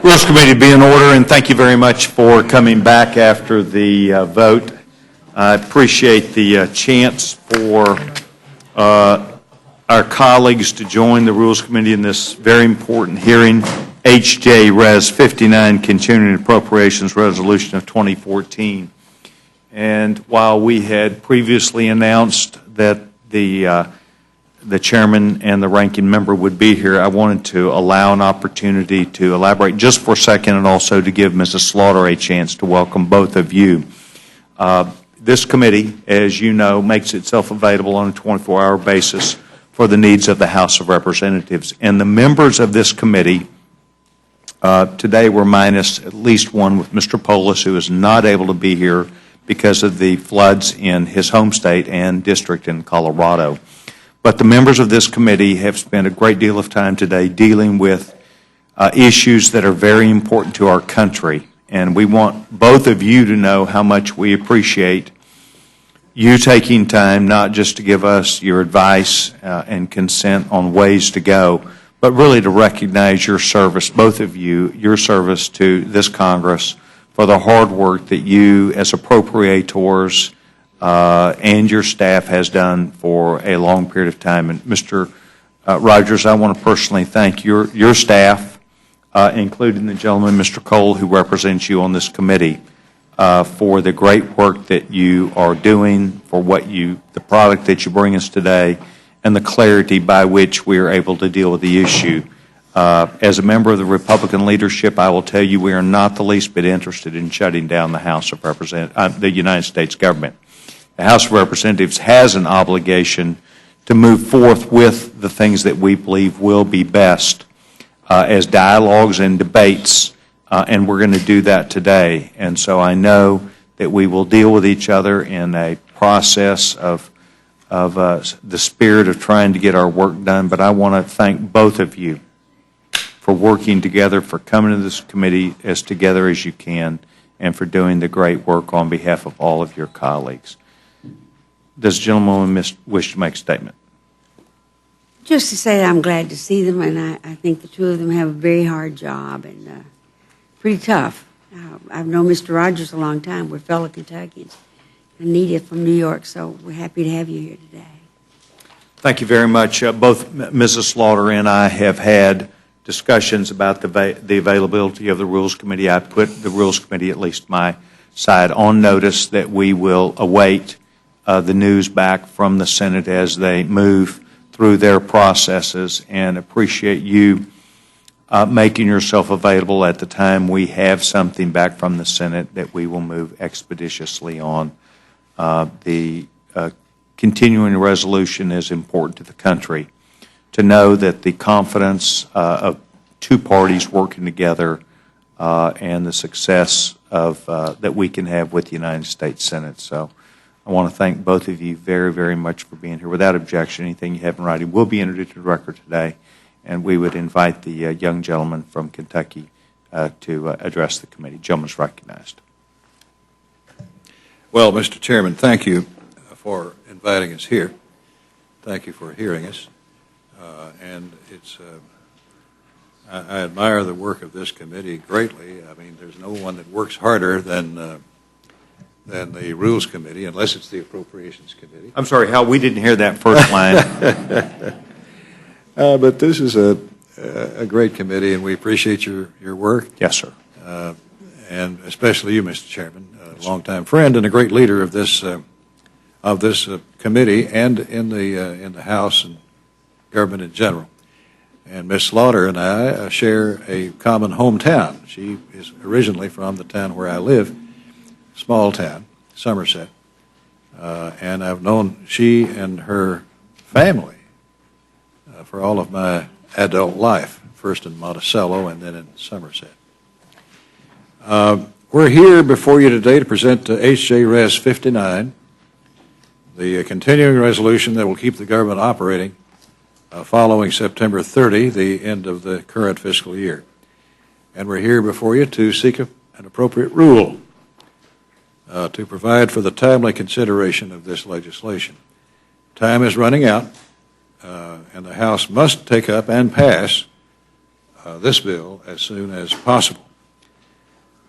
Rules Committee be in order, and thank you very much for coming back after the vote. I appreciate the chance for our colleagues to join the Rules Committee in this very important hearing, HJ Res 59, Continuing Appropriations Resolution of 2014. And while we had previously announced that the chairman and the ranking member would be here, I wanted to allow an opportunity to elaborate just for a second and also to give Mrs. Slaughter a chance to welcome both of you. This committee, as you know, makes itself available on a 24-hour basis for the needs of the House of Representatives. And the members of this committee today were minus at least one, with Mr. Polis, who is not able to be here because of the floods in his home state and district in Colorado. But the members of this committee have spent a great deal of time today dealing with issues that are very important to our country. And we want both of you to know how much we appreciate you taking time not just to give us your advice and consent on ways to go, but really to recognize your service, both of you, your service to this Congress, for the hard work that you as appropriators and your staff has done for a long period of time. And Mr. Rogers, I want to personally thank your staff, including the gentleman, Mr. Cole, who represents you on this committee, for the great work that you are doing, for the product that you bring us today, and the clarity by which we are able to deal with the issue. As a member of the Republican leadership, I will tell you we are not the least bit interested in shutting down the House of the United States government. The House of Representatives has an obligation to move forth with the things that we believe will be best as dialogues and debates, and we're going to do that today. And so I know that we will deal with each other in a process of the spirit of trying to get our work done. But I want to thank both of you for working together, for coming to this committee as together as you can, and for doing the great work on behalf of all of your colleagues. Does the gentleman wish to make a statement? Just to say that I'm glad to see them, and I think the two of them have a very hard job and pretty tough. I've known Mr. Rogers a long time. We're fellow Kentuckians. Anita from New York, so we're happy to have you here today. Thank you very much. Both Mrs. Slaughter and I have had discussions about the availability of the Rules Committee. I put the Rules Committee, at least my side, on notice that we will await the news back from the Senate as they move through their processes, and appreciate you making yourself available at the time we have something back from the Senate that we will move expeditiously on. The continuing resolution is important to the country to know that the confidence of two parties working together and the success of that we can have with the United States Senate. So I want to thank both of you very, very much for being here. Without objection, anything you have in writing will be entered into the record today, and we would invite the young gentleman from Kentucky to address the committee. Gentleman is recognized. Well, Mr. Chairman, thank you for inviting us here. Thank you for hearing us. And I admire the work of this committee greatly. I mean, there's no one that works harder than the Rules Committee, unless it's the Appropriations Committee. I'm sorry, Hal, we didn't hear that first line. But this is a great committee, and we appreciate your work. Yes, sir. And especially you, Mr. Chairman, a longtime friend and a great leader of this committee and in the House and government in general. And Ms. Slaughter and I share a common hometown. She is originally from the town where I live, small town, Somerset. And I've known she and her family for all of my adult life, first in Monticello and then in Somerset. We're here before you today to present HJ Res 59, the continuing resolution that will keep the government operating following September 30, the end of the current fiscal year. And we're here before you to seek an appropriate rule to provide for the timely consideration of this legislation. time is running out, and the House must take up and pass this bill as soon as possible.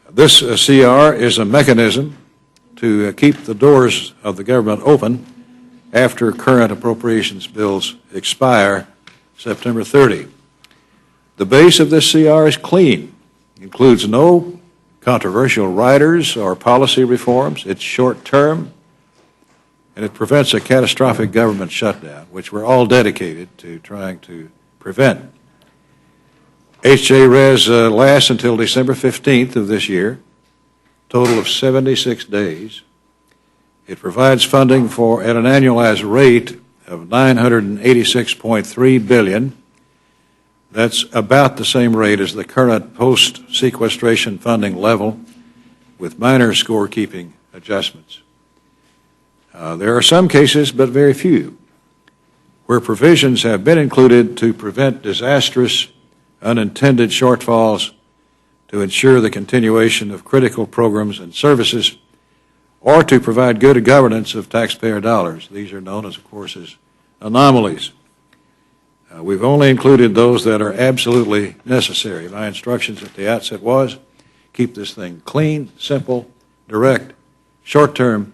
This CR is a mechanism to keep the doors of the government open after current appropriations bills expire September 30. The base of this CR is clean, includes no controversial riders or policy reforms. It's short-term, and it prevents a catastrophic government shutdown, which we're all dedicated to trying to prevent. HJ Res lasts until December 15th of this year, total of 76 days. It provides funding for at an annualized rate of $986.3 billion. That's about the same rate as the current post-sequestration funding level, with minor scorekeeping adjustments. There are some cases, but very few, where provisions have been included to prevent disastrous, unintended shortfalls, to ensure the continuation of critical programs and services, or to provide good governance of taxpayer dollars. These are known, as, of course, as anomalies. We've only included those that are absolutely necessary. My instructions at the outset was keep this thing clean, simple, direct, short-term,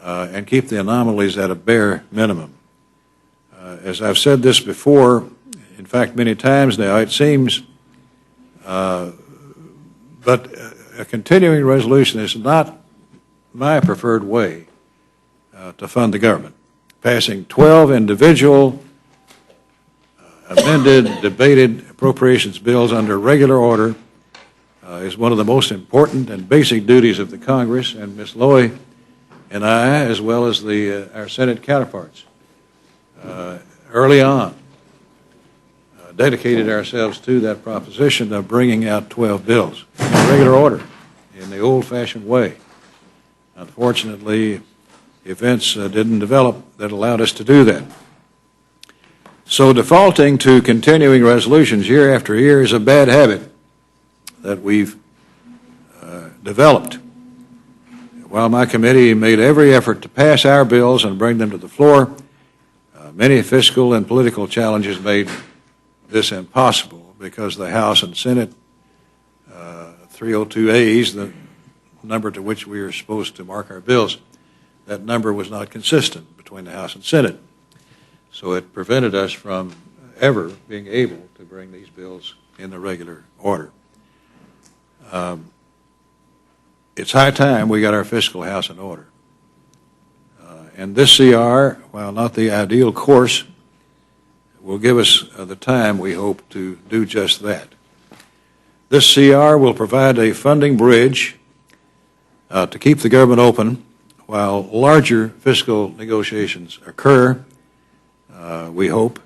and keep the anomalies at a bare minimum. As I've said this before, in fact, many times now, it seems, but a continuing resolution is not my preferred way to fund the government. Passing 12 individual amended, debated appropriations bills under regular order is one of the most important and basic duties of the Congress, and Ms. Loy and I, as well as our Senate counterparts, early on dedicated ourselves to that proposition of bringing out 12 bills in regular order, in the old-fashioned way. Unfortunately, events didn't develop that allowed us to do that. So defaulting to continuing resolutions year after year is a bad habit that we've developed. While my committee made every effort to pass our bills and bring them to the floor, many fiscal and political challenges made this impossible because the House and Senate 302As, the number to which we are supposed to mark our bills, that number was not consistent between the House and Senate. So it prevented us from ever being able to bring these bills in the regular order. It's high time we got our fiscal house in order. And this CR, while not the ideal course, will give us the time, we hope, to do just that. This CR will provide a funding bridge to keep the government open while larger fiscal negotiations occur, we hope.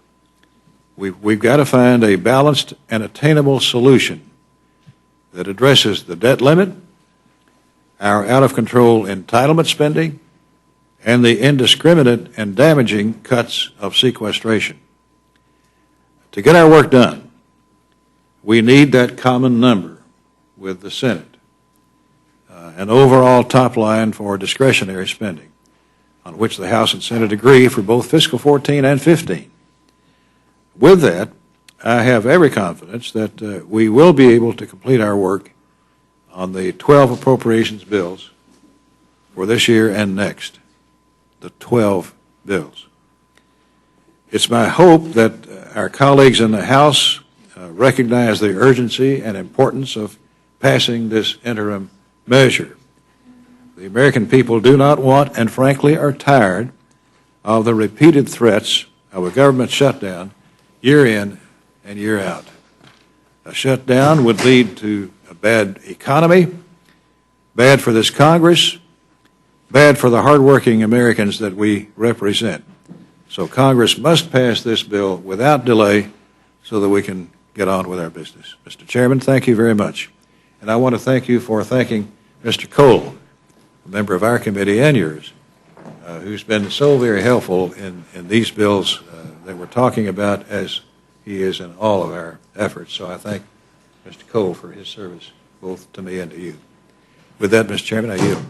We've got to find a balanced and attainable solution that addresses the debt limit, our out-of-control entitlement spending, and the indiscriminate and damaging cuts of sequestration. To get our work done, we need that common number with the Senate, an overall top line for discretionary spending, on which the House and Senate agree for both fiscal 14 and 15. With that, I have every confidence that we will be able to complete our work on the 12 appropriations bills for this year and next, the 12 bills. It's my hope that our colleagues in the House recognize the urgency and importance of passing this interim measure. The American people do not want, and frankly are tired, of the repeated threats of a government shutdown year in and year out. A shutdown would lead to a bad economy, bad for this Congress, bad for the hardworking Americans that we represent. So Congress must pass this bill without delay so that we can get on with our business. Mr. Chairman, thank you very much. And I want to thank you for thanking Mr. Cole, a member of our committee and yours, who's been so very helpful in these bills that we're talking about, as he is in all of our efforts. So I thank Mr. Cole for his service, both to me and to you. With that, Mr. Chairman, I yield.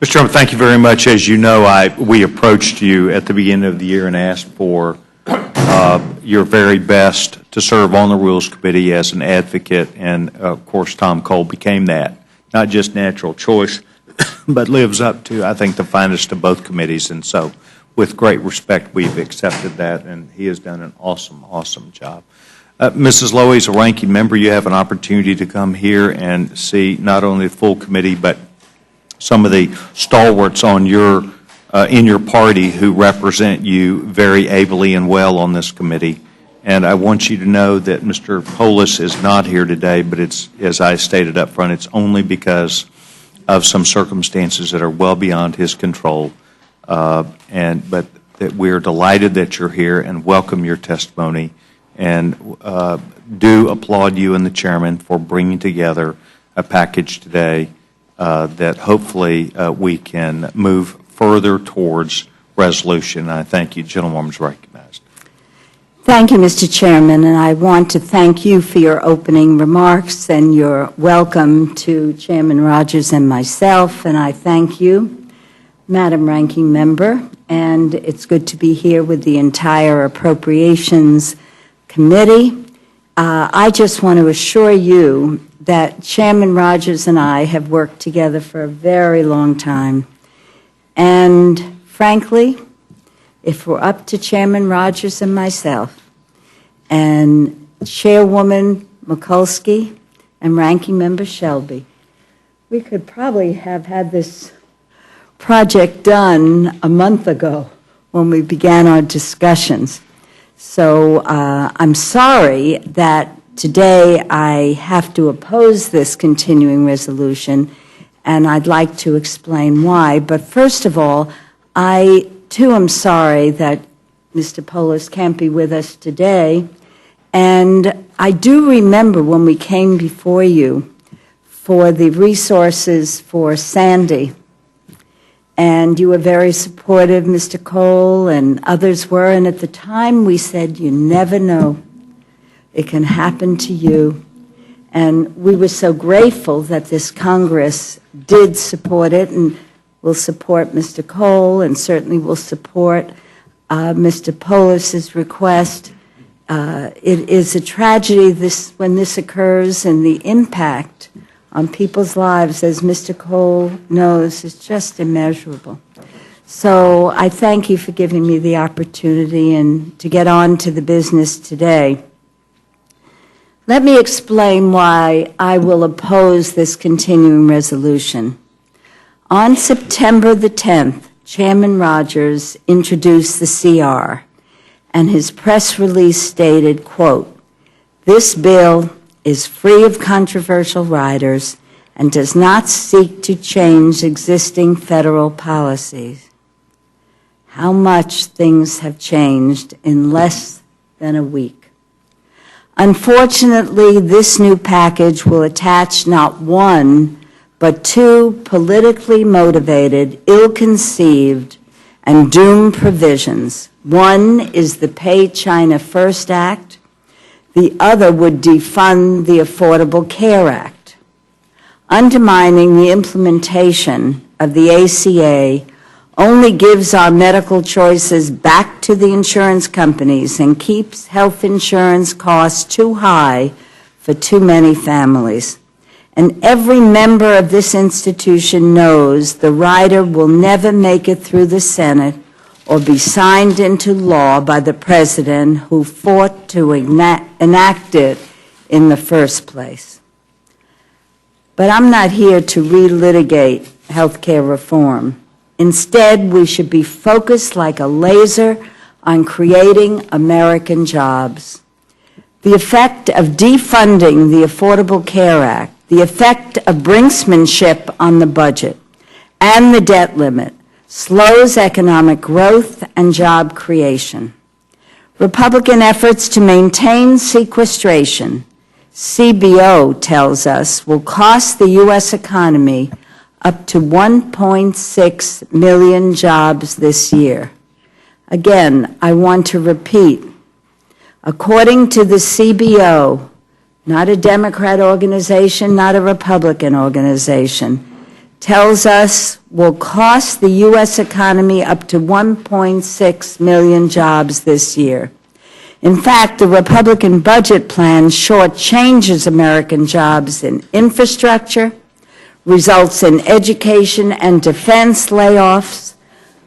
Mr. Chairman, thank you very much. As you know, we approached you at the beginning of the year and asked for your very best to serve on the Rules Committee as an advocate, and of course Tom Cole became that. Not just natural choice, but lives up to, I think, the finest of both committees, and so with great respect we've accepted that, and he has done an awesome, awesome job. Mrs. Lowy, as a ranking member, you have an opportunity to come here and see not only the full committee, but some of the stalwarts on in your party who represent you very ably and well on this committee. And I want you to know that Mr. Polis is not here today, but it's, as I stated up front, it's only because of some circumstances that are well beyond his control. But that we're delighted that you're here and welcome your testimony, and do applaud you and the chairman for bringing together a package today that hopefully we can move further towards resolution. I thank you. Gentlewoman is recognized. Thank you, Mr. Chairman, and I want to thank you for your opening remarks and your welcome to Chairman Rogers and myself, and I thank you, Madam Ranking Member, and it's good to be here with the entire Appropriations Committee. I just want to assure you that Chairman Rogers and I have worked together for a very long time, and frankly, if we're up to Chairman Rogers and myself, and Chairwoman Mikulski and Ranking Member Shelby, we could probably have had this project done a month ago when we began our discussions. So I'm sorry that today I have to oppose this continuing resolution, and I'd like to explain why. But first of all, I too am sorry that Mr. Polis can't be with us today. And I do remember when we came before you for the resources for Sandy, and you were very supportive, Mr. Cole, and others were, and at the time we said, you never know, it can happen to you. And we were so grateful that this Congress did support it, and will support Mr. Cole, and certainly will support Mr. Polis's request. It is a tragedy when this occurs, and the impact on people's lives, as Mr. Cole knows, is just immeasurable. So I thank you for giving me the opportunity and to get on to the business today. Let me explain why I will oppose this continuing resolution. On September the 10th, Chairman Rogers introduced the CR, and his press release stated, quote, "This bill is free of controversial riders and does not seek to change existing federal policies." How much things have changed in less than a week. Unfortunately, this new package will attach not one, but two politically motivated, ill-conceived, and doomed provisions. One is the Pay China First Act. The other would defund the Affordable Care Act, undermining the implementation of the ACA only gives our medical choices back to the insurance companies and keeps health insurance costs too high for too many families. And every member of this institution knows the rider will never make it through the Senate or be signed into law by the president who fought to enact it in the first place. But I'm not here to relitigate health care reform. Instead, we should be focused like a laser on creating American jobs. The effect of defunding the Affordable Care Act, the effect of brinksmanship on the budget, and the debt limit slows economic growth and job creation. Republican efforts to maintain sequestration, CBO tells us, will cost the U.S. economy up to 1.6 million jobs this year. Again, I want to repeat, according to the CBO, not a Democrat organization, not a Republican organization, tells us will cost the U.S. economy up to 1.6 million jobs this year. In fact, the Republican budget plan shortchanges American jobs in infrastructure, results in education and defense layoffs,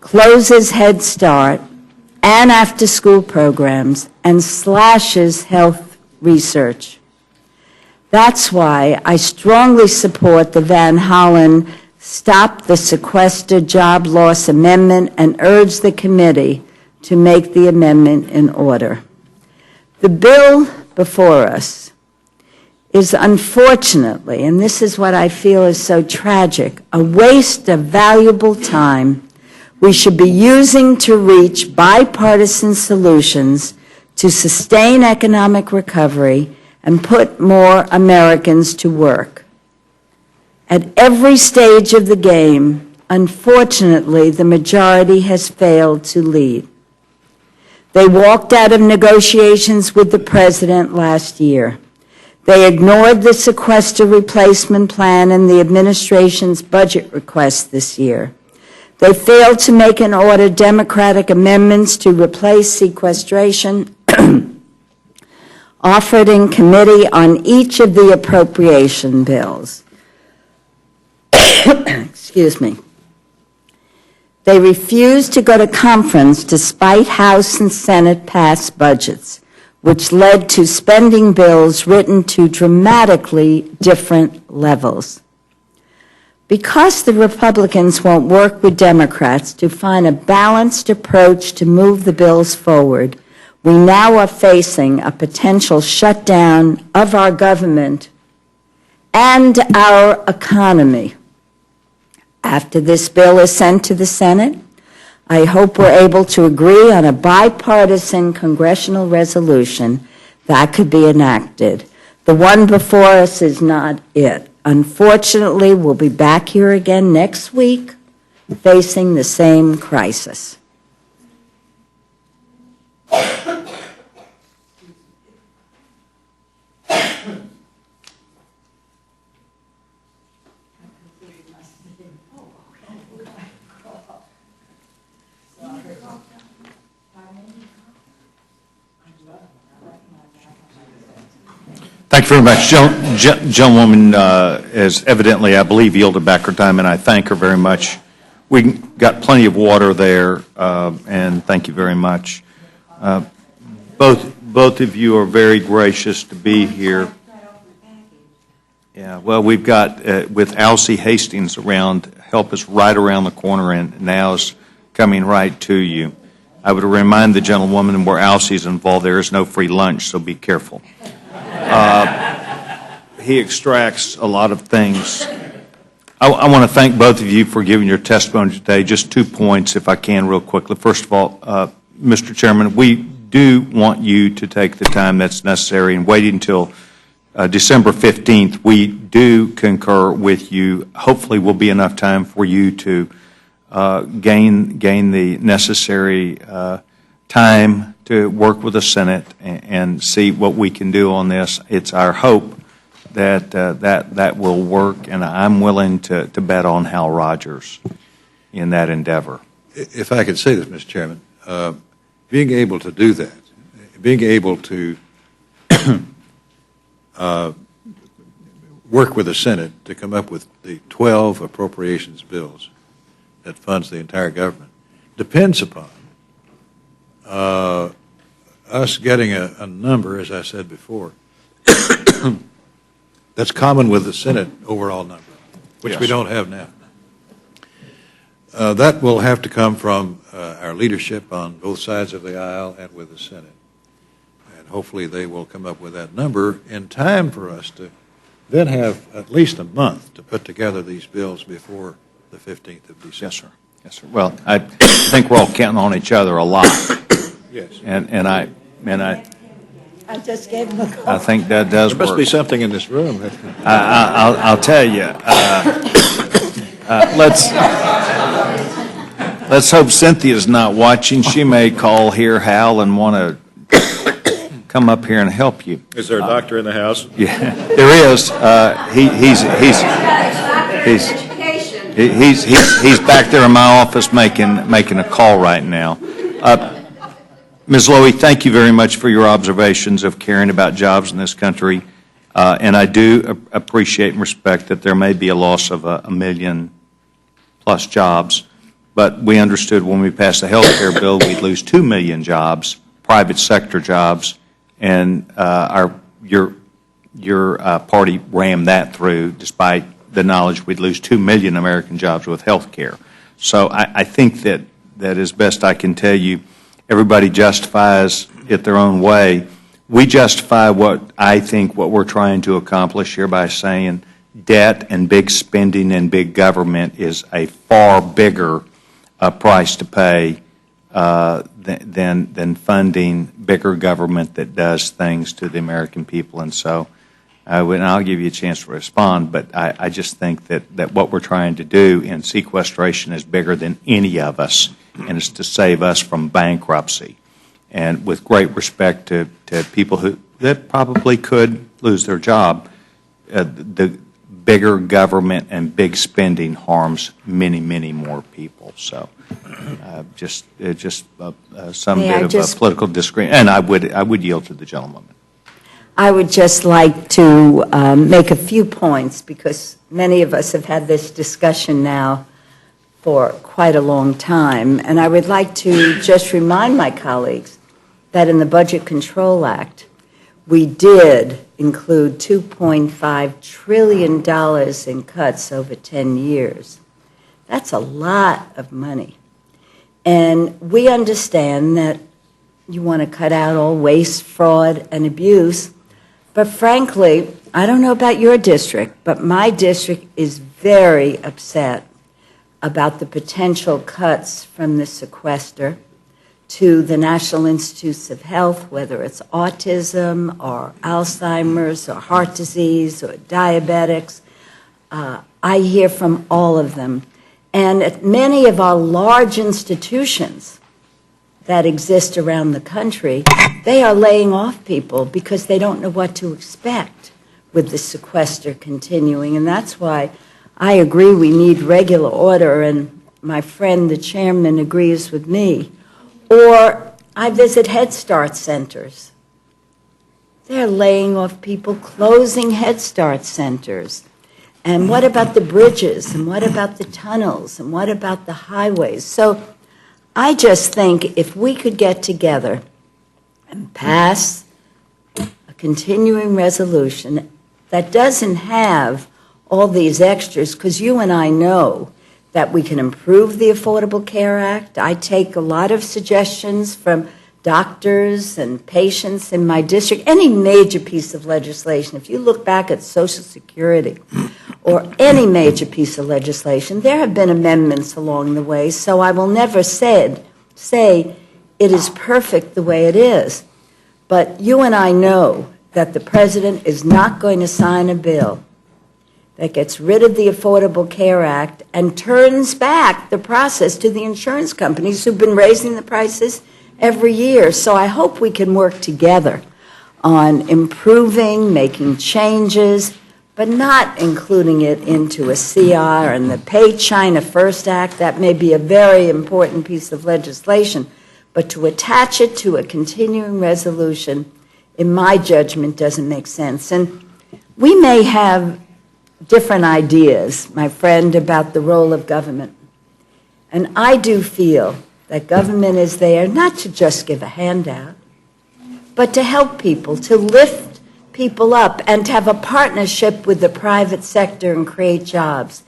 closes Head Start and after-school programs, and slashes health research. That's why I strongly support the Van Hollen Stop the Sequester Job Loss Amendment and urge the committee to make the amendment in order. The bill before us is unfortunately, and this is what I feel is so tragic, a waste of valuable time we should be using to reach bipartisan solutions to sustain economic recovery and put more Americans to work. At every stage of the game, unfortunately, the majority has failed to lead. They walked out of negotiations with the president last year. They ignored the sequester replacement plan and the administration's budget request this year. They failed to make and order Democratic amendments to replace sequestration offered in committee on each of the appropriation bills. Excuse me. They refused to go to conference despite House and Senate passed budgets, which led to spending bills written to dramatically different levels. Because the Republicans won't work with Democrats to find a balanced approach to move the bills forward, we now are facing a potential shutdown of our government and our economy. After this bill is sent to the Senate, I hope we're able to agree on a bipartisan congressional resolution that could be enacted. The one before us is not it. Unfortunately, we'll be back here again next week facing the same crisis. Thank you very much. Gentlewoman has evidently, I believe, yielded back her time, and I thank her very much. We got plenty of water there, and thank you very much. Both of you are very gracious to be here. Yeah, well, we've got, with Alcee Hastings around, help us right around the corner, and now is coming right to you. I would remind the gentlewoman where Alcee's involved, there is no free lunch, so be careful. He extracts a lot of things. I want to thank both of you for giving your testimony today. Just 2 points, if I can, real quickly. First of all, Mr. Chairman, we do want you to take the time that's necessary and wait until December 15th. We do concur with you. Hopefully will be enough time for you to gain the necessary time to work with the Senate and see what we can do on this. It's our hope that that will work, and I'm willing to bet on Hal Rogers in that endeavor. If I could say this, Mr. Chairman, being able to do that, being able to work with the Senate to come up with the 12 appropriations bills that funds the entire government depends upon us getting a number, as I said before, that's common with the Senate overall number, which Yes. we don't have now. That will have to come from our leadership on both sides of the aisle and with the Senate. And hopefully they will come up with that number in time for us to then have at least a month to put together these bills before the 15th of December. Yes, sir. Yes, sir. Well, I think we're all counting on each other a lot. Yes. And I I just gave him a call. I think that does There must work. be something in this room. I'll tell you. Let's hope Cynthia's not watching. She may call here, Hal, and want to come up here and help you. Is there a doctor in the house? Yeah, there is. He's He's back there in my office making a call right now. Ms. Lowy, thank you very much for your observations of caring about jobs in this country. And I do appreciate and respect that there may be a loss of a million plus jobs. But we understood when we passed the health care bill, we'd lose 2 million jobs, private sector jobs, and your party rammed that through despite the knowledge we'd lose 2 million American jobs with health care. So I think that as best I can tell you, everybody justifies it their own way. We justify what we're trying to accomplish here by saying debt and big spending and big government is a far bigger price to pay than funding bigger government that does things to the American people. And so I'll give you a chance to respond, but I just think that what we're trying to do in sequestration is bigger than any of us, and it's to save us from bankruptcy. And with great respect to people that probably could lose their job, the bigger government and big spending harms many, many more people. So just some bit of a political disagreement. And I would yield to the gentleman. I would just like to make a few points because many of us have had this discussion now for quite a long time. And I would like to just remind my colleagues that in the Budget Control Act, we did include $2.5 trillion in cuts over 10 years. That's a lot of money. And we understand that you want to cut out all waste, fraud, and abuse. But frankly, I don't know about your district, but my district is very upset about the potential cuts from the sequester to the National Institutes of Health, whether it's autism or Alzheimer's or heart disease or diabetics. I hear from all of them. And at many of our large institutions that exist around the country, they are laying off people because they don't know what to expect with the sequester continuing. And that's why I agree we need regular order, and my friend, the chairman, agrees with me. Or I visit Head Start centers. They're laying off people, closing Head Start centers. And what about the bridges? And what about the tunnels? And what about the highways? So I just think if we could get together and pass a continuing resolution that doesn't have all these extras, because you and I know that we can improve the Affordable Care Act. I take a lot of suggestions from doctors and patients in my district. Any major piece of legislation, if you look back at Social Security or any major piece of legislation, there have been amendments along the way, so I will never say it is perfect the way it is. But you and I know that the President is not going to sign a bill that gets rid of the Affordable Care Act and turns back the process to the insurance companies who've been raising the prices every year. So I hope we can work together on improving, making changes, but not including it into a CR and the Pay China First Act. That may be a very important piece of legislation, but to attach it to a continuing resolution, in my judgment, doesn't make sense. And we may have different ideas, my friend, about the role of government. And I do feel that government is there not to just give a handout, but to help people, to lift people up, and to have a partnership with the private sector and create jobs.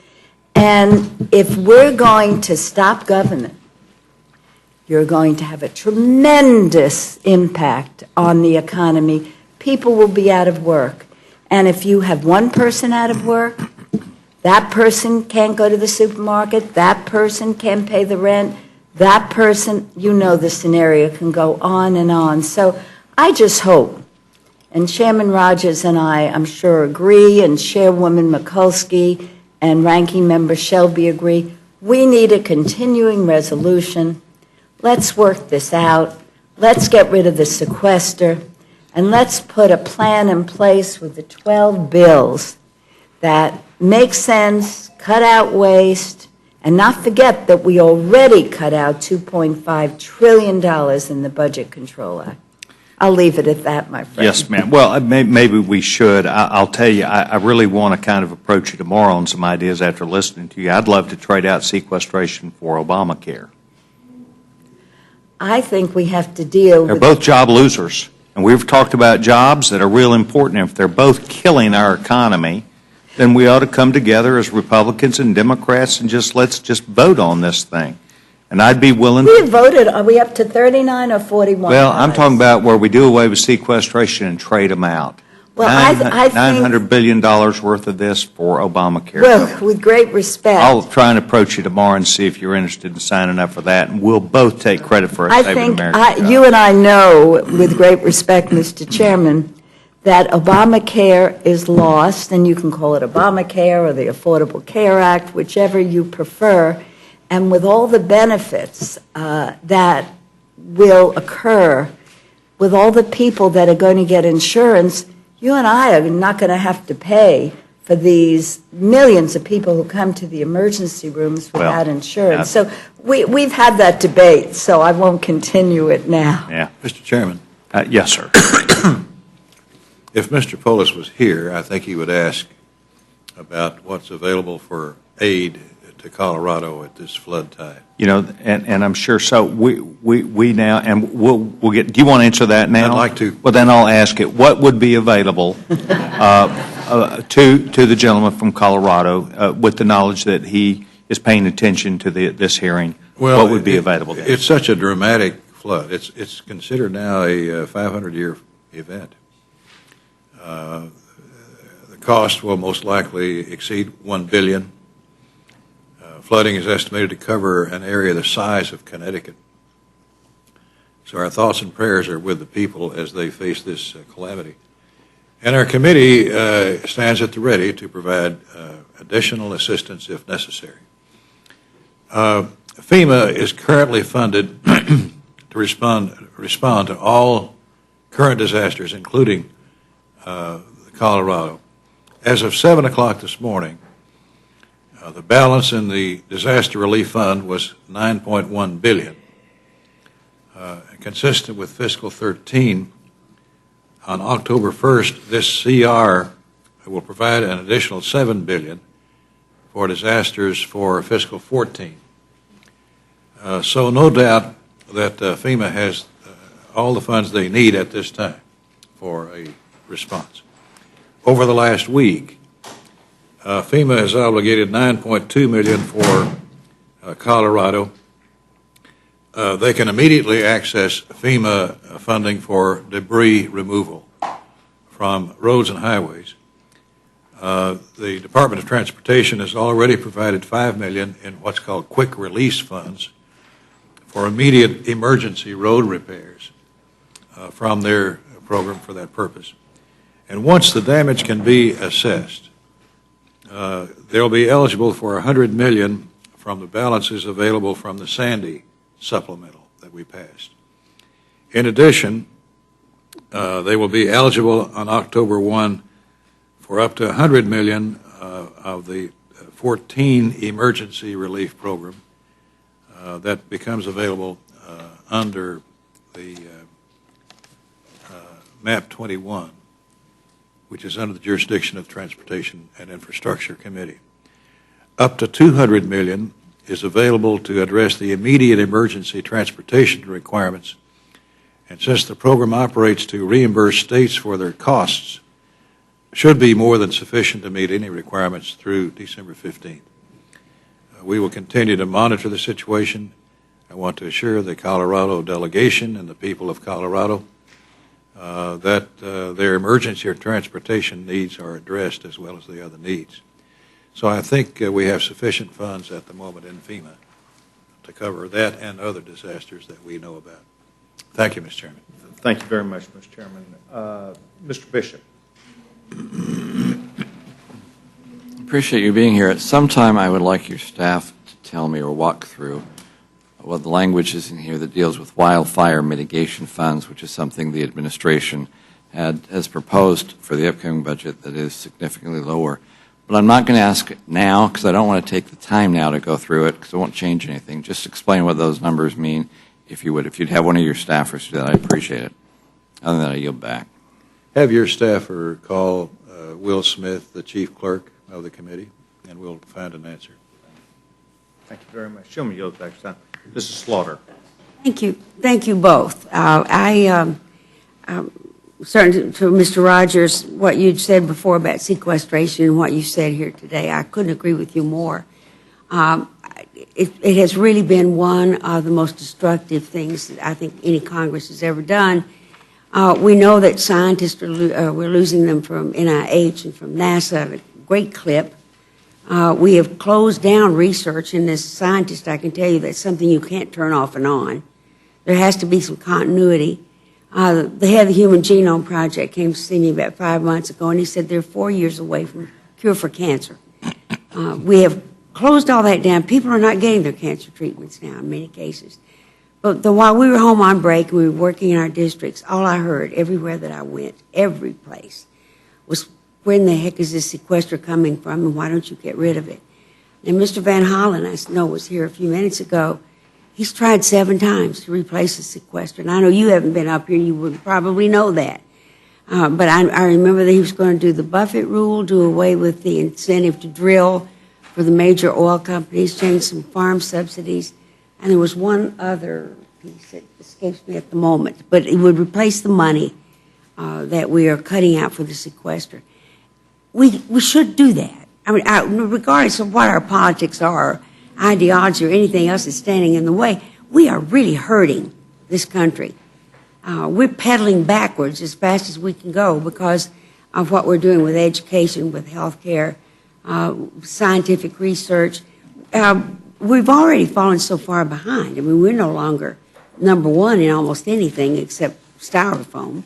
And if we're going to stop government, you're going to have a tremendous impact on the economy. People will be out of work. And if you have one person out of work, that person can't go to the supermarket, that person can't pay the rent, that person, you know the scenario can go on and on. So I just hope, and Chairman Rogers and I'm sure agree, and Chairwoman Mikulski and Ranking Member Shelby agree, we need a continuing resolution. Let's work this out. Let's get rid of the sequester. And let's put a plan in place with the 12 bills that make sense, cut out waste, and not forget that we already cut out $2.5 trillion in the Budget Control Act. I'll leave it at that, my friend. Yes, ma'am. Well, maybe we should. I'll tell you, I really want to kind of approach you tomorrow on some ideas after listening to you. I'd love to trade out sequestration for Obamacare. I think we have to deal They're with... both job losers, and we've talked about jobs that are real important. If they're both killing our economy, then we ought to come together as Republicans and Democrats and let's just vote on this thing. And I'd be willing We to... voted, are we up to 39 or 41? Well, I'm talking about where we do away with sequestration and trade them out. Well, I think... $900 billion worth of this for Obamacare. Well, with great respect... I'll try and approach you tomorrow and see if you're interested in signing up for that, and we'll both take credit for I saving think America. you and I know, with great respect, Mr. Chairman, that Obamacare is lost, and you can call it Obamacare or the Affordable Care Act, whichever you prefer, and with all the benefits that will occur, with all the people that are going to get insurance, you and I are not going to have to pay for these millions of people who come to the emergency rooms without insurance. So we've had that debate, so I won't continue it now. Yeah. Mr. Chairman, Yes, sir. if Mr. Polis was here, I think he would ask about what's available for aid to Colorado at this flood tide. You know, and I'm sure, so we now, and we'll get, do you want to answer that now? I'd like to. Well, then I'll ask it. What would be available to the gentleman from Colorado with the knowledge that he is paying attention to this hearing? Well, what would be available to him? It's such a dramatic flood. It's considered now a 500-year event. The cost will most likely exceed $1 billion. Flooding is estimated to cover an area the size of Connecticut. So our thoughts and prayers are with the people as they face this calamity. And our committee stands at the ready to provide additional assistance if necessary. FEMA is currently funded to respond to all current disasters, including Colorado. As of 7 o'clock this morning, the balance in the Disaster Relief Fund was $9.1 billion. Consistent with fiscal 13, on October 1st, this CR will provide an additional $7 billion for disasters for fiscal 14. So no doubt that FEMA has all the funds they need at this time for a response. Over the last week, FEMA has obligated $9.2 million for Colorado. They can immediately access FEMA funding for debris removal from roads and highways. The Department of Transportation has already provided $5 million in what's called quick release funds for immediate emergency road repairs from their program for that purpose. And once the damage can be assessed, they'll be eligible for $100 million from the balances available from the Sandy supplemental that we passed. In addition, they will be eligible on October 1 for up to $100 million of the 14 emergency relief program that becomes available under the MAP 21, which is under the jurisdiction of the Transportation and Infrastructure Committee. Up to $200 million is available to address the immediate emergency transportation requirements, and since the program operates to reimburse states for their costs, should be more than sufficient to meet any requirements through December 15th. We will continue to monitor the situation. I want to assure the Colorado delegation and the people of Colorado that their emergency or transportation needs are addressed as well as the other needs. So I think we have sufficient funds at the moment in FEMA to cover that and other disasters that we know about. Thank you, Mr. Chairman. Thank you very much, Mr. Chairman. Mr. Bishop. Appreciate you being here. At some time, I would like your staff to tell me or walk through what the language is in here that deals with wildfire mitigation funds, which is something the administration has proposed for the upcoming budget that is significantly lower. But I'm not going to ask it now because I don't want to take the time now to go through it because it won't change anything. Just explain what those numbers mean, if you would. If you'd have one of your staffers do that, I'd appreciate it. Other than that, I yield back. Have your staffer call Will Smith, the chief clerk of the committee, and we'll find an answer. Thank you very much. Show me yield back time. Mrs. Slaughter. Thank you. Thank you both. Certainly to Mr. Rogers, what you'd said before about sequestration and what you said here today, I couldn't agree with you more. It has really been one of the most destructive things that I think any Congress has ever done. We know that scientists we're losing them from NIH and from NASA at a great clip. We have closed down research, and as a scientist, I can tell you that's something you can't turn off and on. There has to be some continuity. The head of the Human Genome Project came to see me about 5 months ago, and he said they're 4 years away from cure for cancer. We have closed all that down. People are not getting their cancer treatments now in many cases. But while we were home on break and we were working in our districts, all I heard everywhere that I went, every place, was where in the heck is this sequester coming from and why don't you get rid of it? And Mr. Van Hollen, I know, was here a few minutes ago. He's tried 7 times to replace the sequester. And I know you haven't been up here. You would probably know that. But I remember that he was going to do the Buffett rule, do away with the incentive to drill for the major oil companies, change some farm subsidies. And there was one other piece that escapes me at the moment. But it would replace the money that we are cutting out for the sequester. We should do that. I mean, regardless of what our politics are, ideology or anything else is standing in the way, we are really hurting this country. We're pedaling backwards as fast as we can go because of what we're doing with education, with health care, scientific research. We've already fallen so far behind. I mean, we're no longer number one in almost anything except styrofoam.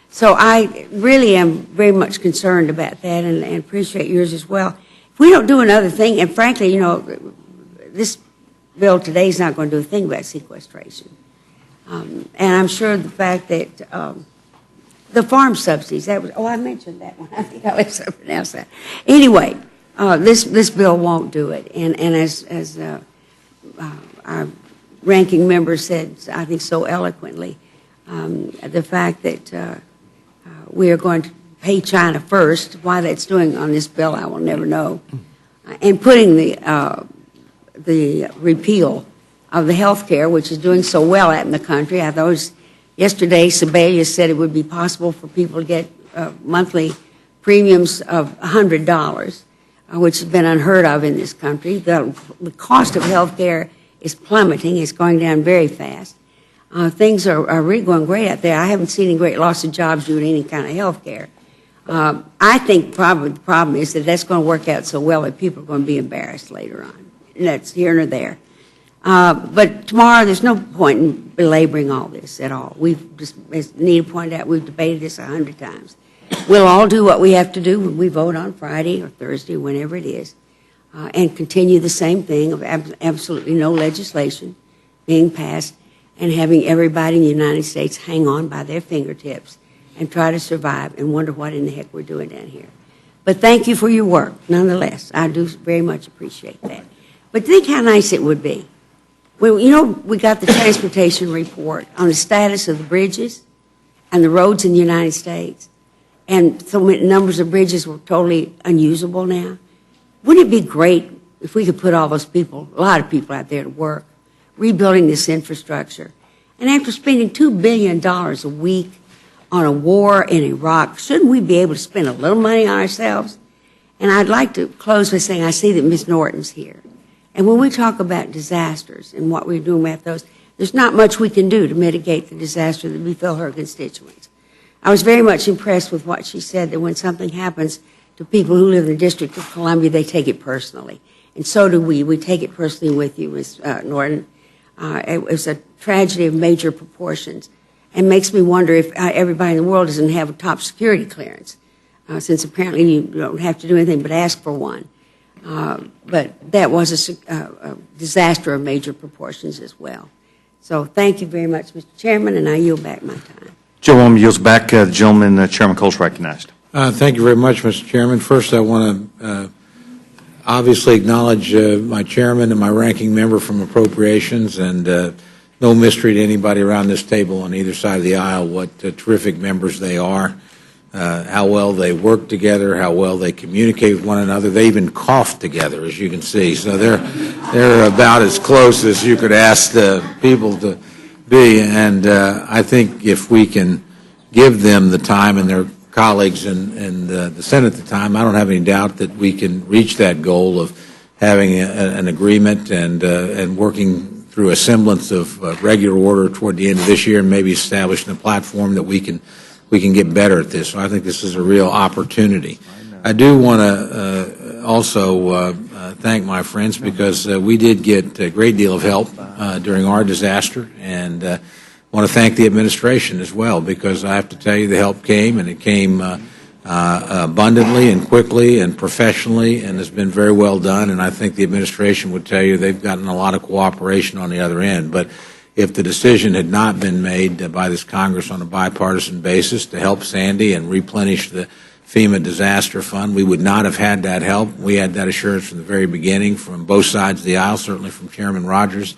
So I really am very much concerned about that and appreciate yours as well. If we don't do another thing, and frankly, you know, this bill today is not going to do a thing about sequestration. And I'm sure the fact that the farm subsidies, that was, I mentioned that one. I think I left something else out. Anyway, this bill won't do it. And as our ranking member said, I think so eloquently, the fact that we are going to pay China first, why that's doing on this bill, I will never know. And putting the repeal of the health care, which is doing so well out in the country. I thought it was yesterday, Sebelius said it would be possible for people to get monthly premiums of $100, which has been unheard of in this country. The cost of health care is plummeting. It's going down very fast. Things are really going great out there. I haven't seen any great loss of jobs due to any kind of health care. I think probably the problem is that that's going to work out so well that people are going to be embarrassed later on. And that's here or there. But tomorrow, there's no point in belaboring all this at all. We've just, as Nita pointed out, we've debated this 100 times. We'll all do what we have to do when we vote on Friday or Thursday, whenever it is, and continue the same thing of absolutely no legislation being passed and having everybody in the United States hang on by their fingertips and try to survive and wonder what in the heck we're doing down here. But thank you for your work, nonetheless. I do very much appreciate that. But think how nice it would be. Well, you know, we got the transportation report on the status of the bridges and the roads in the United States, and so many numbers of bridges were totally unusable now. Wouldn't it be great if we could put all those people, a lot of people out there to work, rebuilding this infrastructure? And after spending $2 billion a week on a war in Iraq, shouldn't we be able to spend a little money on ourselves? And I'd like to close by saying I see that Ms. Norton's here. And when we talk about disasters and what we're doing with those, there's not much we can do to mitigate the disaster that befell her constituents. I was very much impressed with what she said, that when something happens to people who live in the District of Columbia, they take it personally. And so do we. We take it personally with you, Ms. Norton. It was a tragedy of major proportions and makes me wonder if everybody in the world doesn't have a top security clearance, since apparently you don't have to do anything but ask for one. But that was a disaster of major proportions as well. So thank you very much, Mr. Chairman, and I yield back my time. Gentlewoman yields back. The gentleman, Chairman Cole's recognized. Thank you very much, Mr. Chairman. First, I want to obviously acknowledge my chairman and my ranking member from Appropriations, and no mystery to anybody around this table on either side of the aisle what terrific members they are, how well they work together, how well they communicate with one another. They even cough together, as you can see. So they're about as close as you could ask the people to be. And I think if we can give them the time, and their colleagues in the Senate at the time, I don't have any doubt that we can reach that goal of having an agreement and working through a semblance of regular order toward the end of this year, and maybe establishing a platform that we can get better at this. So I think this is a real opportunity. I do want to also thank my friends, because we did get a great deal of help during our disaster, and I want to thank the administration as well, because I have to tell you the help came, and it came abundantly and quickly and professionally, and has been very well done. And I think the administration would tell you they've gotten a lot of cooperation on the other end. But if the decision had not been made by this Congress on a bipartisan basis to help Sandy and replenish the FEMA disaster fund, we would not have had that help. We had that assurance from the very beginning from both sides of the aisle, certainly from Chairman Rogers.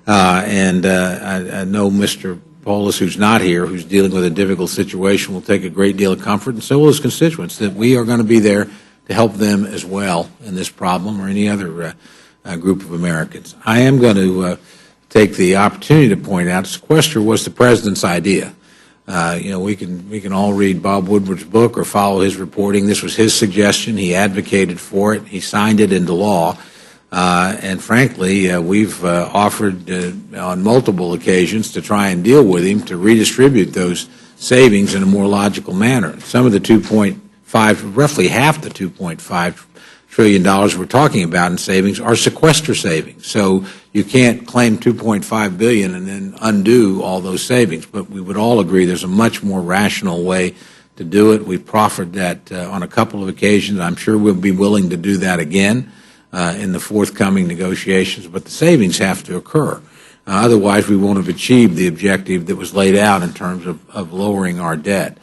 And I know Mr. Polis, who's not here, who's dealing with a difficult situation, will take a great deal of comfort, and so will his constituents, that we are going to be there to help them as well in this problem, or any other group of Americans. I am going to take the opportunity to point out sequester was the president's idea. We can all read Bob Woodward's book or follow his reporting. This was his suggestion. He advocated for it. He signed it into law. And frankly, we've offered on multiple occasions to try and deal with him to redistribute those savings in a more logical manner. Some of the roughly half the $2.5 trillion we're talking about in savings are sequester savings. So you can't claim $2.5 billion and then undo all those savings. But we would all agree there's a much more rational way to do it. We've proffered that on a couple of occasions. I'm sure we'll be willing to do that again in the forthcoming negotiations, but the savings have to occur. Otherwise, we won't have achieved the objective that was laid out in terms of lowering our debt.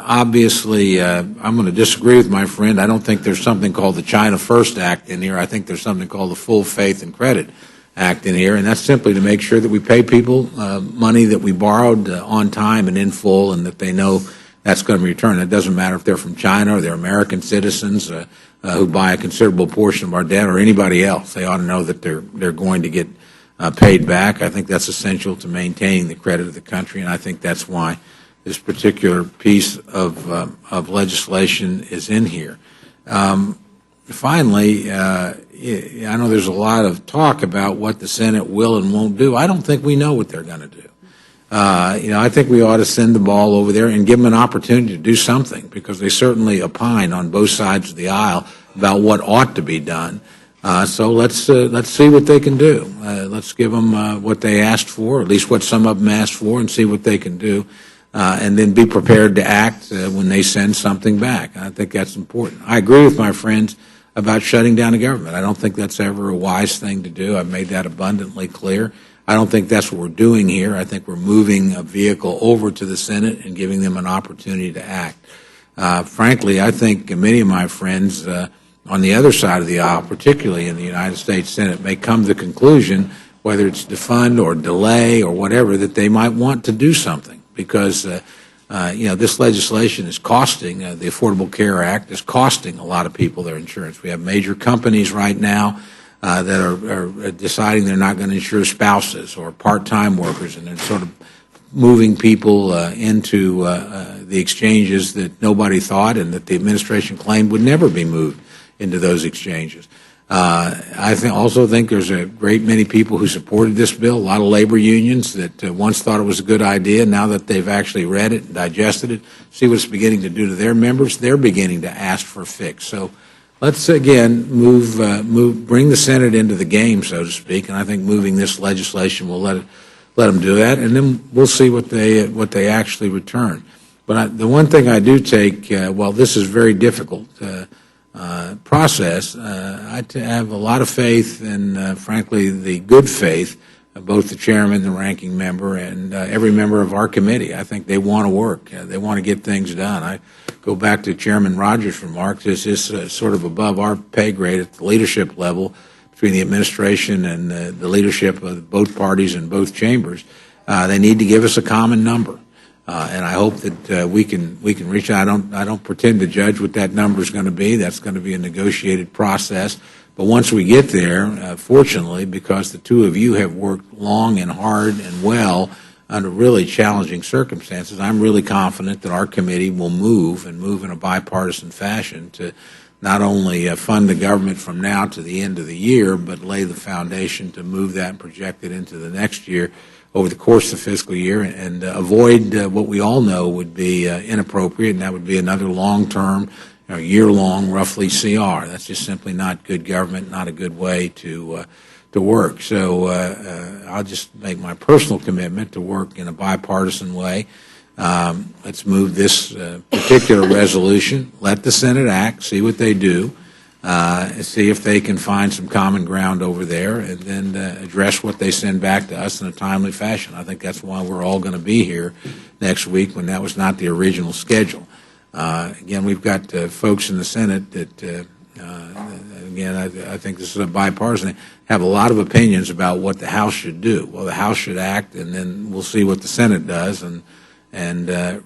Obviously, I'm going to disagree with my friend. I don't think there's something called the China First Act in here. I think there's something called the Full Faith and Credit Act in here, and that's simply to make sure that we pay people money that we borrowed on time and in full, and that they know that's going to be returned. It doesn't matter if they're from China or they're American citizens who buy a considerable portion of our debt, or anybody else. They ought to know that they're going to get paid back. I think that's essential to maintaining the credit of the country, and I think that's why this particular piece of legislation is in here. Finally, I know there's a lot of talk about what the Senate will and won't do. I don't think we know what they're going to do. I think we ought to send the ball over there and give them an opportunity to do something, because they certainly opine on both sides of the aisle about what ought to be done. So let's see what they can do. Let's give them what they asked for, at least what some of them asked for, and see what they can do. And then be prepared to act when they send something back. I think that's important. I agree with my friends about shutting down the government. I don't think that's ever a wise thing to do. I've made that abundantly clear. I don't think that's what we're doing here. I think we're moving a vehicle over to the Senate and giving them an opportunity to act. Frankly, I think many of my friends on the other side of the aisle, particularly in the United States Senate, may come to the conclusion, whether it's defund or delay or whatever, that they might want to do something. Because this legislation is costing, the Affordable Care Act is costing a lot of people their insurance. We have major companies right now that are deciding they're not going to insure spouses or part-time workers, and they're sort of moving people into the exchanges that nobody thought and that the administration claimed would never be moved into those exchanges. I also think there's a great many people who supported this bill, a lot of labor unions that once thought it was a good idea. Now that they've actually read it and digested it, see what it's beginning to do to their members, they're beginning to ask for a fix. So let's, again, bring the Senate into the game, so to speak, and I think moving this legislation will let them do that, and then we'll see what they actually return. But the one thing I do take, while this is very difficult process, I have a lot of faith in, frankly, the good faith of both the chairman, the ranking member, and every member of our committee. I think they want to work. They want to get things done. I go back to Chairman Rogers' remarks. This is sort of above our pay grade at the leadership level between the administration and the leadership of both parties in both chambers. They need to give us a common number. And I hope that we can reach out. I don't pretend to judge what that number is going to be. That's going to be a negotiated process. But once we get there, fortunately, because the two of you have worked long and hard and well under really challenging circumstances, I'm really confident that our committee will move in a bipartisan fashion to not only fund the government from now to the end of the year, but lay the foundation to move that and project it into the next year over the course of the fiscal year and avoid what we all know would be inappropriate, and that would be another long-term, year-long, roughly CR. That's just simply not good government, not a good way to work. So I'll just make my personal commitment to work in a bipartisan way. Let's move this particular resolution. Let the Senate act, see what they do, see if they can find some common ground over there, and then address what they send back to us in a timely fashion. I think that's why we're all going to be here next week when that was not the original schedule. Again, we've got folks in the Senate that, again, I think this is a bipartisan, have a lot of opinions about what the House should do. Well, the House should act, and then we'll see what the Senate does and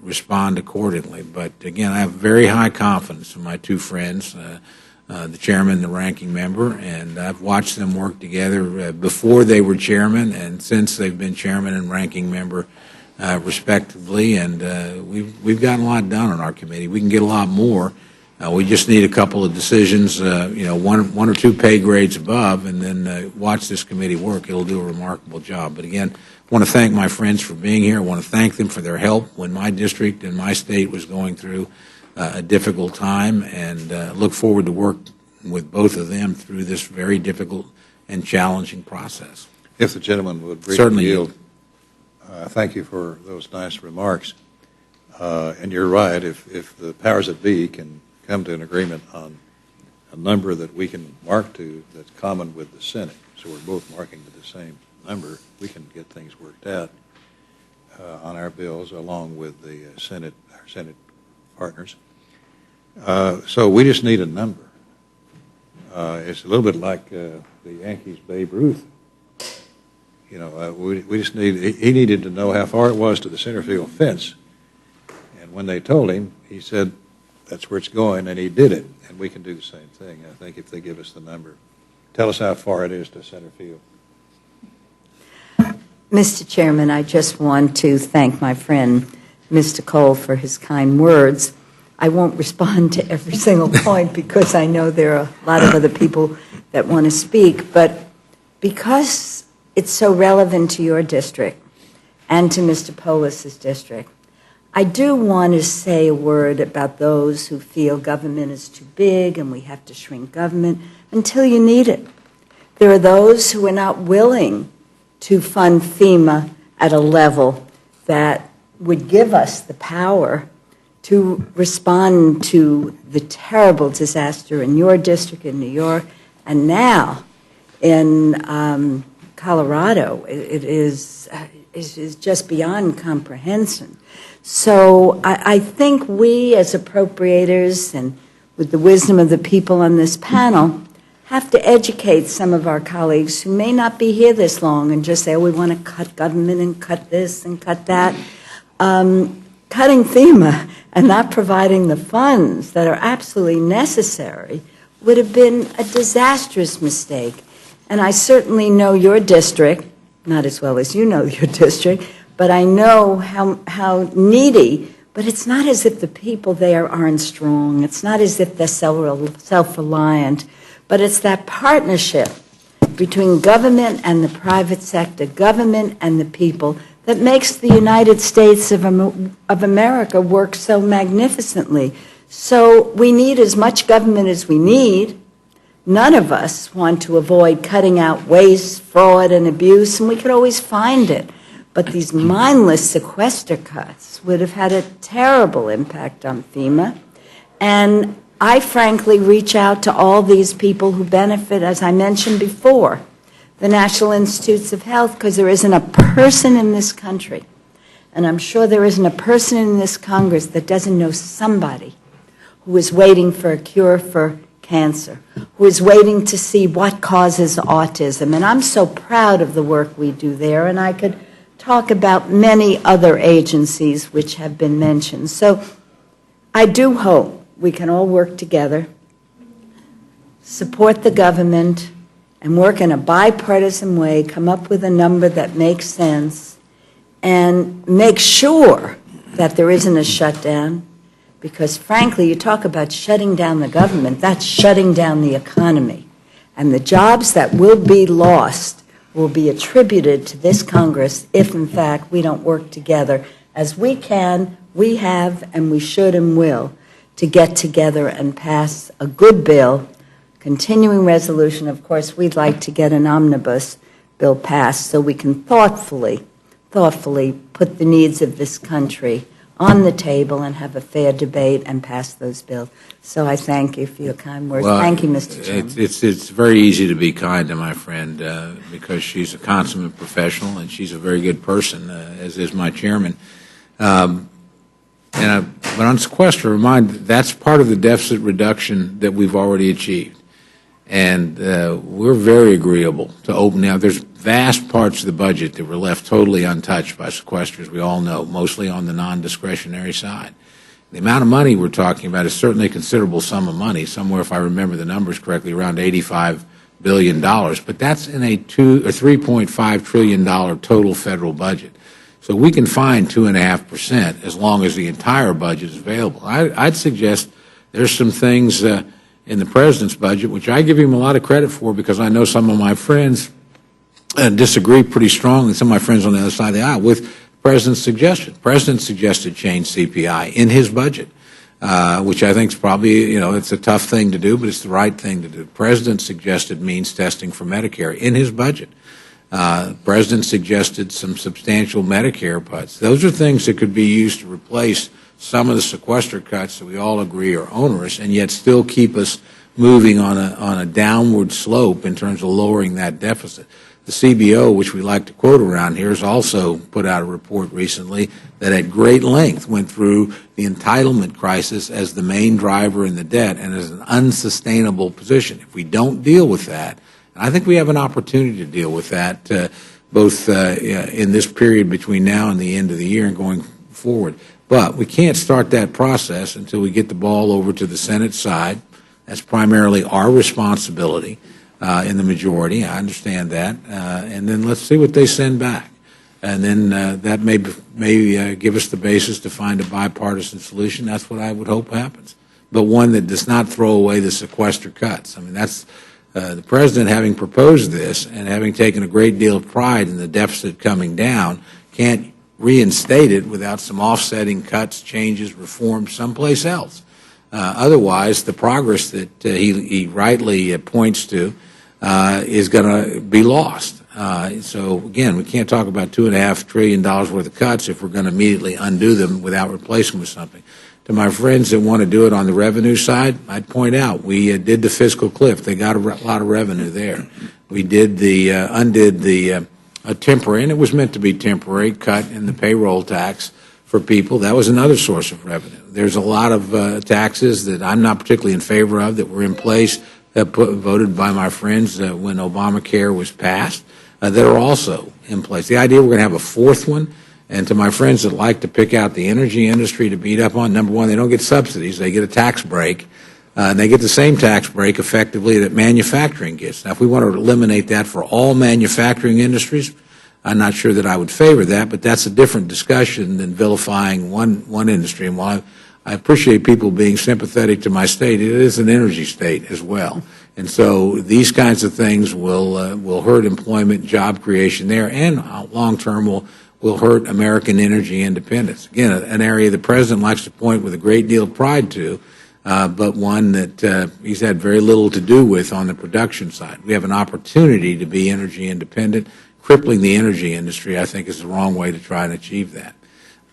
respond accordingly. But, again, I have very high confidence in my two friends, the chairman and the ranking member, and I've watched them work together before they were chairman and since they've been chairman and ranking member respectively, and we've gotten a lot done on our committee. We can get a lot more. We just need a couple of decisions, one or two pay grades above, and then watch this committee work. It'll do a remarkable job. But again, I want to thank my friends for being here. I want to thank them for their help when my district and my state was going through a difficult time, and look forward to work with both of them through this very difficult and challenging process. If the gentleman would briefly Certainly yield. Thank you for those nice remarks. And you're right, if the powers that be can come to an agreement on a number that we can mark to that's common with the Senate, so we're both marking to the same number, we can get things worked out on our bills along with the Senate, our Senate partners. So we just need a number. It's a little bit like the Yankees' Babe Ruth. We just he needed to know how far it was to the center field fence. And when they told him, he said, that's where it's going, and he did it. And we can do the same thing, I think, if they give us the number. Tell us how far it is to center field. Mr. Chairman, I just want to thank my friend, Mr. Cole, for his kind words. I won't respond to every single point because I know there are a lot of other people that want to speak, but because it's so relevant to your district and to Mr. Polis's district, I do want to say a word about those who feel government is too big and we have to shrink government until you need it. There are those who are not willing to fund FEMA at a level that would give us the power to respond to the terrible disaster in your district in New York, and now in Colorado. It is just beyond comprehension. So I think we as appropriators, and with the wisdom of the people on this panel, have to educate some of our colleagues who may not be here this long and just say, oh, we want to cut government and cut this and cut that. Cutting FEMA and not providing the funds that are absolutely necessary would have been a disastrous mistake. And I certainly know your district, not as well as you know your district, but I know how needy, but it's not as if the people there aren't strong. It's not as if they're self-reliant, but it's that partnership between government and the private sector, government and the people, that makes the United States of America work so magnificently. So we need as much government as we need. None of us want to avoid cutting out waste, fraud, and abuse, and we could always find it. But these mindless sequester cuts would have had a terrible impact on FEMA. And I frankly reach out to all these people who benefit, as I mentioned before, the National Institutes of Health, because there isn't a person in this country, and I'm sure there isn't a person in this Congress that doesn't know somebody who is waiting for a cure for cancer, who is waiting to see what causes autism. And I'm so proud of the work we do there, and I could talk about many other agencies which have been mentioned. So I do hope we can all work together, support the government, and work in a bipartisan way, come up with a number that makes sense, and make sure that there isn't a shutdown, because frankly, you talk about shutting down the government, that's shutting down the economy. And the jobs that will be lost will be attributed to this Congress if, in fact, we don't work together as we can, we have, and we should and will, to get together and pass a good bill. Continuing resolution, of course, we'd like to get an omnibus bill passed so we can thoughtfully put the needs of this country on the table and have a fair debate and pass those bills. So I thank you for your kind words. Well, thank you, Mr. Chairman. It's very easy to be kind to my friend because she's a consummate professional and she's a very good person, as is my chairman. But on sequester, remind that's part of the deficit reduction that we've already achieved. And we're very agreeable to open now. There's vast parts of the budget that were left totally untouched by sequester, as we all know, mostly on the non-discretionary side. The amount of money we're talking about is certainly a considerable sum of money, somewhere, if I remember the numbers correctly, around $85 billion. But that's in a $3.5 trillion total federal budget. So we can find 2.5% as long as the entire budget is available. I'd suggest there's some things in the President's budget, which I give him a lot of credit for because I know some of my friends disagree pretty strongly, some of my friends on the other side of the aisle, with the President's suggestion. The President suggested change CPI in his budget, which I think is probably, it's a tough thing to do, but it's the right thing to do. The President suggested means testing for Medicare in his budget. The President suggested some substantial Medicare cuts. Those are things that could be used to replace some of the sequester cuts that we all agree are onerous and yet still keep us moving on a downward slope in terms of lowering that deficit. The CBO, which we like to quote around here, has also put out a report recently that at great length went through the entitlement crisis as the main driver in the debt and as an unsustainable position. If we don't deal with that, and I think we have an opportunity to deal with that both in this period between now and the end of the year and going forward. But we can't start that process until we get the ball over to the Senate side. That's primarily our responsibility in the majority. I understand that. And then let's see what they send back. And then that may give us the basis to find a bipartisan solution. That's what I would hope happens. But one that does not throw away the sequester cuts. I mean, that's the President, having proposed this and having taken a great deal of pride in the deficit coming down, can't reinstate it without some offsetting cuts, changes, reforms someplace else. Otherwise, the progress that he rightly points to is going to be lost. So, again, we can't talk about $2.5 trillion worth of cuts if we're going to immediately undo them without replacing them with something. To my friends that want to do it on the revenue side, I'd point out we did the fiscal cliff. They got a lot of revenue there. We did undid the temporary, and it was meant to be temporary, cut in the payroll tax for people. That was another source of revenue. There's a lot of taxes that I'm not particularly in favor of that were in place, voted by my friends when Obamacare was passed, that are also in place. The idea we're going to have a fourth one, and to my friends that like to pick out the energy industry to beat up on, number one, they don't get subsidies. They get a tax break. And they get the same tax break effectively that manufacturing gets. Now, if we want to eliminate that for all manufacturing industries, I'm not sure that I would favor that, but that's a different discussion than vilifying one industry. And while I appreciate people being sympathetic to my state, it is an energy state as well. And so these kinds of things will hurt employment, job creation there, and long-term will hurt American energy independence. Again, an area the President likes to point with a great deal of pride to, but one that he's had very little to do with on the production side. We have an opportunity to be energy independent. Crippling the energy industry, I think, is the wrong way to try and achieve that.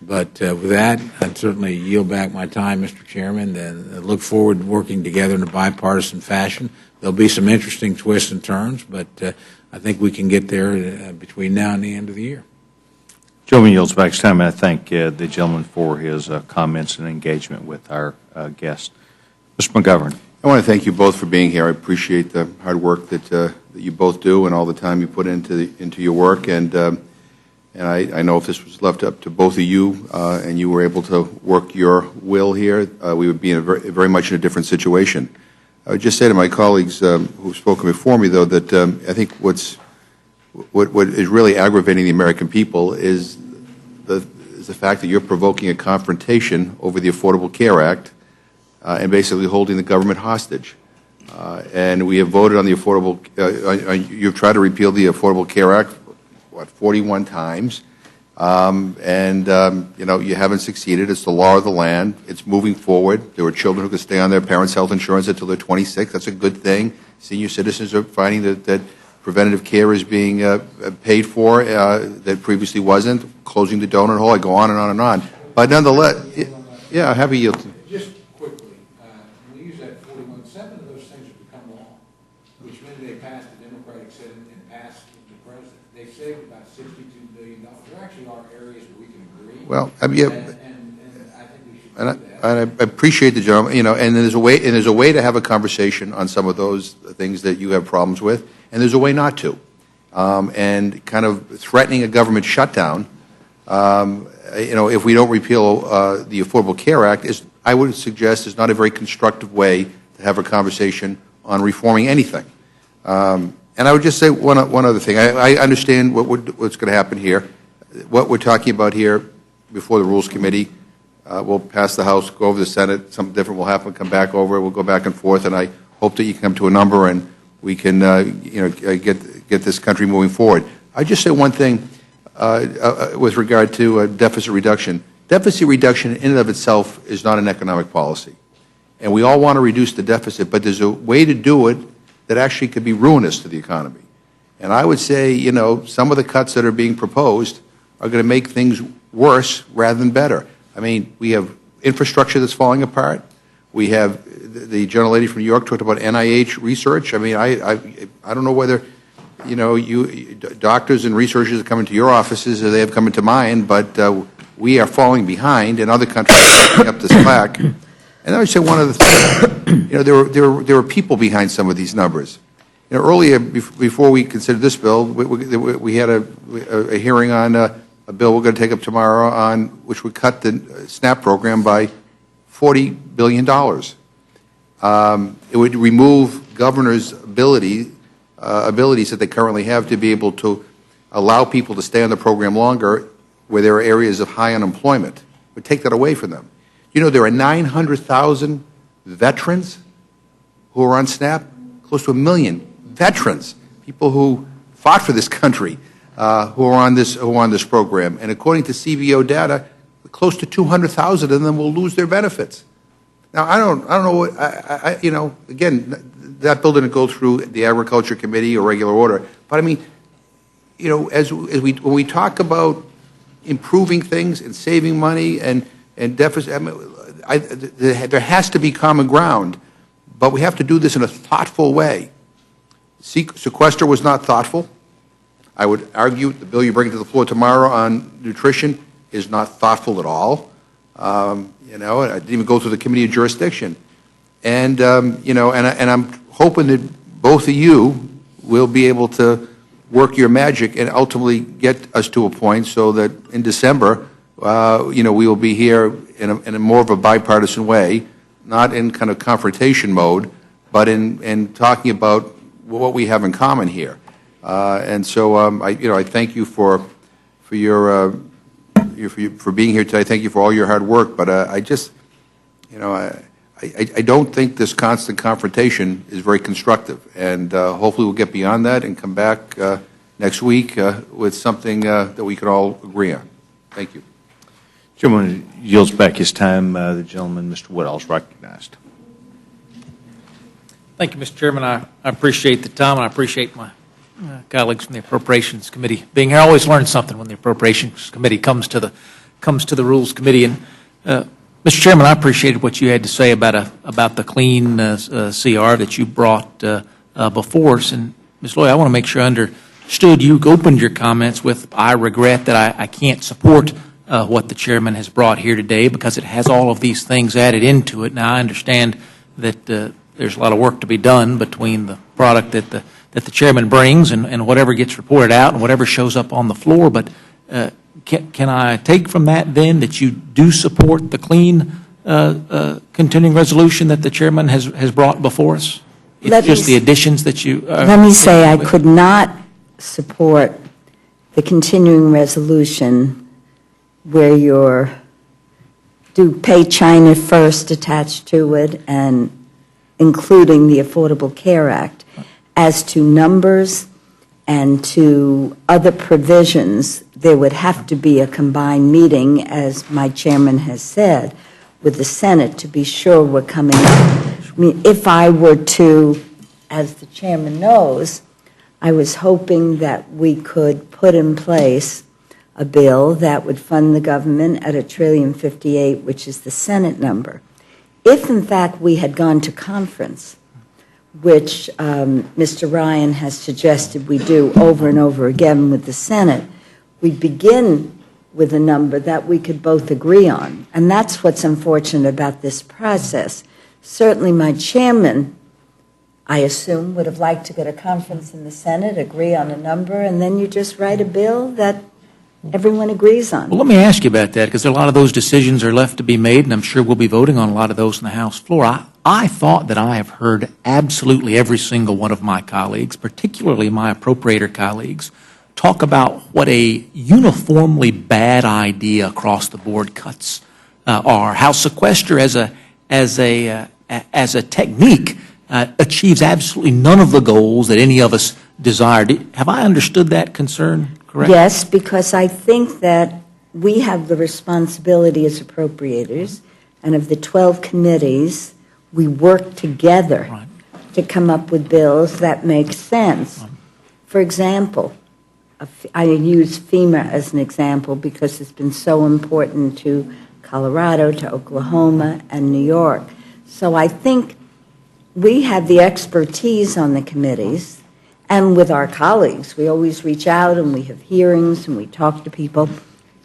But with that, I'd certainly yield back my time, Mr. Chairman, and look forward to working together in a bipartisan fashion. There'll be some interesting twists and turns, but I think we can get there between now and the end of the year. Gentleman yields back his time, and I thank the gentleman for his comments and engagement with our guest. Mr. McGovern. I want to thank you both for being here. I appreciate the hard work that you both do and all the time you put into your work. And I know if this was left up to both of you and you were able to work your will here, we would be in very much in a different situation. I would just say to my colleagues who've spoken before me, though, that I think what is really aggravating the American people is the fact that you're provoking a confrontation over the Affordable Care Act and basically holding the government hostage. And we have voted on the you've tried to repeal the Affordable Care Act, 41 times. You haven't succeeded. It's the law of the land. It's moving forward. There are children who can stay on their parents' health insurance until they're 26. That's a good thing. Senior citizens are finding that preventative care is being paid for that previously wasn't, closing the donut hole. I go on and on and on. But nonetheless, yeah, I have a yield. Just quickly, when we use that 41, 7 of those things have become law, which means they passed the Democratic Senate and passed the President. They saved about $62 billion. There actually are areas where we can agree. Well, and I think we should do that. And I appreciate the gentleman, and there's a way to have a conversation on some of those things that you have problems with, and there's a way not to. And kind of threatening a government shutdown, if we don't repeal the Affordable Care Act, I would suggest is not a very constructive way to have a conversation on reforming anything. And I would just say one other thing. I understand what's going to happen here. What we're talking about here before the Rules Committee, we'll pass the House, go over the Senate, something different will happen, come back over, we'll go back and forth, and I hope that you can come to a number and we can get this country moving forward. I just say one thing with regard to deficit reduction. Deficit reduction in and of itself is not an economic policy. And we all want to reduce the deficit, but there's a way to do it that actually could be ruinous to the economy. And I would say, some of the cuts that are being proposed are going to make things worse rather than better. I mean, we have infrastructure that's falling apart. We have the gentlelady from New York talked about NIH research. I mean, I don't know whether, you doctors and researchers are coming to your offices or they have come into mine, but we are falling behind, and other countries are picking up the slack. And I would say one other thing. There were people behind some of these numbers. Earlier, before we considered this bill, we had a hearing on a bill we're going to take up tomorrow on which would cut the SNAP program by $40 billion. It would remove governors' abilities that they currently have to be able to allow people to stay on the program longer where there are areas of high unemployment. It would take that away from them. There are 900,000 veterans who are on SNAP, close to 1 million veterans, people who fought for this country, who are on this program. And according to CBO data, close to 200,000 of them will lose their benefits. Now, I don't know what, again, that bill didn't go through the Agriculture Committee or regular order. But I mean, when we talk about improving things and saving money and deficit, I mean, there has to be common ground, but we have to do this in a thoughtful way. Sequester was not thoughtful. I would argue the bill you bring to the floor tomorrow on nutrition is not thoughtful at all. It didn't even go through the Committee of Jurisdiction. And, and I'm hoping that both of you will be able to work your magic and ultimately get us to a point so that in December, we will be here in a more of a bipartisan way, not in kind of confrontation mode, but in talking about what we have in common here. And so I thank you for being here today. Thank you for all your hard work. But I just, I don't think this constant confrontation is very constructive. And hopefully we'll get beyond that and come back next week with something that we can all agree on. Thank you. Gentleman yields back his time. The gentleman, Mr. Woodall, is recognized. Thank you, Mr. Chairman. I appreciate the time, and I appreciate my colleagues from the Appropriations Committee being here. I always learn something when the Appropriations Committee comes to the Rules Committee. And Mr. Chairman, I appreciated what you had to say about the clean CR that you brought before us. And Ms. Loy, I want to make sure I understood, you opened your comments with, I regret that I can't support what the chairman has brought here today because it has all of these things added into it. Now, I understand that there's a lot of work to be done between the product that the chairman brings and whatever gets reported out and whatever shows up on the floor, but can I take from that then that you do support the clean continuing resolution that the chairman has brought before us? It's just the additions that you... Let me say I could not support the continuing resolution where do pay China first attached to it and including the Affordable Care Act. As to numbers and to other provisions, there would have to be a combined meeting, as my chairman has said, with the Senate to be sure we're coming up. I mean, if I were to, as the chairman knows, I was hoping that we could put in place a bill that would fund the government at $1.058 trillion, which is the Senate number. If, in fact, we had gone to conference, which Mr. Ryan has suggested we do over and over again with the Senate, we'd begin with a number that we could both agree on. And that's what's unfortunate about this process. Certainly my chairman, I assume, would have liked to go to conference in the Senate, agree on a number, and then you just write a bill that everyone agrees on. Well, let me ask you about that, because a lot of those decisions are left to be made, and I'm sure we'll be voting on a lot of those in the House floor. I thought that I have heard absolutely every single one of my colleagues, particularly my appropriator colleagues, talk about what a uniformly bad idea across the board cuts are, how sequester as a technique achieves absolutely none of the goals that any of us desire. Have I understood that concern correctly? Yes, because I think that we have the responsibility as appropriators, and of the 12 committees, we work together to come up with bills that make sense. For example, I use FEMA as an example because it's been so important to Colorado, to Oklahoma, and New York. So I think we have the expertise on the committees, and with our colleagues, we always reach out and we have hearings and we talk to people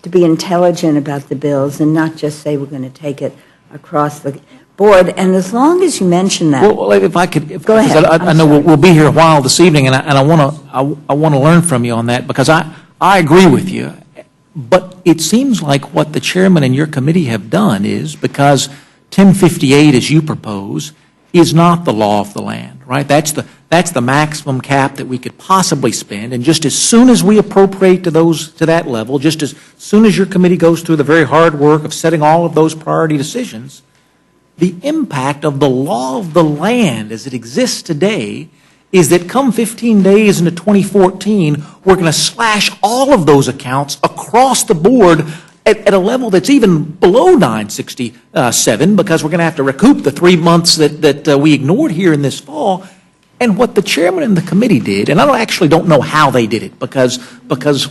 to be intelligent about the bills and not just say we're going to take it across the board. And as long as you mention that. Well, if I could, go ahead. I know we'll be here a while this evening, and I want to learn from you on that, because I agree with you. But it seems like what the chairman and your committee have done is, because 1058, as you propose, is not the law of the land, right? That's the maximum cap that we could possibly spend, and just as soon as we appropriate to that level, just as soon as your committee goes through the very hard work of setting all of those priority decisions, the impact of the law of the land as it exists today is that come 15 days into 2014, we're going to slash all of those accounts across the board at a level that's even below 967, because we're going to have to recoup the 3 months that we ignored here in this fall. And what the chairman and the committee did, and I actually don't know how they did it, because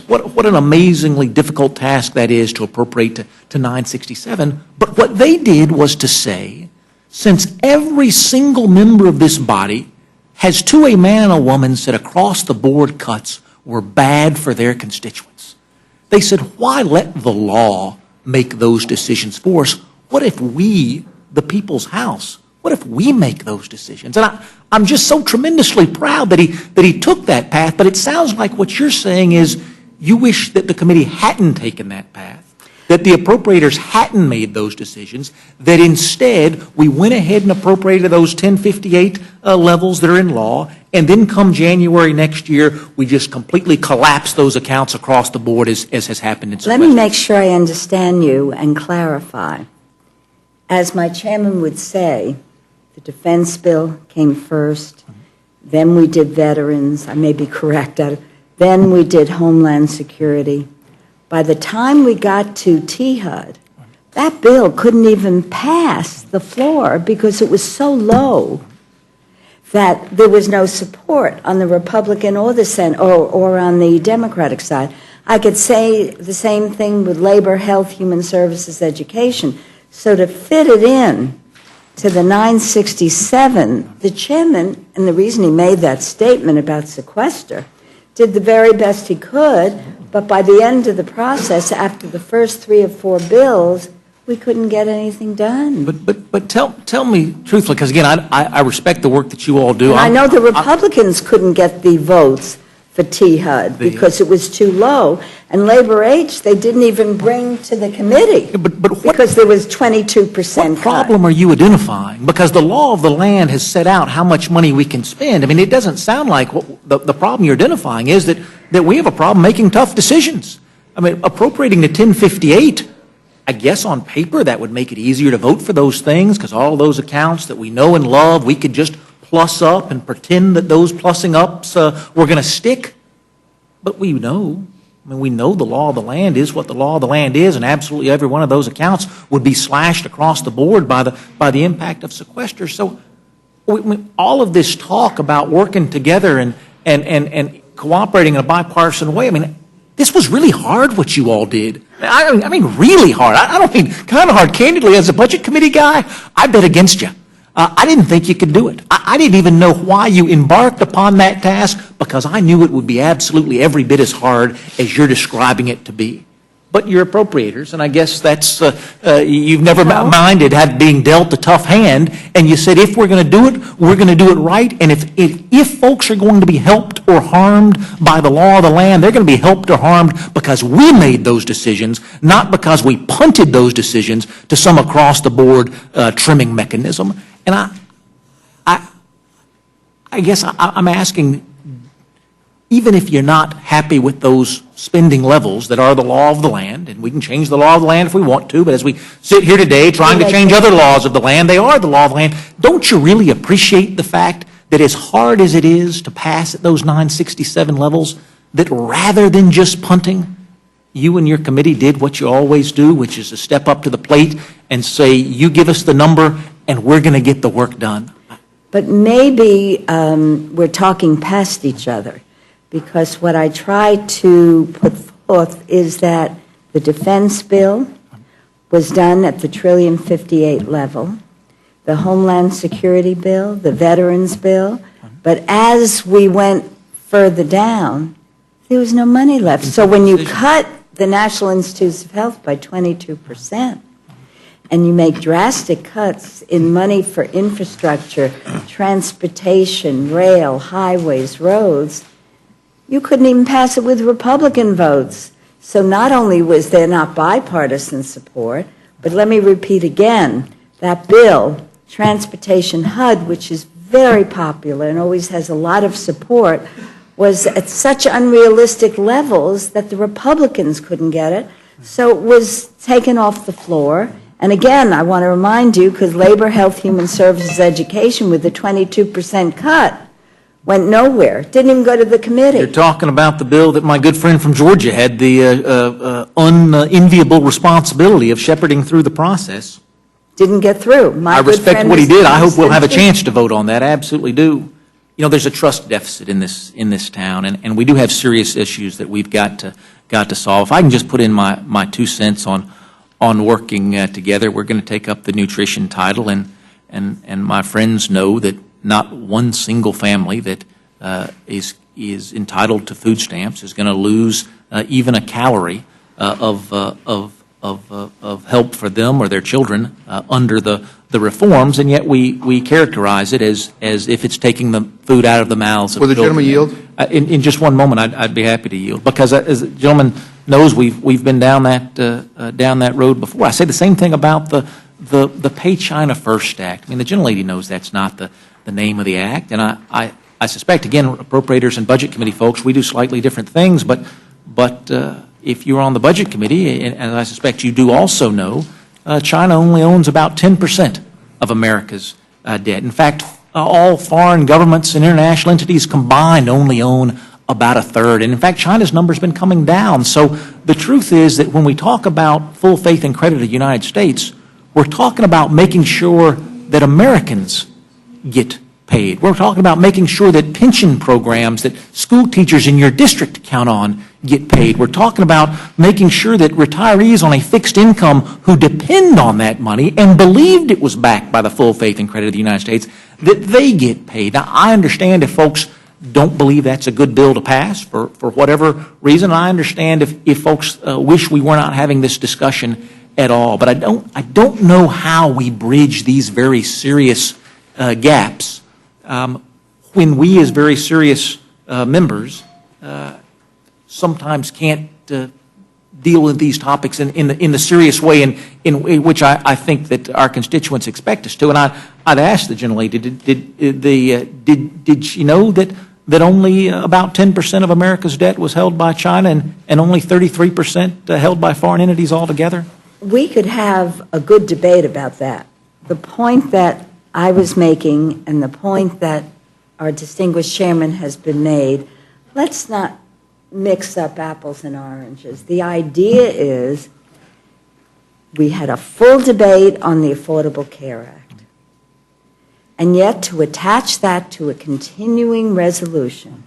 what an amazingly difficult task that is to appropriate to 967, but what they did was to say, since every single member of this body has to a man and a woman said across the board cuts were bad for their constituents, they said, why let the law make those decisions for us? What if we, the people's house, what if we make those decisions? And I'm just so tremendously proud that he took that path, but it sounds like what you're saying is you wish that the committee hadn't taken that path, that the appropriators hadn't made those decisions, that instead we went ahead and appropriated those 1058 levels that are in law, and then come January next year, we just completely collapse those accounts across the board as has happened in some Let me make sure I understand you and clarify. As my chairman would say, the defense bill came first, then we did veterans, I may be correct, then we did Homeland Security. By the time we got to THUD, that bill couldn't even pass the floor because it was so low that there was no support on the Republican or the Senate or on the Democratic side. I could say the same thing with labor, health, human services, education. So to fit it in to the 967, the chairman, and the reason he made that statement about sequester, did the very best he could, but by the end of the process, after the first 3 or 4 bills, we couldn't get anything done. But tell me truthfully, because again, I respect the work that you all do. And I know the Republicans couldn't get the votes for T-HUD because it was too low. And Labor H, they didn't even bring to the committee because there was 22% What problem are you identifying? Because the law of the land has set out how much money we can spend. I mean, it doesn't sound like the problem you're identifying is that we have a problem making tough decisions. I mean, appropriating to 1058, I guess on paper that would make it easier to vote for those things because all those accounts that we know and love, we could just plus up and pretend that those plussing ups were going to stick. But we know. I mean, we know the law of the land is what the law of the land is, and absolutely every one of those accounts would be slashed across the board by the impact of sequester. So all of this talk about working together and cooperating in a bipartisan way, I mean, this was really hard what you all did. I mean really hard. I don't mean kind of hard. Candidly, as a budget committee guy, I bet against you. I didn't think you could do it. I didn't even know why you embarked upon that task because I knew it would be absolutely every bit as hard as you're describing it to be. But you're appropriators, and I guess that's, you've never minded being dealt a tough hand, and you said if we're going to do it, we're going to do it right, and if folks are going to be helped or harmed by the law of the land, they're going to be helped or harmed because we made those decisions, not because we punted those decisions to some across-the-board trimming mechanism. And I guess I'm asking, even if you're not happy with those spending levels that are the law of the land, and we can change the law of the land if we want to, but as we sit here today trying to change other laws of the land, they are the law of the land. Don't you really appreciate the fact that as hard as it is to pass at those 967 levels, that rather than just punting, you and your committee did what you always do, which is to step up to the plate and say, you give us the number and we're going to get the work done? But maybe we're talking past each other, because what I try to put forth is that the defense bill was done at the $1.058 trillion level, the Homeland Security bill, the Veterans bill, but as we went further down, there was no money left. So when you cut the National Institutes of Health by 22%, and you make drastic cuts in money for infrastructure, transportation, rail, highways, roads, you couldn't even pass it with Republican votes. So not only was there not bipartisan support, but let me repeat again, that bill, Transportation HUD, which is very popular and always has a lot of support, was at such unrealistic levels that the Republicans couldn't get it. So it was taken off the floor. And again, I want to remind you, because Labor, Health, Human Services, Education with the 22% cut went nowhere, didn't even go to the committee. You're talking about the bill that my good friend from Georgia had the unenviable responsibility of shepherding through the process. Didn't get through. I respect what he did. I hope we'll have a chance to vote on that. I absolutely do. You know, there's a trust deficit in this town, and we do have serious issues that we've got to solve. If I can just put in my 2 cents on working together, we're going to take up the nutrition title, and my friends know that not one single family that is entitled to food stamps is going to lose even a calorie of help for them or their children under the reforms, and yet we characterize it as if it's taking the food out of the mouths of Will the children. gentleman yield? In just one moment, I'd be happy to yield, because as the gentleman knows, we've been down that road before. I say the same thing about the Pay China First Act. I mean, the gentlelady knows that's not the name of the act, and I suspect, again, appropriators and budget committee folks, we do slightly different things, but if you're on the budget committee, and I suspect you do also know, China only owns about 10% of America's debt. In fact, all foreign governments and international entities combined only own about a third. And in fact, China's number's been coming down. So the truth is that when we talk about full faith and credit of the United States, we're talking about making sure that Americans get paid. We're talking about making sure that pension programs that school teachers in your district count on get paid. We're talking about making sure that retirees on a fixed income who depend on that money and believed it was backed by the full faith and credit of the United States, that they get paid. Now, I understand if folks don't believe that's a good bill to pass for whatever reason. I understand if folks wish we were not having this discussion at all, but I don't know how we bridge these very serious gaps when we as very serious members sometimes can't deal with these topics in the serious way in which I think that our constituents expect us to. And I'd ask the gentlelady, did she know that only about 10% of America's debt was held by China and only 33% held by foreign entities altogether? We could have a good debate about that. The point that I was making and the point that our distinguished chairman has been made, let's not mix up apples and oranges. The idea is we had a full debate on the Affordable Care Act, and yet to attach that to a continuing resolution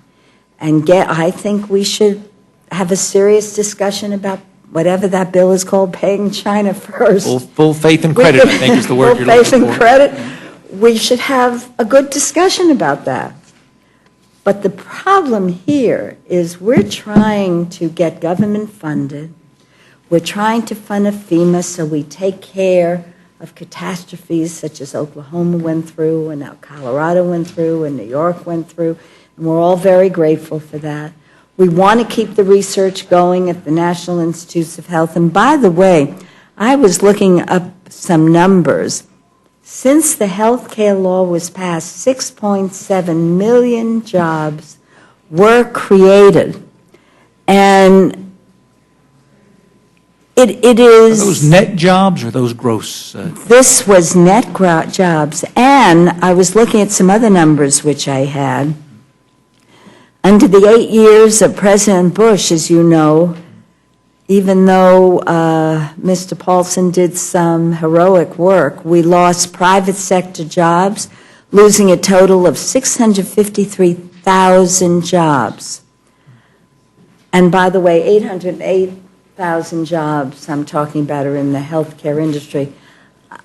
and I think we should have a serious discussion about whatever that bill is called, paying China first. Full faith and credit, I think is the word you're looking for. Full faith and credit. We should have a good discussion about that. But the problem here is we're trying to get government funded. We're trying to fund a FEMA so we take care of catastrophes such as Oklahoma went through and now Colorado went through and New York went through, and we're all very grateful for that. We want to keep the research going at the National Institutes of Health. And by the way, I was looking up some numbers. Since the health care law was passed, 6.7 million jobs were created. And it is... Are those net jobs or those gross? This was net jobs. And I was looking at some other numbers which I had. Under the 8 years of President Bush, as you know, even though Mr. Paulson did some heroic work, we lost private sector jobs, losing a total of 653,000 jobs. And by the way, 808,000 jobs I'm talking about are in the healthcare industry.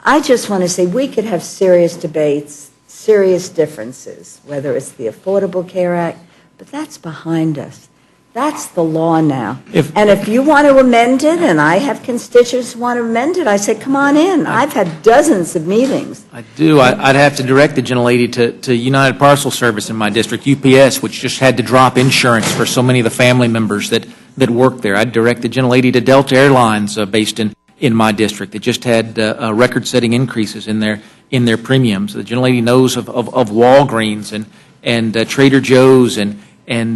I just want to say we could have serious debates, serious differences, whether it's the Affordable Care Act, but that's behind us. That's the law now. And if you want to amend it, and I have constituents who want to amend it, I say, come on in. I've had dozens of meetings. I do. I'd have to direct the gentlelady to United Parcel Service in my district, UPS, which just had to drop insurance for so many of the family members that work there. I'd direct the gentlelady to Delta Airlines, based in my district, that just had record-setting increases in their premiums. The gentlelady knows of Walgreens and Trader Joe's and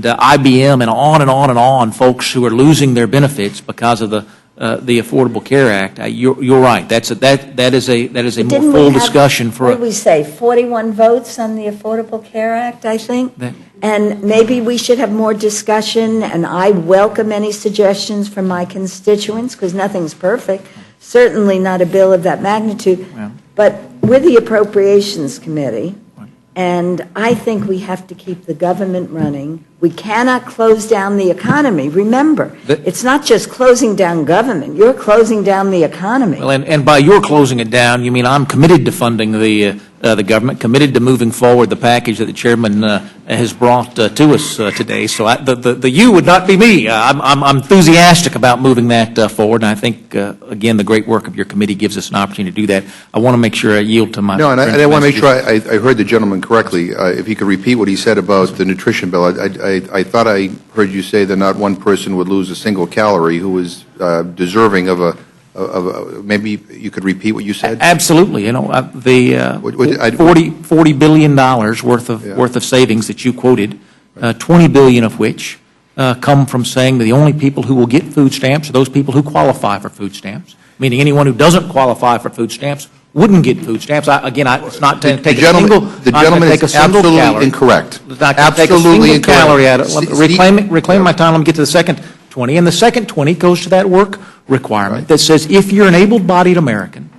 IBM and on and on and on, folks who are losing their benefits because of the Affordable Care Act. You're right. That is a more full discussion for. What did we say? 41 votes on the Affordable Care Act, I think. And maybe we should have more discussion. And I welcome any suggestions from my constituents because nothing's perfect. Certainly not a bill of that magnitude. Well, but we're the Appropriations Committee. And I think we have to keep the government running. We cannot close down the economy. Remember, it's not just closing down government. You're closing down the economy. Well, and by your closing it down, you mean I'm committed to funding the government, committed to moving forward the package that the chairman has brought to us today. So the you would not be me. I'm enthusiastic about moving that forward, and I think, again, the great work of your committee gives us an opportunity to do that. I want to make sure I yield to my... No, and I want to make sure I heard the gentleman correctly. If he could repeat what he said about the nutrition bill. I thought I heard you say that not one person would lose a single calorie who was deserving of a maybe you could repeat what you said? Absolutely. You know, the $40 billion worth of savings that you quoted, $20 billion of which come from saying that the only people who will get food stamps are those people who qualify for food stamps, meaning anyone who doesn't qualify for food stamps wouldn't get food stamps. It's not to take a single... The gentleman is absolutely incorrect. Absolutely incorrect. Calorie out of it. Reclaim my time. Let me get to the second 20. And the second 20 goes to that work requirement that says if you're an able-bodied American,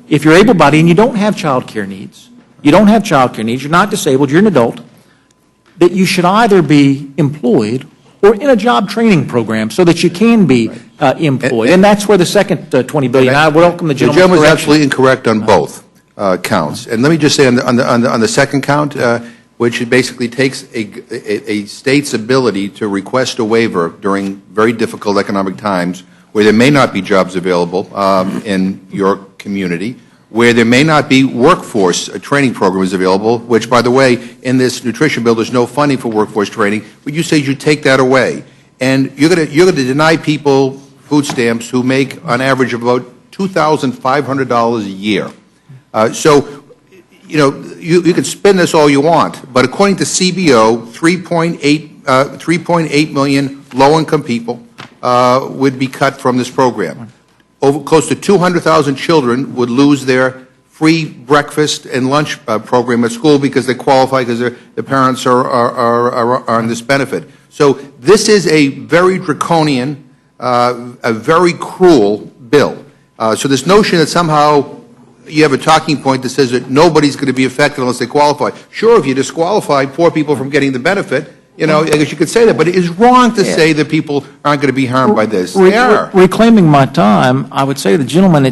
if you're able-bodied and you don't have child care needs, you're not disabled, you're an adult, that you should either be employed or in a job training program so that you can be employed. And that's where the second $20 billion, I welcome the gentleman's correction. The gentleman is absolutely incorrect on both counts. And let me just say on the second count, which basically takes a state's ability to request a waiver during very difficult economic times where there may not be jobs available in your community, where there may not be workforce training programs available, which, by the way, in this nutrition bill, there's no funding for workforce training, but you say you take that away. And you're going to deny people food stamps who make, on average, about $2,500 a year. So, you know, you can spin this all you want, but according to CBO, 3.8 million low-income people would be cut from this program. Close to 200,000 children would lose their free breakfast and lunch program at school because they qualify because their parents are on this benefit. So this is a very draconian, a very cruel bill. So this notion that somehow you have a talking point that says that nobody's going to be affected unless they qualify. Sure, if you disqualify poor people from getting the benefit, you know, I guess you could say that, but it is wrong to say that people aren't going to be harmed by this. They are. Reclaiming my time, I would say to the gentleman,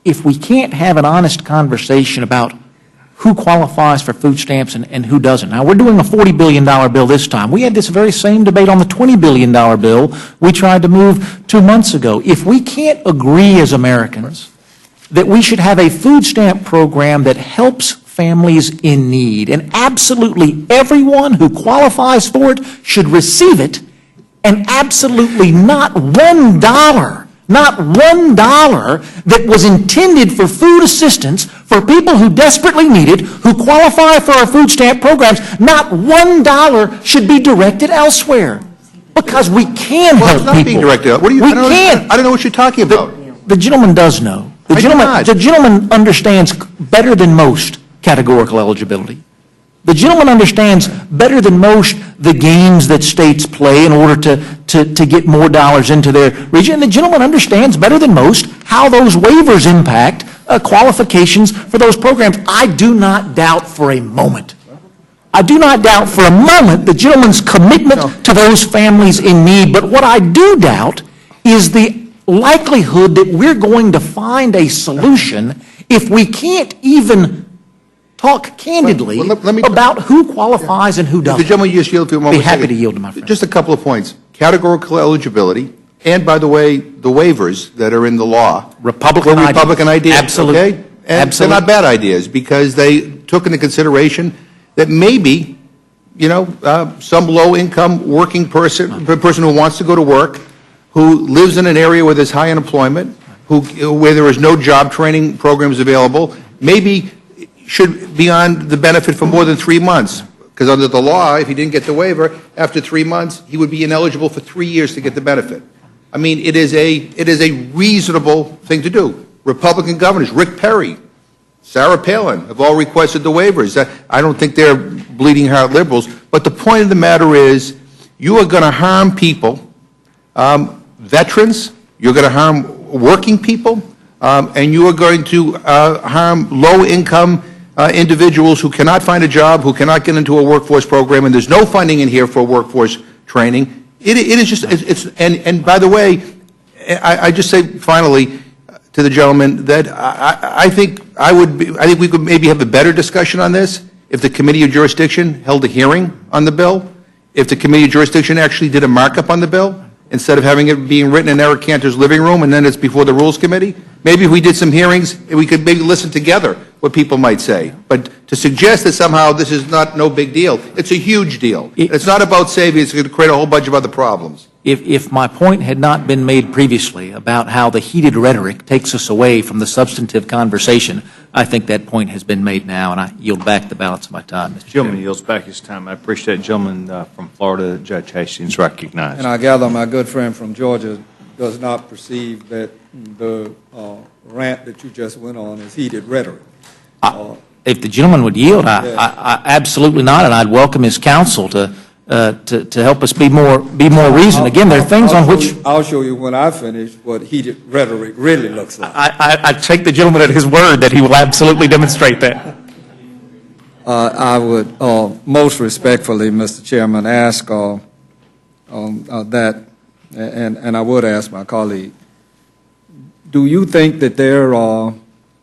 if we can't have an honest conversation about who qualifies for food stamps and who doesn't. Now, we're doing a $40 billion bill this time. We had this very same debate on the $20 billion bill we tried to move 2 months ago. If we can't agree as Americans that we should have a food stamp program that helps families in need, and absolutely everyone who qualifies for it should receive it, and absolutely not $1 that was intended for food assistance for people who desperately need it, who qualify for our food stamp programs, not $1 should be directed elsewhere. Because we can help people. It's not being directed out. What do you, we can. I don't know what you're talking about. The gentleman does know. The gentleman understands better than most categorical eligibility. The gentleman understands better than most the games that states play in order to get more dollars into their region. And the gentleman understands better than most how those waivers impact qualifications for those programs. I do not doubt for a moment. I do not doubt for a moment the gentleman's commitment to those families in need. But what I do doubt is the likelihood that we're going to find a solution if we can't even talk candidly about who qualifies and who doesn't. The gentleman just yielded to a moment. Be happy to yield to my friend. Just a couple of points. Categorical eligibility, and by the way, the waivers that are in the law. Republican ideas. Absolutely. Okay? And absolutely. they're not bad ideas because they took into consideration that maybe, you know, some low-income working person who wants to go to work, who lives in an area where there's high unemployment, where there is no job training programs available, maybe should be on the benefit for more than 3 months. Because under the law, if he didn't get the waiver, after 3 months, he would be ineligible for 3 years to get the benefit. I mean, it is a reasonable thing to do. Republican governors, Rick Perry, Sarah Palin, have all requested the waivers. I don't think they're bleeding heart liberals. But the point of the matter is, you are going to harm people, veterans, you're going to harm working people, and you are going to harm low-income individuals who cannot find a job, who cannot get into a workforce program, and there's no funding in here for workforce training. It is just, and by the way, I just say finally to the gentleman that I think we could maybe have a better discussion on this if the Committee of Jurisdiction held a hearing on the bill, if the Committee of Jurisdiction actually did a markup on the bill, instead of having it being written in Eric Cantor's living room and then it's before the Rules Committee. Maybe if we did some hearings, we could maybe listen together what people might say. But to suggest that somehow this is no big deal, it's a huge deal. It's not about saving, it's going to create a whole bunch of other problems. If my point had not been made previously about how the heated rhetoric takes us away from the substantive conversation, I think that point has been made now, and I yield back the balance of my time, Mr. Chairman. Gentleman yields back his time. I appreciate the gentleman from Florida, Judge Hastings, recognized. And I gather my good friend from Georgia does not perceive that the rant that you just went on is heated rhetoric. If the gentleman would yield, I absolutely not, and I'd welcome his counsel to help us be more reasoned. Again, there are things on which I'll show you when I finish what heated rhetoric really looks like. I take the gentleman at his word that he will absolutely demonstrate that. I would most respectfully, Mr. Chairman, ask that, and I would ask my colleague, do you think that there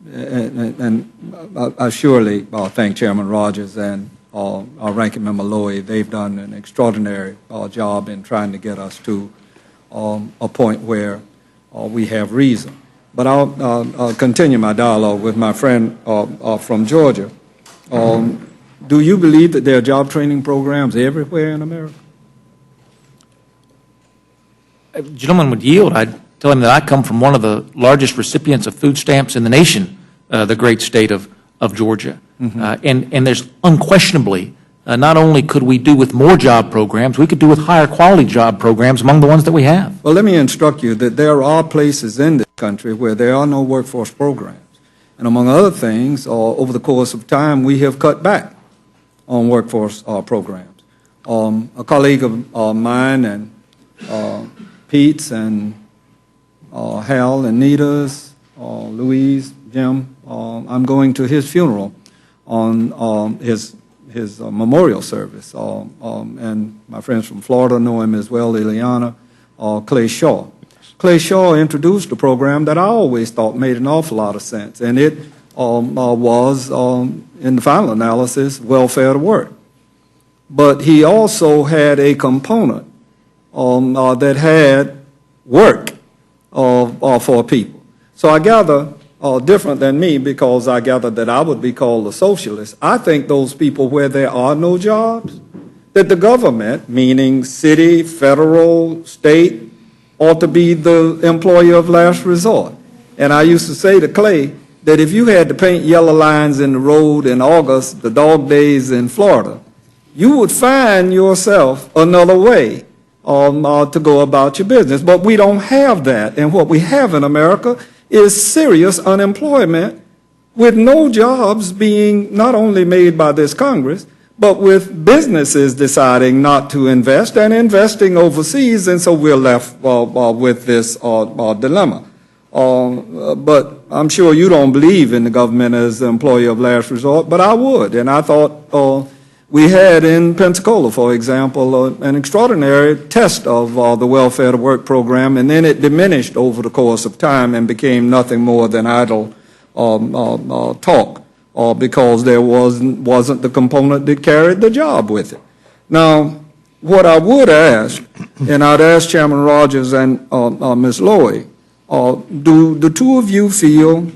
I surely thank Chairman Rogers and our Ranking Member Lowy. They've done an extraordinary job in trying to get us to a point where we have reason. But I'll continue my dialogue with my friend from Georgia. Do you believe that there are job training programs everywhere in America? If the gentleman would yield, I'd tell him that I come from one of the largest recipients of food stamps in the nation, the great state of Georgia. And there's unquestionably, not only could we do with more job programs, we could do with higher quality job programs among the ones that we have. Well, let me instruct you that there are places in this country where there are no workforce programs. And among other things, over the course of time, we have cut back on workforce programs. A colleague of mine and Pete's and Hal and Nita's, Louise, Jim, I'm going to his funeral on his memorial service. And my friends from Florida know him as well, Ileana, Clay Shaw. Clay Shaw introduced a program that I always thought made an awful lot of sense, and it was, in the final analysis, welfare to work. But he also had a component that had work for people. So I gather, different than me, because I gather that I would be called a socialist, I think those people where there are no jobs, that the government, meaning city, federal, state, ought to be the employer of last resort. And I used to say to Clay that if you had to paint yellow lines in the road in August, the dog days in Florida, you would find yourself another way to go about your business. But we don't have that. And what we have in America is serious unemployment with no jobs being not only made by this Congress, but with businesses deciding not to invest and investing overseas, and so we're left with this dilemma. But I'm sure you don't believe in the government as the employer of last resort, but I would. And I thought we had in Pensacola, for example, an extraordinary test of the Welfare to Work program, and then it diminished over the course of time and became nothing more than idle talk. Because there wasn't the component that carried the job with it. Now, what I would ask, and I'd ask Chairman Rogers and Ms. Lowy, do the two of you feel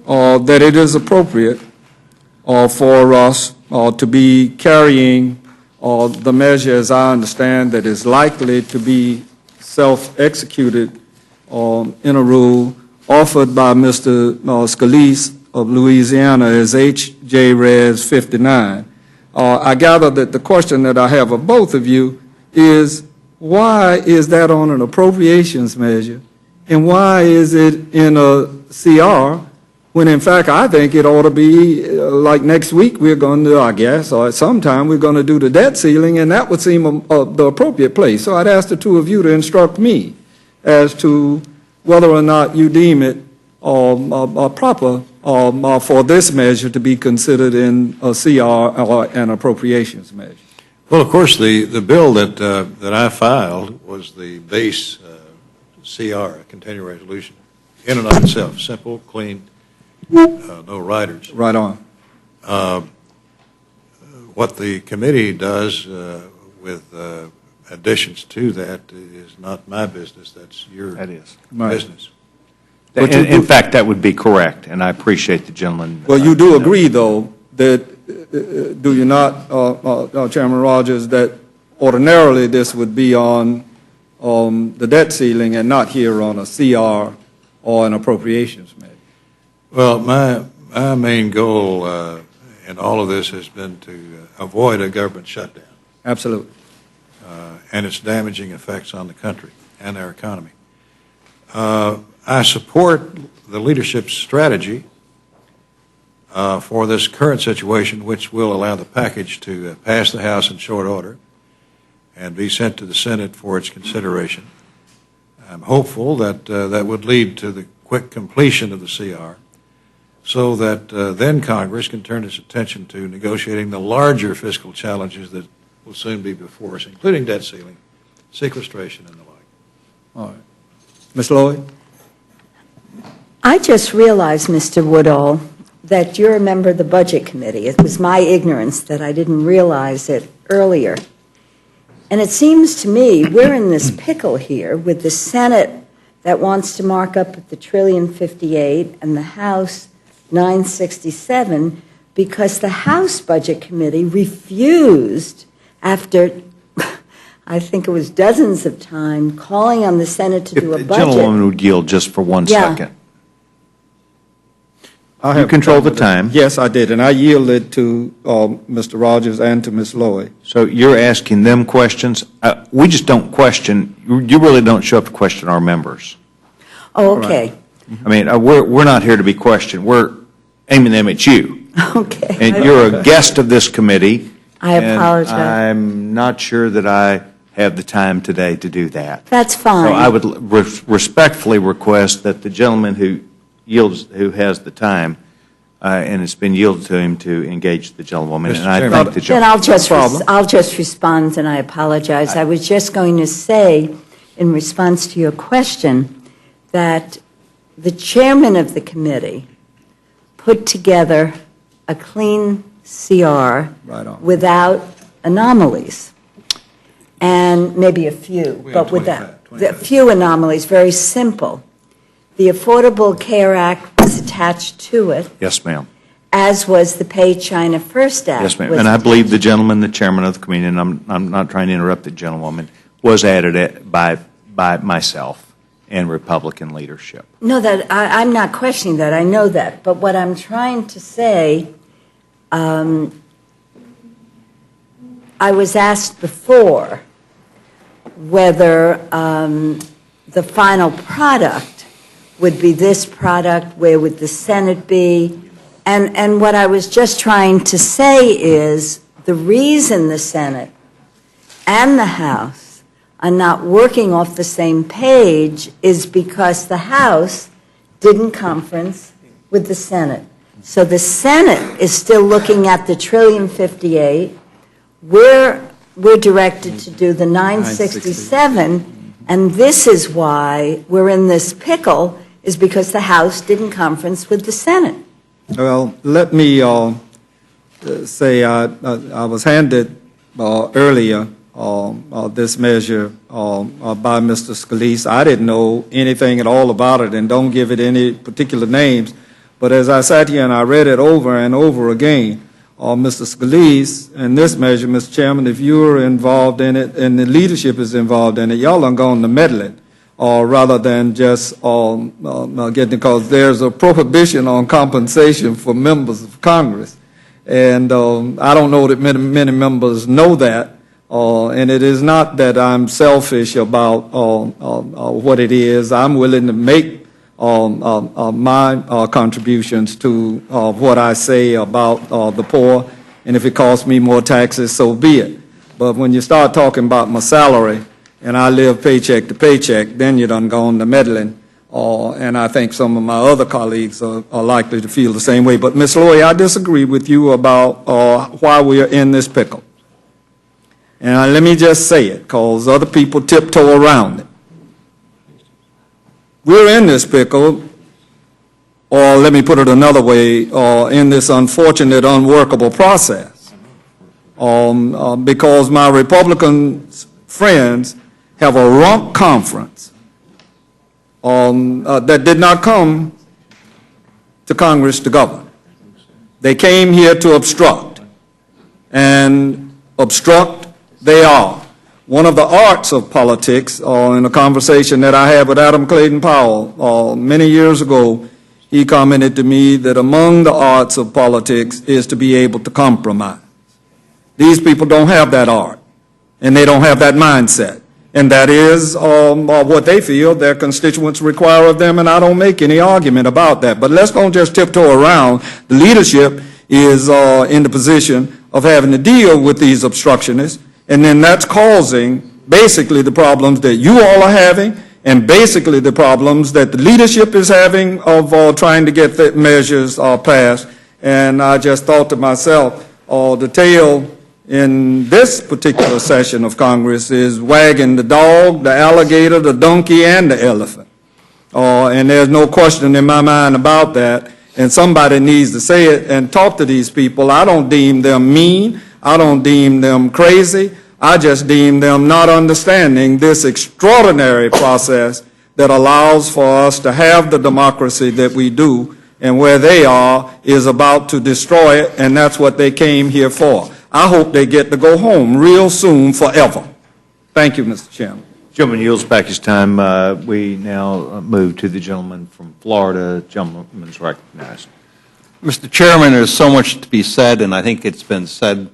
that it is appropriate for us to be carrying the measure, as I understand, that is likely to be self-executed in a rule offered by Mr. Scalise of Louisiana as H.J. Res 59. I gather that the question that I have of both of you is, why is that on an appropriations measure, and why is it in a CR, when in fact I think it ought to be, like next week we're going to, I guess, or at some time we're going to do the debt ceiling, and that would seem the appropriate place. So I'd ask the two of you to instruct me as to whether or not you deem it proper for this measure to be considered in a CR or an appropriations measure. Well, of course, the bill that I filed was the base CR, a continuing resolution, in and of itself, simple, clean, no riders. Right on. What the committee does with additions to that is not my business. That's your business. In fact, that would be correct, and I appreciate the gentleman. Well, you do agree, though, that, do you not, Chairman Rogers, that ordinarily this would be on the debt ceiling and not here on a CR or an appropriations measure? Well, my main goal in all of this has been to avoid a government shutdown. Absolutely. And its damaging effects on the country and our economy. I support the leadership's strategy for this current situation, which will allow the package to pass the House in short order and be sent to the Senate for its consideration. I'm hopeful that that would lead to the quick completion of the CR so that then Congress can turn its attention to negotiating the larger fiscal challenges that will soon be before us, including debt ceiling, sequestration, and the like. All right. Ms. Lloyd? I just realized, Mr. Woodall, that you're a member of the Budget Committee. It was my ignorance that I didn't realize it earlier. And it seems to me we're in this pickle here with the Senate that wants to mark up at the $1,058,000,000 and the House 967 because the House Budget Committee refused after, I think it was dozens of times, calling on the Senate to do a If the budget. gentlewoman would yield just for 1 Yeah. second. I You have control the with that. time. Yes, I did, and I yielded to Mr. Rogers and to Ms. Loy. So you're asking them questions. We just don't question, you really don't show up to question our members. Oh, okay, I mean, we're not here to be questioned. We're aiming them at you. okay. And you're a guest of this committee. I apologize. And I'm not sure that I have the time today to do that. That's So fine. I would respectfully request that the gentleman who has the time, and it's been yielded to him to engage the gentlewoman. Mr. And I Chairman. thank the Then gentleman. I'll just respond, and I apologize. I was just going to say, in response to your question, that the chairman of the committee put together a clean CR Right on. without anomalies, and maybe a few, We but have without, 25. a few anomalies, very simple. The Affordable Care Act was attached to it, Yes, ma'am. as was the Pay China First Act. Yes, ma'am. was And I believe the attached. gentleman, the chairman of the committee, and I'm not trying to interrupt the gentlewoman, was added by myself and Republican leadership. No, I'm not questioning that, I know that, but what I'm trying to say, I was asked before whether the final product would be this product, where would the Senate be? And what I was just trying to say is, the reason the Senate and the House are not working off the same page is because the House didn't conference with the Senate. So the Senate is still looking at the $1,058,000,000. We're directed to do the 967, and this is why we're in this pickle, is because the House didn't conference with the Senate. Well, let me say I was handed earlier this measure by Mr. Scalise. I didn't know anything at all about it, and don't give it any particular names. But as I sat here and I read it over and over again, Mr. Scalise, and this measure, Mr. Chairman, if you're involved in it and the leadership is involved in it, y'all are going to meddle it, rather than just getting, because there's a prohibition on compensation for members of Congress. And I don't know that many members know that. And it is not that I'm selfish about what it is. I'm willing to make my contributions to what I say about the poor, and if it costs me more taxes, so be it. But when you start talking about my salary, and I live paycheck to paycheck, then you done gone to meddling, and I think some of my other colleagues are likely to feel the same way. But Ms. Loy, I disagree with you about why we are in this pickle. And let me just say it, because other people tiptoe around it. We're in this pickle, or let me put it another way, in this unfortunate, unworkable process, because my Republican friends have a rump conference that did not come to Congress to govern. They came here to obstruct, and obstruct they are. One of the arts of politics, in a conversation that I had with Adam Clayton Powell many years ago, he commented to me that among the arts of politics is to be able to compromise. These people don't have that art, and they don't have that mindset. And that is what they feel their constituents require of them, and I don't make any argument about that. But let's don't just tiptoe around. The leadership is in the position of having to deal with these obstructionists, and then that's causing basically the problems that you all are having, and basically the problems that the leadership is having of trying to get the measures passed. And I just thought to myself, the tail in this particular session of Congress is wagging the dog, the alligator, the donkey, and the elephant. and there's no question in my mind about that. And somebody needs to say it and talk to these people. I don't deem them mean. I don't deem them crazy. I just deem them not understanding this extraordinary process that allows for us to have the democracy that we do, and where they are is about to destroy it, and that's what they came here for. I hope they get to go home real soon forever. Thank you, Mr. Chairman. Gentleman yields back his time. We now move to the gentleman from Florida. Gentleman's recognized. Mr. Chairman, there's so much to be said, and I think it's been said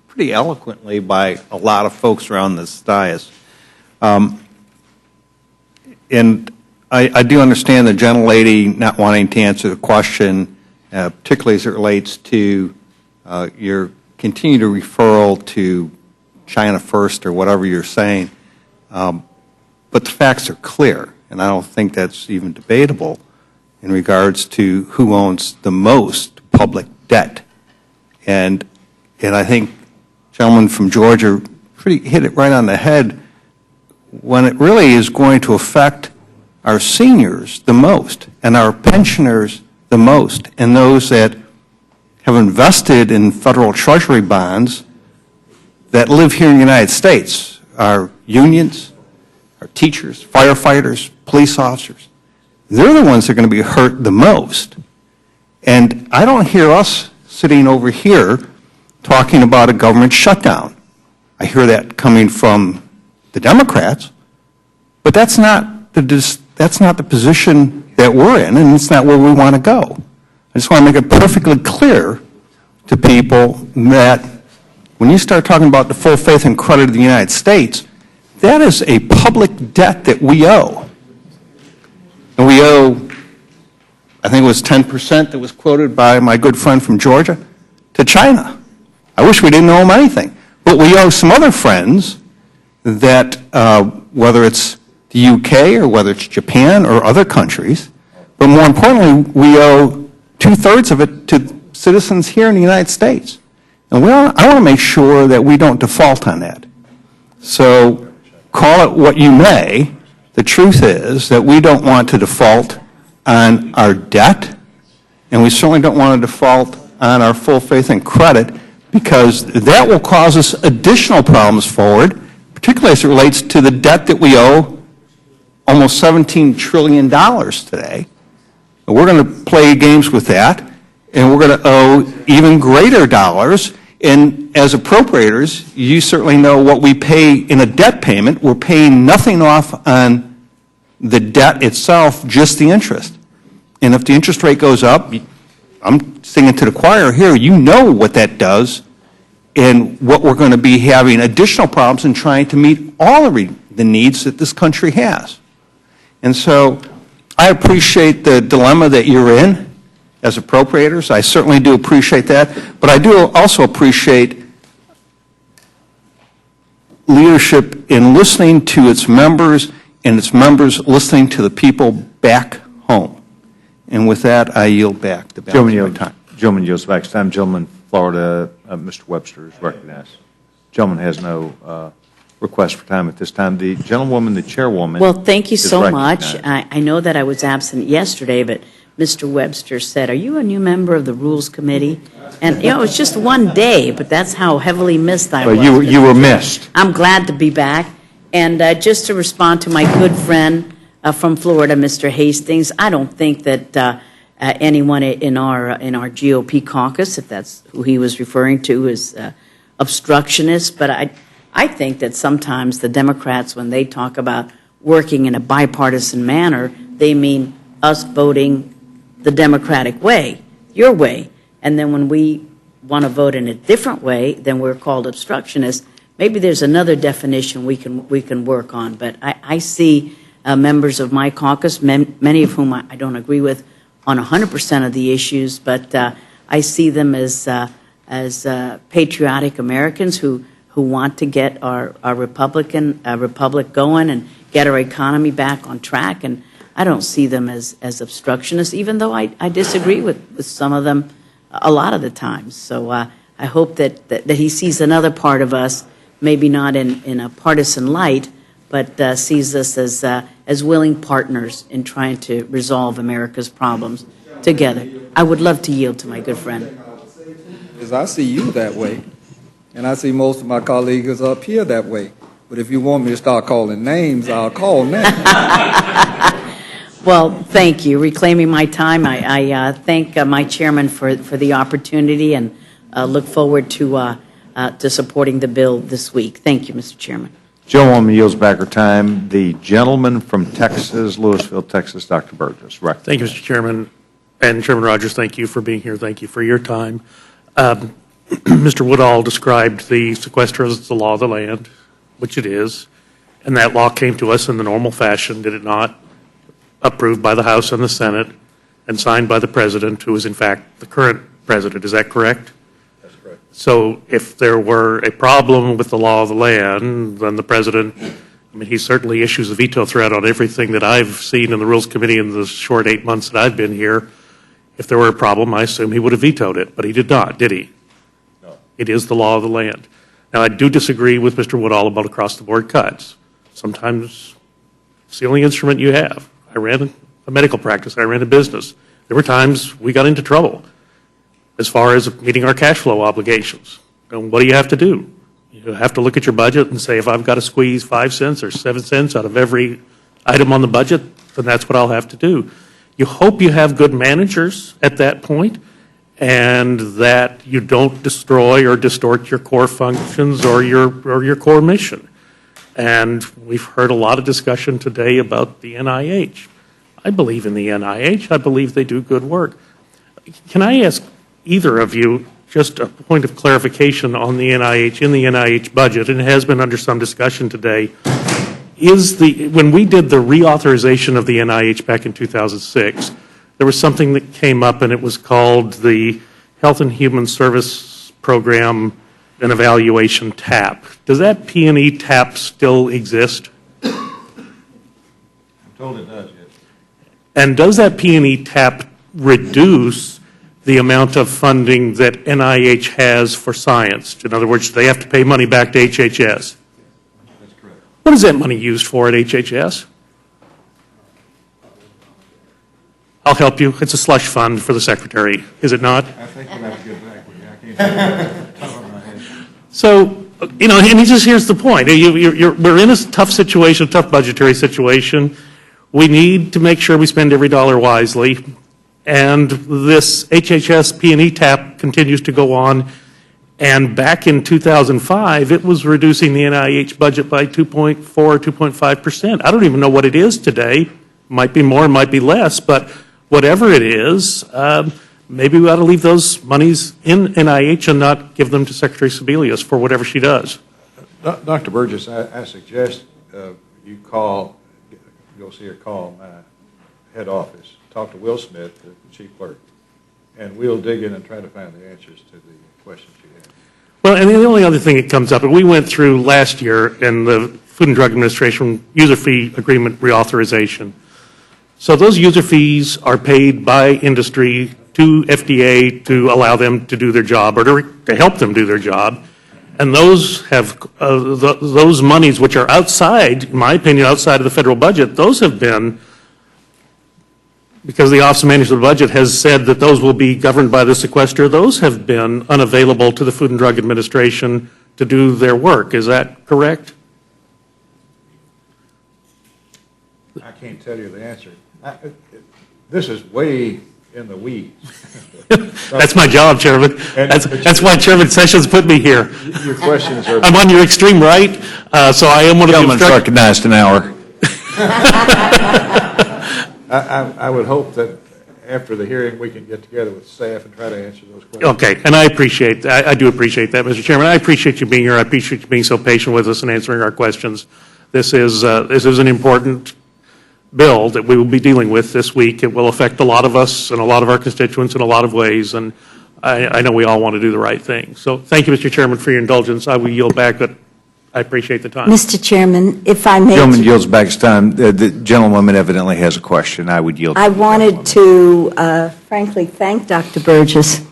pretty eloquently by a lot of folks around this dais. And I do understand the gentlelady not wanting to answer the question, particularly as it relates to your continued referral to China first or whatever you're saying. But the facts are clear, and I don't think that's even debatable in regards to who owns the most public debt. And I think gentleman from Georgia hit it right on the head when it really is going to affect our seniors the most and our pensioners the most, and those that have invested in federal treasury bonds that live here in the United States, our unions, our teachers, firefighters, police officers. They're the ones that are going to be hurt the most. And I don't hear us sitting over here talking about a government shutdown. I hear that coming from the Democrats, but that's not the position that we're in, and it's not where we want to go. I just want to make it perfectly clear to people that when you start talking about the full faith and credit of the United States, that is a public debt that we owe. And we owe, I think it was 10% that was quoted by my good friend from Georgia, to China. I wish we didn't owe them anything. But we owe some other friends that, whether it's the UK or whether it's Japan or other countries, but more importantly, we owe 2/3 of it to citizens here in the United States. And I want to make sure that we don't default on that. So call it what you may, the truth is that we don't want to default on our debt, and we certainly don't want to default on our full faith and credit, because that will cause us additional problems forward, particularly as it relates to the debt that we owe almost $17 trillion today. And we're going to play games with that, and we're going to owe even greater dollars. And as appropriators, you certainly know what we pay in a debt payment. We're paying nothing off on the debt itself, just the interest. And if the interest rate goes up, I'm singing to the choir here, you know what that does and what we're going to be having additional problems in trying to meet all of the needs that this country has. And so I appreciate the dilemma that you're in as appropriators. I certainly do appreciate that. But I do also appreciate leadership in listening to its members and its members listening to the people back home. And with that, I yield back the balance of my time. Gentleman yields back his time. Gentleman, Florida, Mr. Webster is recognized. Gentleman has no request for time at this time. The gentlewoman, the chairwoman. Well, thank you so recognized. much. I know that I was absent yesterday, but Mr. Webster said, "Are you a new member of the Rules Committee?" And, you know, it's just one day, but that's how heavily missed I was. You were missed. I'm glad to be back. And just to respond to my good friend from Florida, Mr. Hastings, I don't think that anyone in our GOP caucus, if that's who he was referring to, is obstructionist. But I think that sometimes the Democrats, when they talk about working in a bipartisan manner, they mean us voting the Democratic way, your way. And then when we want to vote in a different way, then we're called obstructionists. Maybe there's another definition we can work on. But I see members of my caucus, many of whom I don't agree with on 100% of the issues, but I see them as patriotic Americans who want to get our republic going and get our economy back on track. And I don't see them as obstructionists, even though I disagree with some of them a lot of the times. So I hope that he sees another part of us, maybe not in a partisan light, but sees us as willing partners in trying to resolve America's problems together. I would love to yield to my good friend. Is I see you that way, and I see most of my colleagues up here that way. But if you want me to start calling names, I'll call names. Well, thank you. Reclaiming my time, I thank my chairman for the opportunity and look forward to supporting the bill this week. Thank you, Mr. Chairman. Gentlewoman yields back her time. The gentleman from Texas, Louisville, Texas, Dr. Burgess. Thank you, Mr. Chairman. And Chairman Rogers, thank you for being here. Thank you for your time. Mr. Woodall described the sequester as the law of the land, which it is, and that law came to us in the normal fashion, did it not? Approved by the House and the Senate and signed by the President, who is in fact the current President. Is that correct? That's correct. So if there were a problem with the law of the land, then the President, I mean, he certainly issues a veto threat on everything that I've seen in the Rules Committee in the short 8 months that I've been here. If there were a problem, I assume he would have vetoed it, but he did not, did he? No. It is the law of the land. Now, I do disagree with Mr. Woodall about across-the-board cuts. Sometimes it's the only instrument you have. I ran a medical practice. I ran a business. There were times we got into trouble as far as meeting our cash flow obligations. And what do you have to do? You have to look at your budget and say, if I've got to squeeze 5 cents or 7 cents out of every item on the budget, then that's what I'll have to do. You hope you have good managers at that point and that you don't destroy or distort your core functions or your core mission. And we've heard a lot of discussion today about the NIH. I believe in the NIH. I believe they do good work. Can I ask either of you just a point of clarification on the NIH, in the NIH budget, and it has been under some discussion today, when we did the reauthorization of the NIH back in 2006, there was something that came up and it was called the Health and Human Service Program and Evaluation TAP. Does that P&E TAP still exist? I'm told it does, yes. And does that P&E TAP reduce the amount of funding that NIH has for science? In other words, they have to pay money back to HHS. That's correct. What is that money used for at HHS? I'll help you. It's a slush fund for the secretary, is it not? I think we'll have to get back with you. I can't top of my head. So, you know, and here's the point. We're in a tough situation, a tough budgetary situation. We need to make sure we spend every dollar wisely. And this HHS P&E TAP continues to go on. And back in 2005, it was reducing the NIH budget by 2.4 or 2.5%. I don't even know what it is today. Might be more, might be less, but whatever it is, maybe we ought to leave those monies in NIH and not give them to Secretary Sebelius for whatever she does. Dr. Burgess, I suggest you go see her call my head office, talk to Will Smith, the chief clerk, and we'll dig in and try to find the answers to the questions you have. Well, and the only other thing that comes up, and we went through last year in the Food and Drug Administration user fee agreement reauthorization. So those user fees are paid by industry to FDA to allow them to do their job or to help them do their job. And those have those monies which are outside, in my opinion, outside of the federal budget, those have been, because the Office of Management of the Budget has said that those will be governed by the sequester, those have been unavailable to the Food and Drug Administration to do their work. Is that correct? I can't tell you the answer. This is way in the weeds. That's my job, Chairman. That's why Chairman Sessions put me here. Your questions are... I'm on your extreme right, so I am one of the Gentleman's recognized an hour. I would hope that after the hearing, we can get together with staff and try to answer those questions. Okay, and I do appreciate that, Mr. Chairman. I appreciate you being here. I appreciate you being so patient with us and answering our questions. This is an important bill that we will be dealing with this week. It will affect a lot of us and a lot of our constituents in a lot of ways, and I know we all want to do the right thing. So thank you, Mr. Chairman, for your indulgence. I will yield back, but I appreciate the time. Mr. Chairman, if I may... Gentleman yields back his time. The gentlewoman evidently has a question. I would yield. I wanted to, frankly, thank Dr. Burgess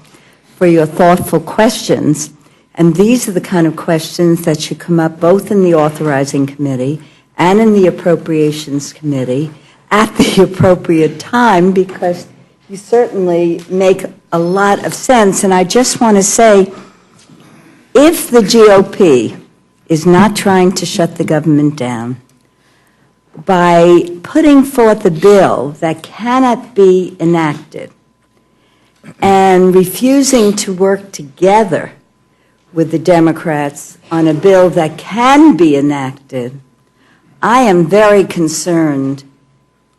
for your thoughtful questions. And these are the kind of questions that should come up both in the authorizing committee and in the Appropriations Committee at the appropriate time, because you certainly make a lot of sense. And I just want to say, if the GOP is not trying to shut the government down, by putting forth a bill that cannot be enacted and refusing to work together with the Democrats on a bill that can be enacted, I am very concerned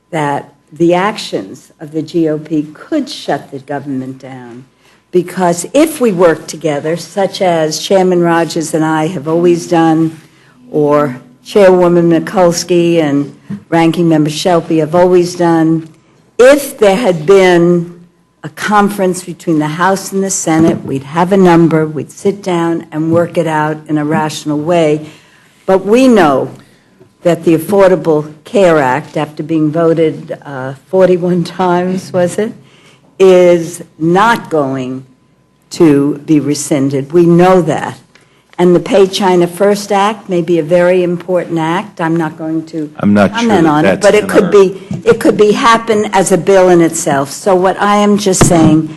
that the actions of the GOP could shut the government down. Because if we work together, such as Chairman Rogers and I have always done, or Chairwoman Mikulski and Ranking Member Shelby have always done, if there had been a conference between the House and the Senate, we'd have a number, we'd sit down and work it out in a rational way. But we know that the Affordable Care Act, after being voted 41 times, was it, is not going to be rescinded. We know that. And the Pay China First Act may be a very important act. I'm not going to comment on it, but it could be happen as a bill in itself. So what I am just saying,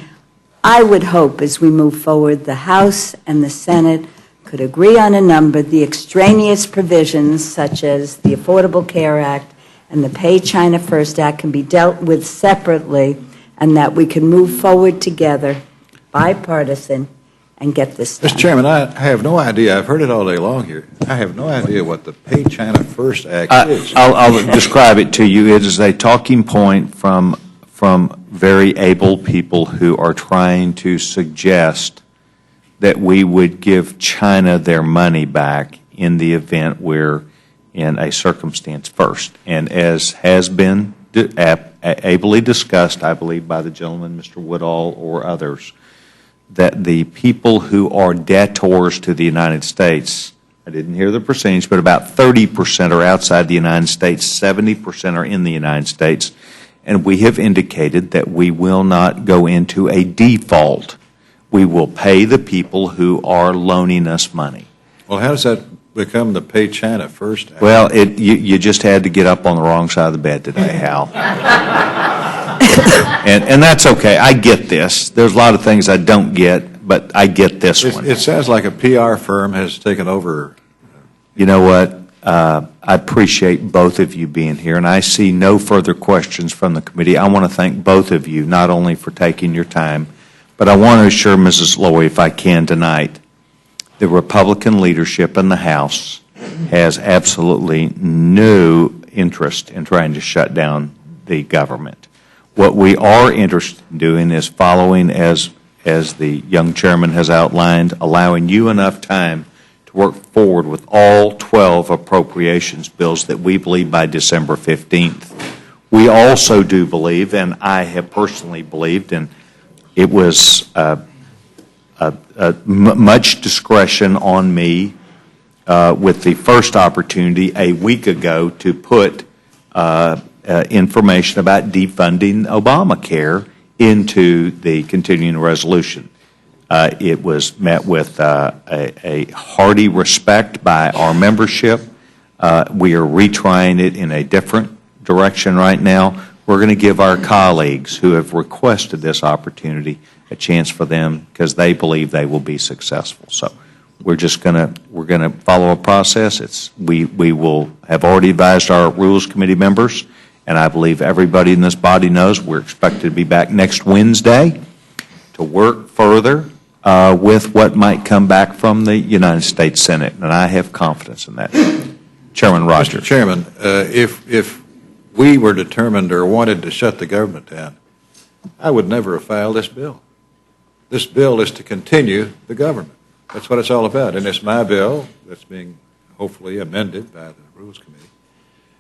I would hope as we move forward, the House and the Senate could agree on a number. The extraneous provisions, such as the Affordable Care Act and the Pay China First Act, can be dealt with separately, and that we can move forward together, bipartisan, and get this done. Mr. Chairman, I have no idea. I've heard it all day long here. I have no idea what the Pay China First Act is. I'll describe it to you. It is a talking point from very able people who are trying to suggest that we would give China their money back in the event we're in a circumstance first. And as has been ably discussed, I believe, by the gentleman, Mr. Woodall, or others, that the people who are debtors to the United States, I didn't hear the percentage, but about 30% are outside the United States, 70% are in the United States, and we have indicated that we will not go into a default. We will pay the people who are loaning us money. Well, how does that become the Pay China First Act? Well, you just had to get up on the wrong side of the bed today, Hal. And that's okay. I get this. There's a lot of things I don't get, but I get this one. It sounds like a PR firm has taken over. You know what? I appreciate both of you being here, and I see no further questions from the committee. I want to thank both of you, not only for taking your time, but I want to assure Mrs. Lowy, if I can tonight, the Republican leadership in the House has absolutely no interest in trying to shut down the government. What we are interested in doing is following, as the young chairman has outlined, allowing you enough time to work forward with all 12 appropriations bills that we believe by December 15th. We also do believe, and I have personally believed, and it was much discretion on me with the first opportunity a week ago to put information about defunding Obamacare into the continuing resolution. It was met with a hearty respect by our membership. We are retrying it in a different direction right now. We're going to give our colleagues who have requested this opportunity a chance for them because they believe they will be successful. So we're going to follow a process. We will have already advised our Rules Committee members, and I believe everybody in this body knows we're expected to be back next Wednesday to work further with what might come back from the United States Senate, and I have confidence in that. Chairman Rogers. Mr. Chairman, if we were determined or wanted to shut the government down, I would never have filed this bill. This bill is to continue the government. That's what it's all about, and it's my bill that's being hopefully amended by the Rules Committee.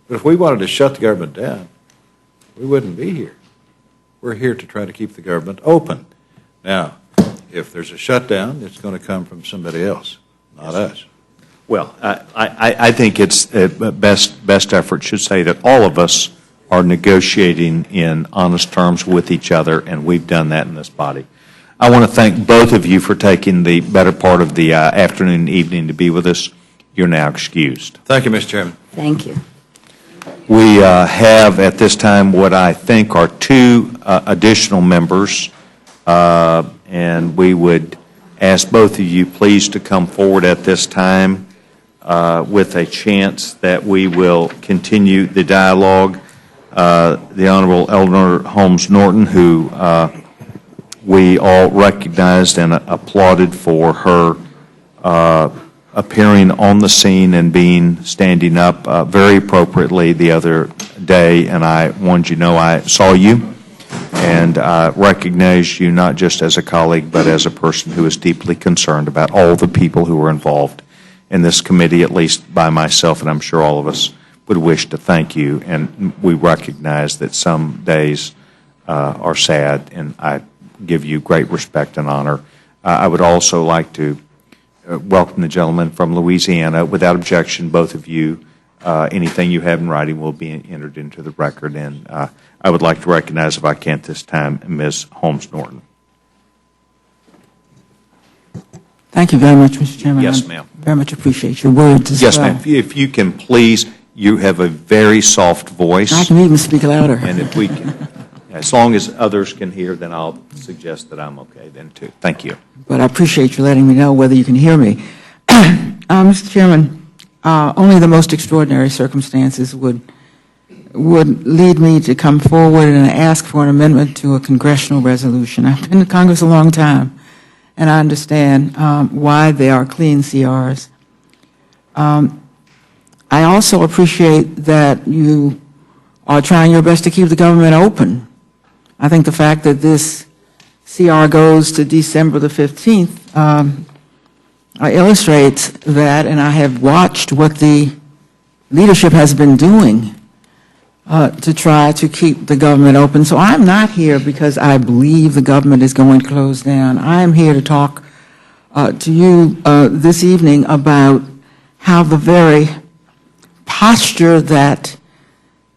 But if we wanted to shut the government down, we wouldn't be here. We're here to try to keep the government open. Now, if there's a shutdown, it's going to come from somebody else, not us. Well, I think it's best effort should say that all of us are negotiating in honest terms with each other, and we've done that in this body. I want to thank both of you for taking the better part of the afternoon and evening to be with us. You're now excused. Thank you, Mr. Chairman. Thank you. We have at this time what I think are two additional members, and we would ask both of you please to come forward at this time with a chance that we will continue the dialogue. The Honorable Eleanor Holmes Norton, who we all recognized and applauded for her appearing on the scene and standing up very appropriately the other day, and I wanted you to know I saw you and recognize you not just as a colleague but as a person who is deeply concerned about all the people who are involved in this committee, at least by myself, and I'm sure all of us would wish to thank you. And we recognize that some days are sad, and I give you great respect and honor. I would also like to welcome the gentleman from Louisiana. Without objection, both of you, anything you have in writing will be entered into the record. And I would like to recognize, if I can this time, Ms. Holmes Norton. Thank you very much, Mr. Chairman. Yes, ma'am. I very much appreciate your words as yes, well. ma'am. If you can please, you have a very soft voice. I can even speak louder. And if we can, as long as others can hear, then I'll suggest that I'm okay then too. Thank you. But I appreciate you letting me know whether you can hear me. Mr. Chairman, only the most extraordinary circumstances would lead me to come forward and ask for an amendment to a congressional resolution. I've been in Congress a long time, and I understand why they are clean CRs. I also appreciate that you are trying your best to keep the government open. I think the fact that this CR goes to December the 15th illustrates that, and I have watched what the leadership has been doing to try to keep the government open. So I'm not here because I believe the government is going to close down. I am here to talk to you this evening about how the very posture that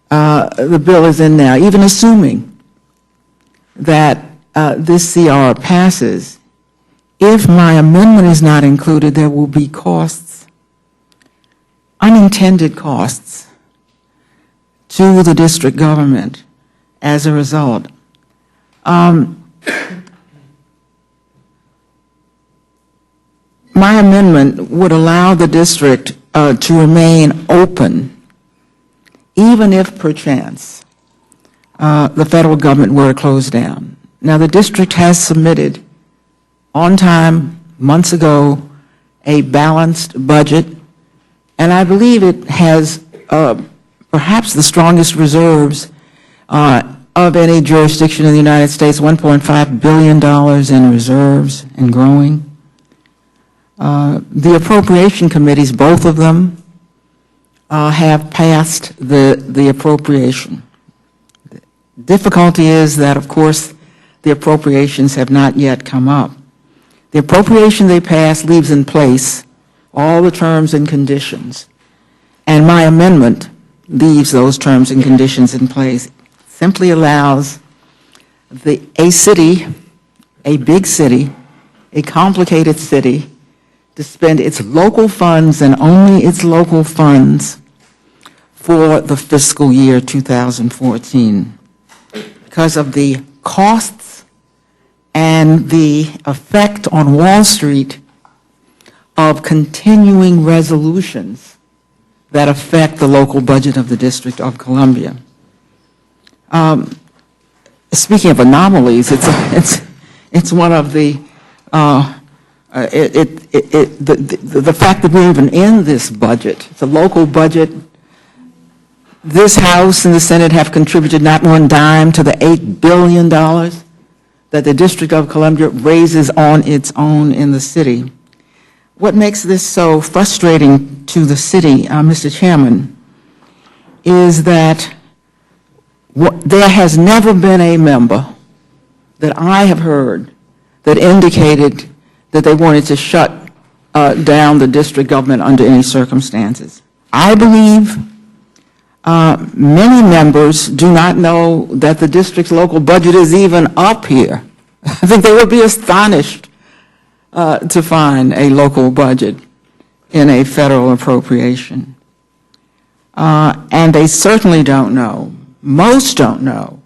the bill is in now, even assuming that this CR passes, if my amendment is not included, there will be costs, unintended costs, to the district government as a result. My amendment would allow the district to remain open, even if perchance the federal government were to close down. Now, the district has submitted on time, months ago, a balanced budget, and I believe it has perhaps the strongest reserves of any jurisdiction in the United States, $1.5 billion in reserves and growing. The appropriation committees, both of them, have passed the appropriation. The difficulty is that, of course, the appropriations have not yet come up. The appropriation they passed leaves in place all the terms and conditions, and my amendment leaves those terms and conditions in place. Simply allows a city, a big city, a complicated city, to spend its local funds and only its local funds for the fiscal year 2014 because of the costs and the effect on Wall Street of continuing resolutions that affect the local budget of the District of Columbia. Speaking of anomalies, it's one of the fact that we're even in this budget. It's a local budget. This House and the Senate have contributed not one dime to the $8 billion that the District of Columbia raises on its own in the city. What makes this so frustrating to the city, Mr. Chairman, is that there has never been a member that I have heard that indicated that they wanted to shut down the district government under any circumstances. I believe many members do not know that the district's local budget is even up here. I think they would be astonished to find a local budget in a federal appropriation. and they certainly don't know, most don't know,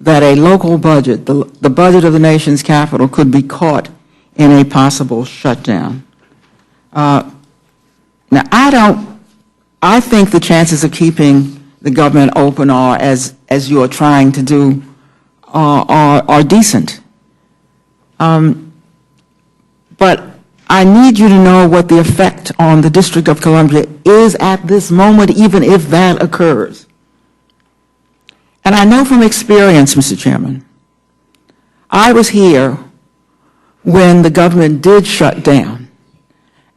that a local budget, the budget of the nation's capital, could be caught in a possible shutdown. Now, I think the chances of keeping the government open are, as you are trying to do, are decent. But I need you to know what the effect on the District of Columbia is at this moment, even if that occurs. And I know from experience, Mr. Chairman, I was here when the government did shut down,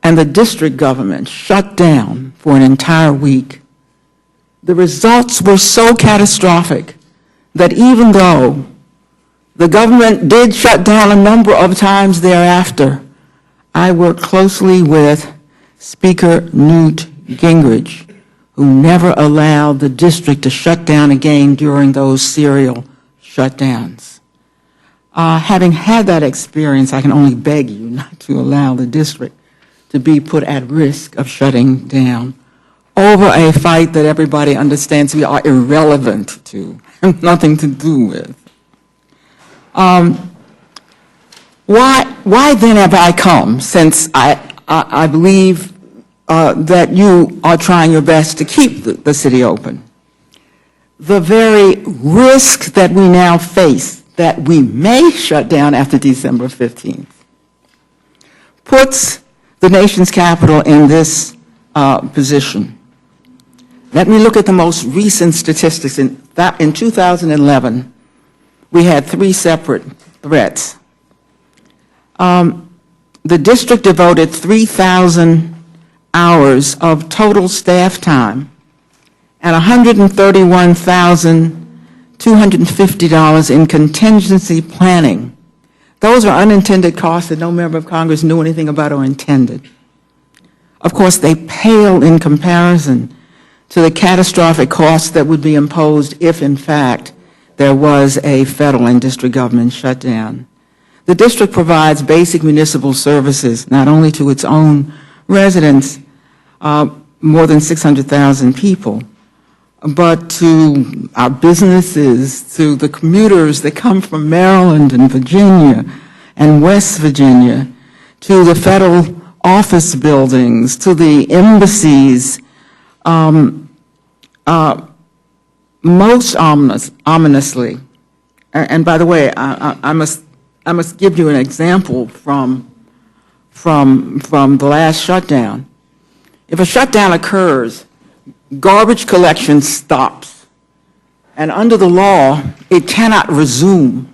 and the district government shut down for an entire week. The results were so catastrophic that even though the government did shut down a number of times thereafter, I worked closely with Speaker Newt Gingrich, who never allowed the district to shut down again during those serial shutdowns. Having had that experience, I can only beg you not to allow the district to be put at risk of shutting down over a fight that everybody understands we are irrelevant to, and nothing to do with. Why then have I come, since I believe that you are trying your best to keep the city open? The very risk that we now face, that we may shut down after December 15th, puts the nation's capital in this position. Let me look at the most recent statistics. In 2011, we had 3 separate threats. The district devoted 3,000 hours of total staff time and $131,250 in contingency planning. Those are unintended costs that no member of Congress knew anything about or intended. Of course, they pale in comparison to the catastrophic costs that would be imposed if, in fact, there was a federal and district government shutdown. The district provides basic municipal services not only to its own residents, more than 600,000 people, but to our businesses, to the commuters that come from Maryland and Virginia and West Virginia, to the federal office buildings, to the embassies. Most ominously, and by the way, I must give you an example from the last shutdown. If a shutdown occurs, garbage collection stops, and under the law, it cannot resume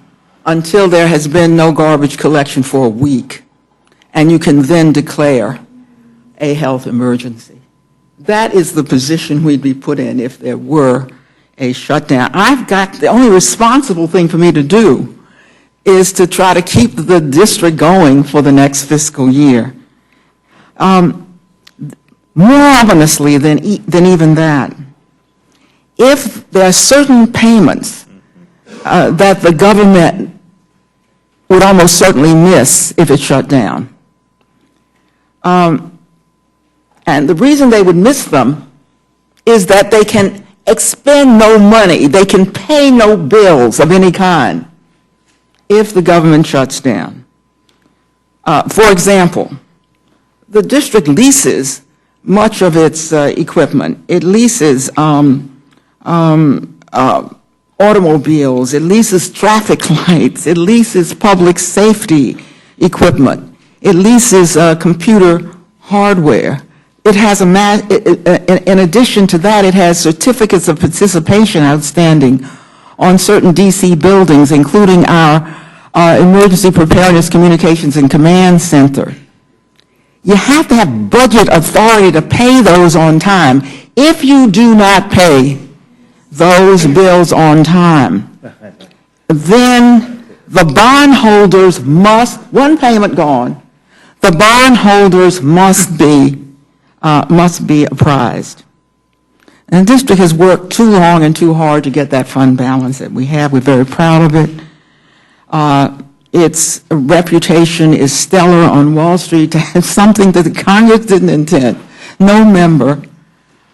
until there has been no garbage collection for a week, and you can then declare a health emergency. That is the position we'd be put in if there were a shutdown. The only responsible thing for me to do is to try to keep the district going for the next fiscal year. More ominously than even that, if there are certain payments that the government would almost certainly miss if it shut down, and the reason they would miss them is that they can expend no money, they can pay no bills of any kind if the government shuts down. For example, the district leases much of its equipment. It leases automobiles, it leases traffic lights, it leases public safety equipment, it leases computer hardware. It has in addition to that, it has certificates of participation outstanding on certain DC buildings, including our Emergency Preparedness Communications and Command Center. You have to have budget authority to pay those on time. If you do not pay those bills on time, then the bondholders one payment gone, the bondholders must be apprised. And the district has worked too long and too hard to get that fund balance that we have. We're very proud of it. Its reputation is stellar on Wall Street to have something that the Congress didn't intend. No member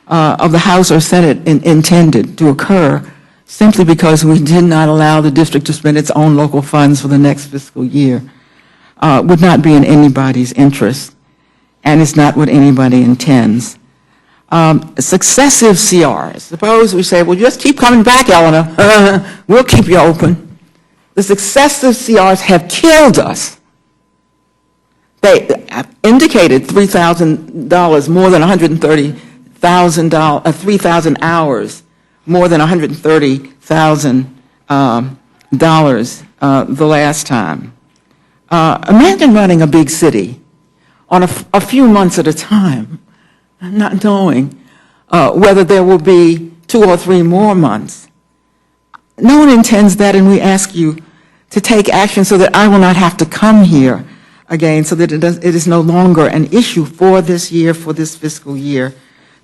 of the House or Senate intended to occur simply because we did not allow the district to spend its own local funds for the next fiscal year would not be in anybody's interest, and it's not what anybody intends. Successive CRs. Suppose we say, well, just keep coming back, Eleanor. We'll keep you open. The successive CRs have killed us. They indicated $3,000 more than $130,000, 3,000 hours more than $130,000 the last time. Imagine running a big city on a few months at a time, not knowing whether there will be 2 or 3 more months. No one intends that, and we ask you to take action so that I will not have to come here again, so that it is no longer an issue for this year, for this fiscal year,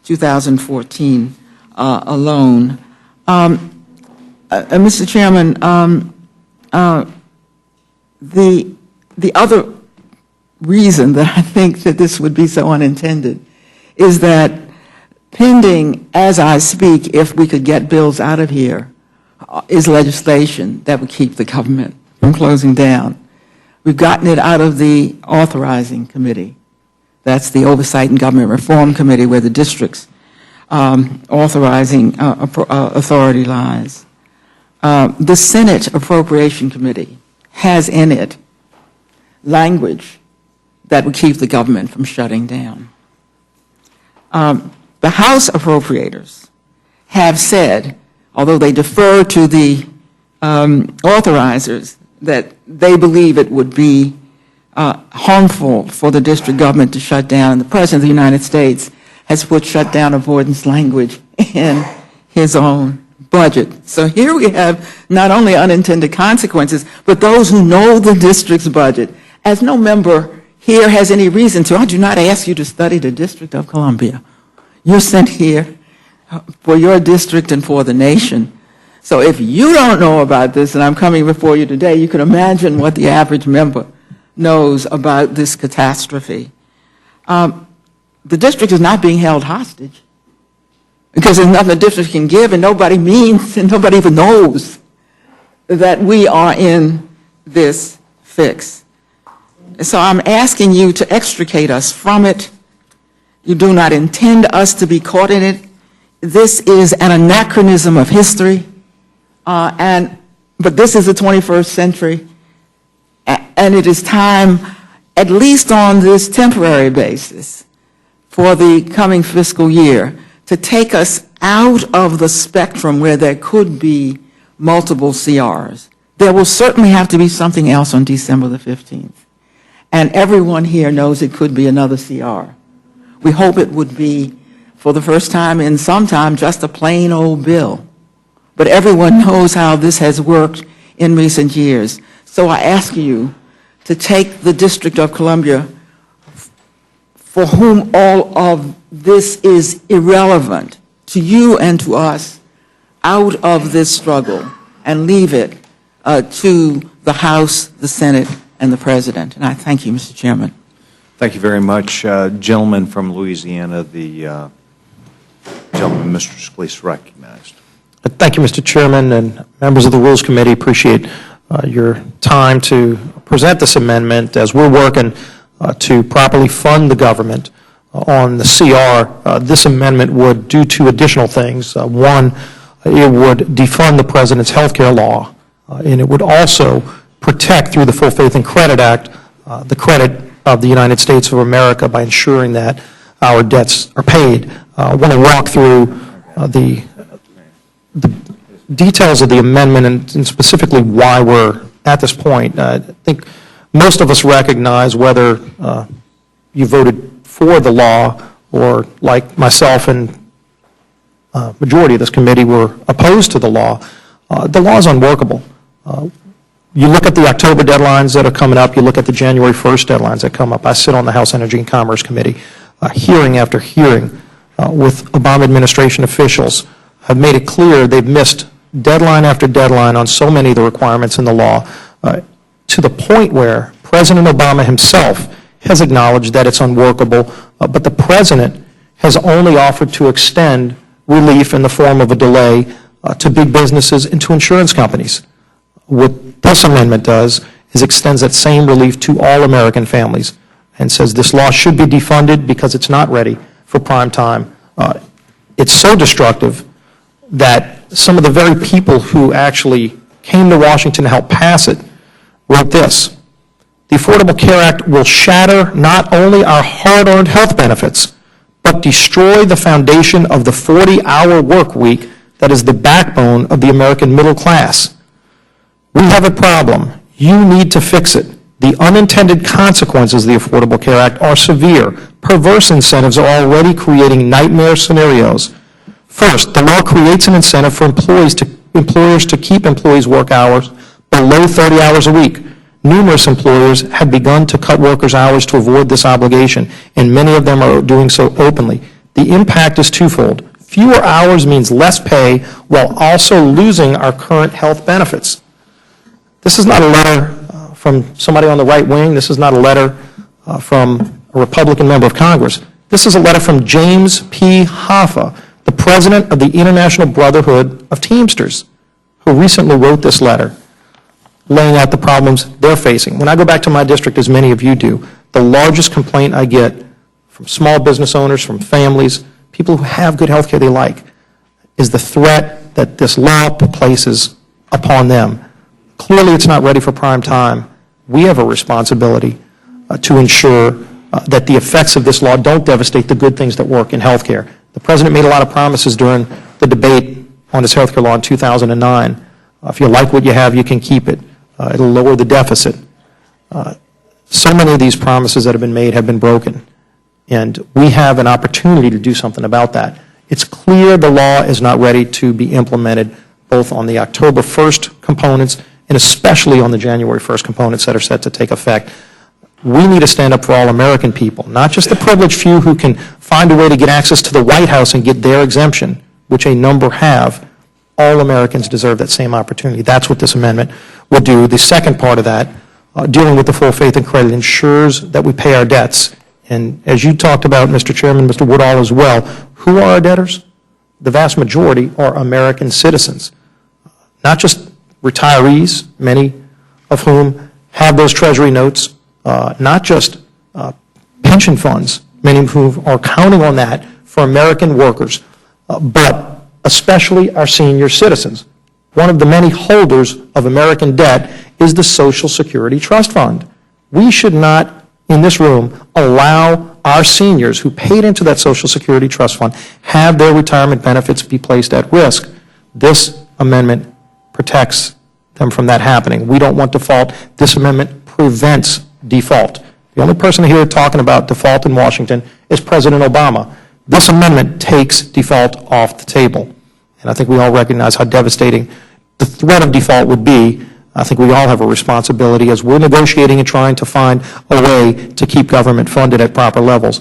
2014 alone. Mr. Chairman, the other reason that I think that this would be so unintended is that pending as I speak, if we could get bills out of here, is legislation that would keep the government from closing down. We've gotten it out of the authorizing committee. That's the Oversight and Government Reform Committee, where the district's authorizing authority lies. The Senate Appropriation Committee has in it language that would keep the government from shutting down. The House appropriators have said, although they defer to the authorizers, that they believe it would be harmful for the district government to shut down. And the President of the United States has put shutdown avoidance language in his own budget. So here we have not only unintended consequences, but those who know the district's budget. As no member here has any reason to, I do not ask you to study the District of Columbia. You're sent here for your district and for the nation. So if you don't know about this, and I'm coming before you today, you can imagine what the average member knows about this catastrophe. The district is not being held hostage because there's nothing the district can give, and nobody means, and nobody even knows that we are in this fix. So I'm asking you to extricate us from it. You do not intend us to be caught in it. This is an anachronism of history, but this is the 21st century, and it is time, at least on this temporary basis, for the coming fiscal year, to take us out of the spectrum where there could be multiple CRs. There will certainly have to be something else on December the 15th. And everyone here knows it could be another CR. We hope it would be, for the first time in some time, just a plain old bill. But everyone knows how this has worked in recent years. So I ask you to take the District of Columbia, for whom all of this is irrelevant, to you and to us, out of this struggle, and leave it to the House, the Senate, and the President. And I thank you, Mr. Chairman. Thank you very much. Gentleman from Louisiana, the gentleman, Mr. Scalise, recognized. Thank you, Mr. Chairman, and members of the Rules Committee. Appreciate your time to present this amendment as we're working to properly fund the government on the CR. This amendment would do 2 additional things. One, it would defund the President's health care law, and it would also protect, through the Full Faith and Credit Act, the credit of the United States of America by ensuring that our debts are paid. I want to walk through the details of the amendment and specifically why we're at this point. I think most of us recognize, whether you voted for the law or, like myself and majority of this committee, were opposed to the law is unworkable. You look at the October deadlines that are coming up, you look at the January 1st deadlines that come up. I sit on the House Energy and Commerce Committee. Hearing after hearing with Obama administration officials have made it clear they've missed deadline after deadline on so many of the requirements in the law, to the point where President Obama himself has acknowledged that it's unworkable, but the President has only offered to extend relief in the form of a delay to big businesses and to insurance companies. What this amendment does is extends that same relief to all American families and says this law should be defunded because it's not ready for prime time. It's so destructive that some of the very people who actually came to Washington to help pass it wrote this: "The Affordable Care Act will shatter not only our hard-earned health benefits, but destroy the foundation of the 40-hour work week that is the backbone of the American middle class. We have a problem. You need to fix it. The unintended consequences of the Affordable Care Act are severe. Perverse incentives are already creating nightmare scenarios. First, the law creates an incentive for employers to keep employees' work hours below 30 hours a week. Numerous employers have begun to cut workers' hours to avoid this obligation, and many of them are doing so openly. The impact is twofold. Fewer hours means less pay while also losing our current health benefits." This is not a letter from somebody on the right wing. This is not a letter from a Republican member of Congress. This is a letter from James P. Hoffa, the president of the International Brotherhood of Teamsters, who recently wrote this letter laying out the problems they're facing. When I go back to my district, as many of you do, the largest complaint I get from small business owners, from families, people who have good health care they like, is the threat that this law places upon them. Clearly, it's not ready for prime time. We have a responsibility to ensure that the effects of this law don't devastate the good things that work in health care. The President made a lot of promises during the debate on his health care law in 2009. If you like what you have, you can keep it. It'll lower the deficit. So many of these promises that have been made have been broken, and we have an opportunity to do something about that. It's clear the law is not ready to be implemented, both on the October 1st components and especially on the January 1st components that are set to take effect. We need to stand up for all American people, not just the privileged few who can find a way to get access to the White House and get their exemption, which a number have. All Americans deserve that same opportunity. That's what this amendment will do. The second part of that, dealing with the full faith and credit, ensures that we pay our debts. And as you talked about, Mr. Chairman, Mr. Woodall as well, who are our debtors? The vast majority are American citizens, not just retirees, many of whom have those Treasury notes, not just pension funds, many of whom are counting on that for American workers, but especially our senior citizens. One of the many holders of American debt is the Social Security Trust Fund. We should not, in this room, allow our seniors who paid into that Social Security Trust Fund have their retirement benefits be placed at risk. This amendment protects them from that happening. We don't want default. This amendment prevents default. The only person here talking about default in Washington is President Obama. This amendment takes default off the table. And I think we all recognize how devastating the threat of default would be. I think we all have a responsibility as we're negotiating and trying to find a way to keep government funded at proper levels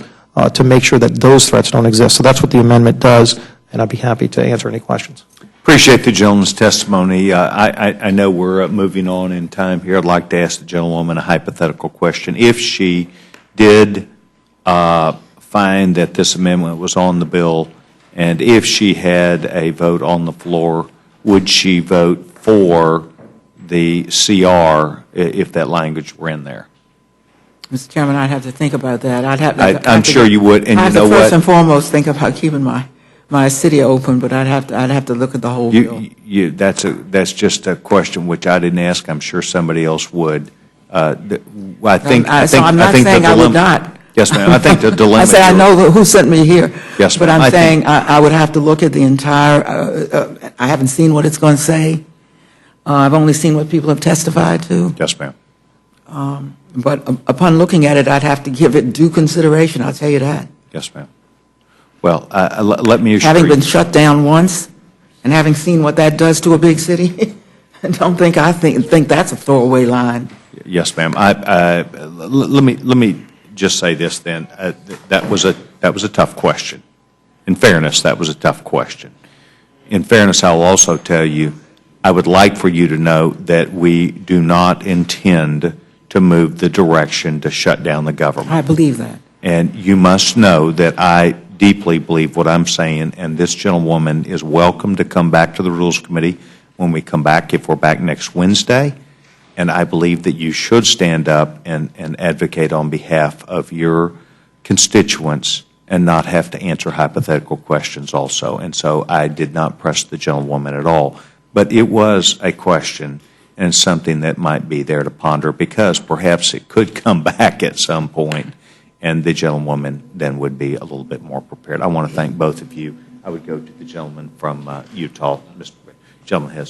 to make sure that those threats don't exist. So that's what the amendment does, and I'd be happy to answer any questions. Appreciate the gentleman's testimony. I know we're moving on in time here. I'd like to ask the gentlewoman a hypothetical question. If she did find that this amendment was on the bill, and if she had a vote on the floor, would she vote for the CR if that language were in there? Mr. Chairman, I'd have to think about that. I'm sure you would, and you know what? First and foremost, think about keeping my city open, but I'd have to look at the whole bill. That's just a question which I didn't ask. I'm sure somebody else would. I think I'm not saying I would not. Yes, ma'am. I think the dilemma. I say I know who sent me here. Yes, ma'am. But I'm saying I would have to look at the entire. I haven't seen what it's going to say. I've only seen what people have testified to. Yes, ma'am. But upon looking at it, I'd have to give it due consideration. I'll tell you that. Yes, ma'am. Well, let me assure you. Having been shut down once, and having seen what that does to a big city, I think that's a throwaway line. Yes, ma'am. Let me just say this then. That was a tough question. In fairness, that was a tough question. In fairness, I will also tell you, I would like for you to know that we do not intend to move the direction to shut down the government. I believe that. And you must know that I deeply believe what I'm saying, and this gentlewoman is welcome to come back to the Rules Committee when we come back, if we're back next Wednesday. And I believe that you should stand up and advocate on behalf of your constituents and not have to answer hypothetical questions also. And so I did not press the gentlewoman at all. But it was a question and something that might be there to ponder, because perhaps it could come back at some point, and the gentlewoman then would be a little bit more prepared. I want to thank both of you. I would go to the gentleman from Utah. Mr. Gentleman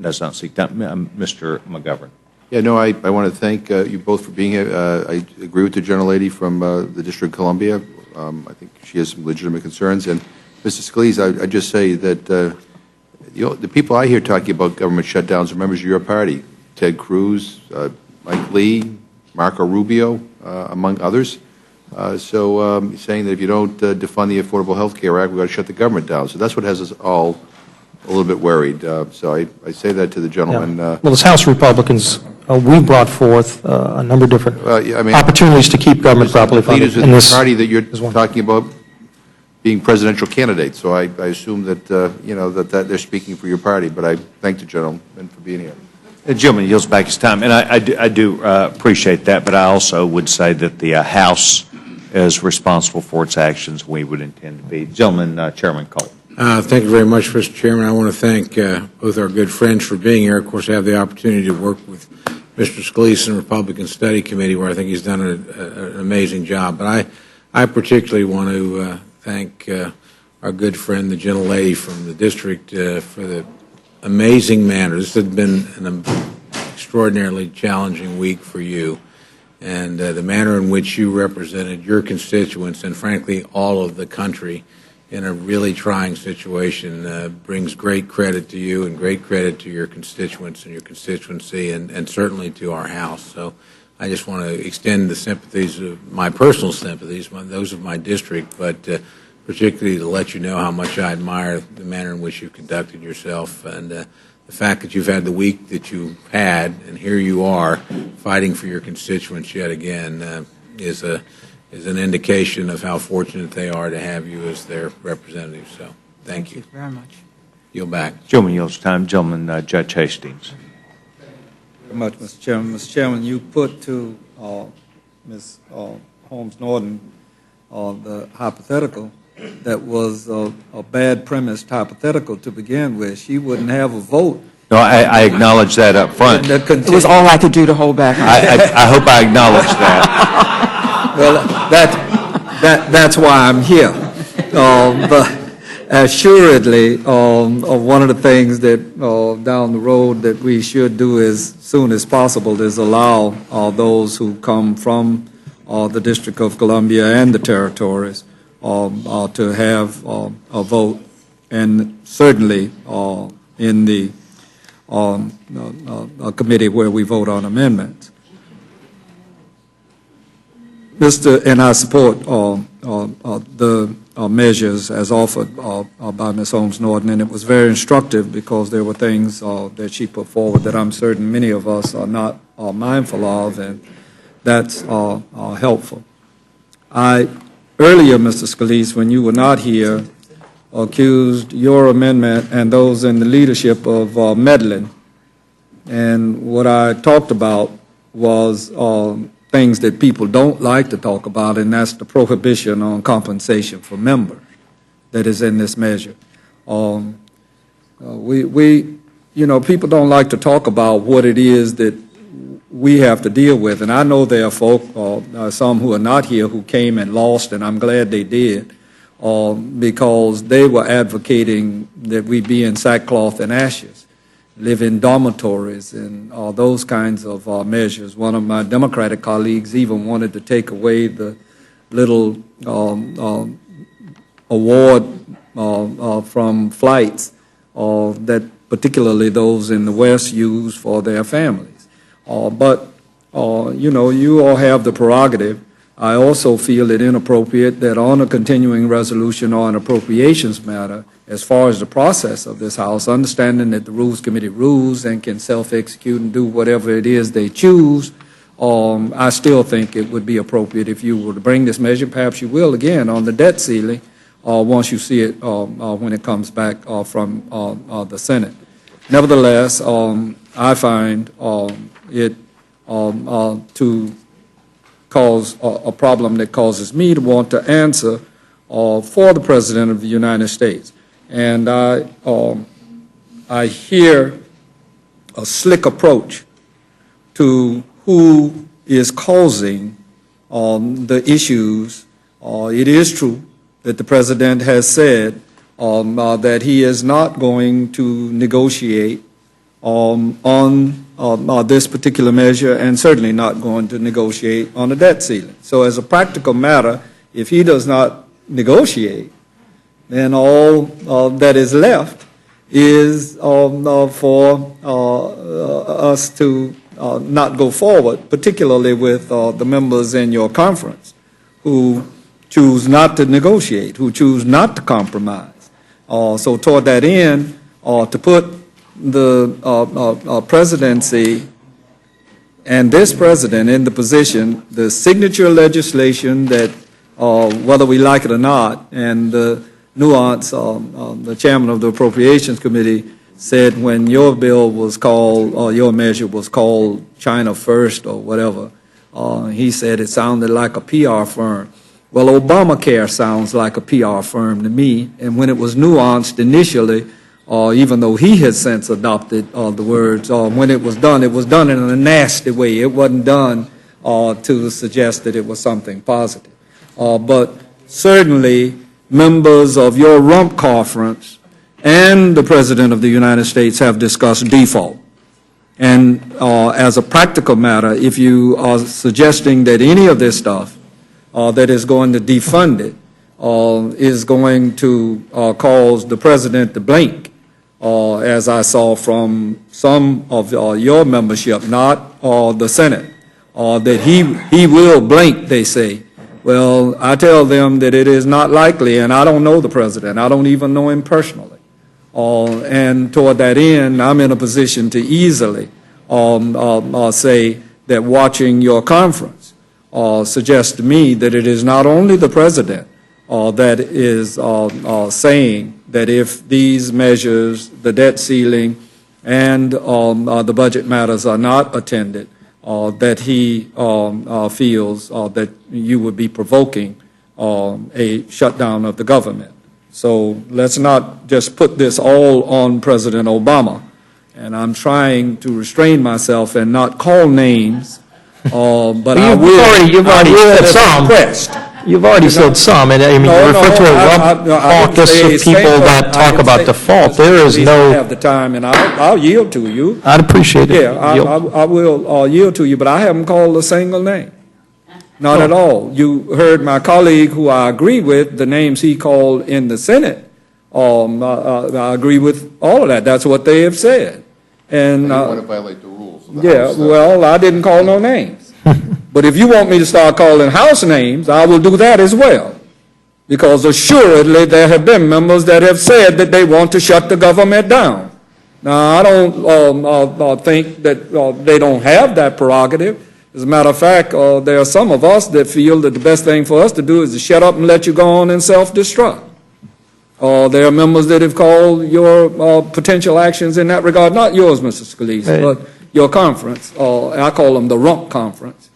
does not seek time. Mr. McGovern. Yeah, no, I want to thank you both for being here. I agree with the gentlelady from the District of Columbia. I think she has some legitimate concerns. And Mr. Scalise, I just say that the people I hear talking about government shutdowns are members of your party: Ted Cruz, Mike Lee, Marco Rubio, among others. Saying that if you don't defund the Affordable Health Care Act, we've got to shut the government down. So that's what has us all a little bit worried. So I say that to the gentleman. Well, as House Republicans, we brought forth a number of different opportunities to keep government properly funded. Leaders of the party that you're talking about being presidential candidates. So I assume that that they're speaking for your party. But I thank the gentleman for being here. The gentleman yields back his time, and I do appreciate that. But I also would say that the House is responsible for its actions. We would intend to be. Gentleman, Chairman Cole. Thank you very much, Mr. Chairman. I want to thank both our good friends for being here. Of course, I have the opportunity to work with Mr. Scalise in the Republican Study Committee, where I think he's done an amazing job. But I particularly want to thank our good friend, the gentlelady from the district, for the amazing manner. This has been an extraordinarily challenging week for you, and the manner in which you represented your constituents and, frankly, all of the country in a really trying situation brings great credit to you and great credit to your constituents and your constituency, and certainly to our House. So I just want to extend the sympathies, my personal sympathies, those of my district, but particularly to let you know how much I admire the manner in which you conducted yourself, and the fact that you've had the week that you had, and here you are fighting for your constituents yet again, is an indication of how fortunate they are to have you as their representative. So thank you. Thank you very much. Yield back. Gentleman yields time. Gentleman, Judge Hastings. Very much, Mr. Chairman. Mr. Chairman, you put to Ms. Holmes Norton the hypothetical that was a bad premised hypothetical to begin with. She wouldn't have a vote. No, I acknowledge that up front. It was all I could do to hold back. I hope I acknowledge that. Well, that's why I'm here. But assuredly, one of the things that down the road that we should do as soon as possible is allow those who come from the District of Columbia and the territories to have a vote, and certainly in the committee where we vote on amendments. And I support the measures as offered by Ms. Holmes Norton, and it was very instructive because there were things that she put forward that I'm certain many of us are not mindful of, and that's helpful. Earlier, Mr. Scalise, when you were not here, accused your amendment and those in the leadership of meddling, and what I talked about was things that people don't like to talk about, and that's the prohibition on compensation for members that is in this measure. People don't like to talk about what it is that we have to deal with, and I know there are folk, some who are not here, who came and lost, and I'm glad they did, because they were advocating that we be in sackcloth and ashes, live in dormitories, and those kinds of measures. One of my Democratic colleagues even wanted to take away the little award from flights that particularly those in the West use for their families. But you all have the prerogative. I also feel it inappropriate that on a continuing resolution or an appropriations matter, as far as the process of this House, understanding that the Rules Committee rules and can self-execute and do whatever it is they choose, I still think it would be appropriate if you were to bring this measure, perhaps you will again, on the debt ceiling, once you see it when it comes back from the Senate. Nevertheless, I find it to cause a problem that causes me to want to answer for the President of the United States. And I hear a slick approach to who is causing the issues. It is true that the President has said that he is not going to negotiate on this particular measure and certainly not going to negotiate on the debt ceiling. So as a practical matter, if he does not negotiate, then all that is left is for us to not go forward, particularly with the members in your conference who choose not to negotiate, who choose not to compromise. So toward that end, to put the presidency and this president in the position, the signature legislation that, whether we like it or not, and the nuance, the chairman of the Appropriations Committee said when your bill was called, or your measure was called China First or whatever, he said it sounded like a PR firm. Well, Obamacare sounds like a PR firm to me, and when it was nuanced initially, even though he has since adopted the words, when it was done in a nasty way. It wasn't done to suggest that it was something positive. But certainly, members of your rump conference and the President of the United States have discussed default. And as a practical matter, if you are suggesting that any of this stuff that is going to defund it is going to cause the President to blink, as I saw from some of your membership, not the Senate, that he will blink, they say. Well, I tell them that it is not likely, and I don't know the President. I don't even know him personally. And toward that end, I'm in a position to easily say that watching your conference suggests to me that it is not only the President that is saying that if these measures, the debt ceiling and the budget matters are not attended, that he feels that you would be provoking a shutdown of the government. So let's not just put this all on President Obama. And I'm trying to restrain myself and not call names, but I will. You've already said some. You've already said some, and I mean, you refer to a rump caucus of people that talk about default. There is no. I have the time, and I'll yield to you. I'd appreciate it. Yeah, I will yield to you, but I haven't called a single name. Not at all. You heard my colleague, who I agree with, the names he called in the Senate. I agree with all of that. That's what they have said. And you want to violate the rules of the yeah, House, well, I didn't call no names. But if you want me to start calling House names, I will do that as well. Because assuredly there have been members that have said that they want to shut the government down. Now, I don't think that they don't have that prerogative. As a matter of fact, there are some of us that feel that the best thing for us to do is to shut up and let you go on and self-destruct. There are members that have called your potential actions in that regard, not yours, Mr. Scalise, but your conference. I call them the rump conference.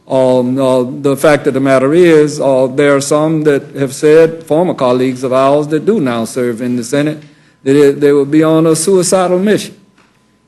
The fact of the matter is, there are some that have said, former colleagues of ours that do now serve in the Senate, that they would be on a suicidal mission.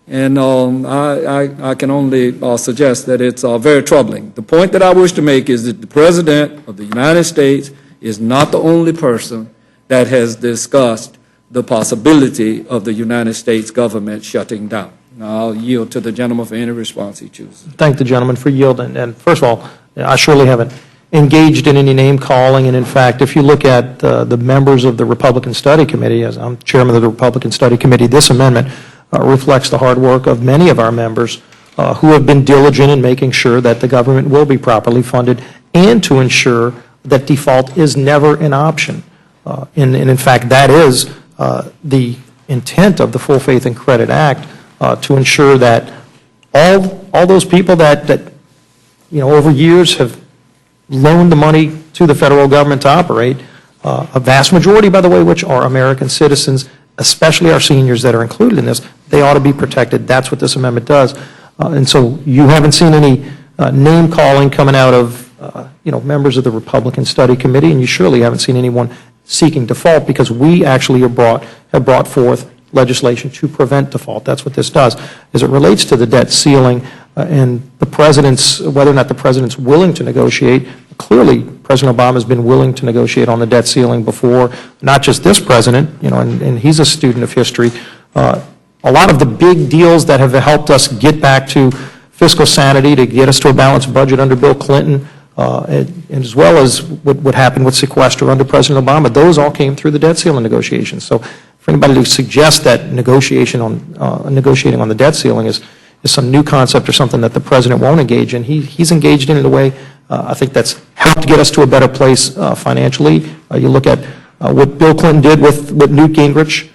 And I can only suggest that it's very troubling. The point that I wish to make is that the President of the United States is not the only person that has discussed the possibility of the United States government shutting down. Now, I'll yield to the gentleman for any response he chooses. Thank the gentleman for yielding. And first of all, I surely haven't engaged in any name calling. And in fact, if you look at the members of the Republican Study Committee, as I'm chairman of the Republican Study Committee, this amendment reflects the hard work of many of our members who have been diligent in making sure that the government will be properly funded and to ensure that default is never an option. And in fact, that is the intent of the Full Faith and Credit Act, to ensure that all those people that over years have loaned the money to the federal government to operate a vast majority, by the way, which are American citizens, especially our seniors that are included in this. They ought to be protected. That's what this amendment does. And so you haven't seen any name-calling coming out of, members of the Republican Study Committee, and you surely haven't seen anyone seeking default, because we actually have brought forth legislation to prevent default. That's what this does. As it relates to the debt ceiling and the president's, whether or not the president's willing to negotiate, clearly President Obama has been willing to negotiate on the debt ceiling before, not just this president, and he's a student of history. A lot of the big deals that have helped us get back to fiscal sanity, to get us to a balanced budget under Bill Clinton, and as well as what happened with sequester under President Obama, those all came through the debt ceiling negotiations. So for anybody to suggest that negotiating on the debt ceiling is some new concept or something that the president won't engage in, he's engaged in a way I think that's helped get us to a better place financially. You look at what Bill Clinton did with Newt Gingrich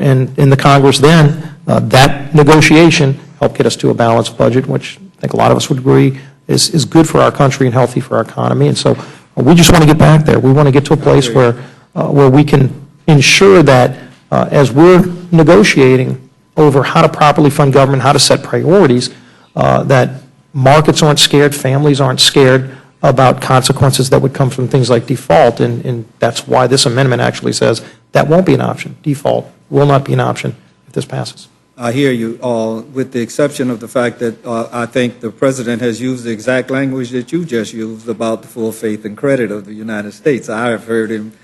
in the Congress then, that negotiation helped get us to a balanced budget, which I think a lot of us would agree is good for our country and healthy for our economy. And so we just want to get back there. We want to get to a place where we can ensure that as we're negotiating over how to properly fund government, how to set priorities, that markets aren't scared, families aren't scared about consequences that would come from things like default, and that's why this amendment actually says that won't be an option. Default will not be an option if this passes. I hear you, with the exception of the fact that I think the president has used the exact language that you just used about the full faith and credit of the United States. I have heard him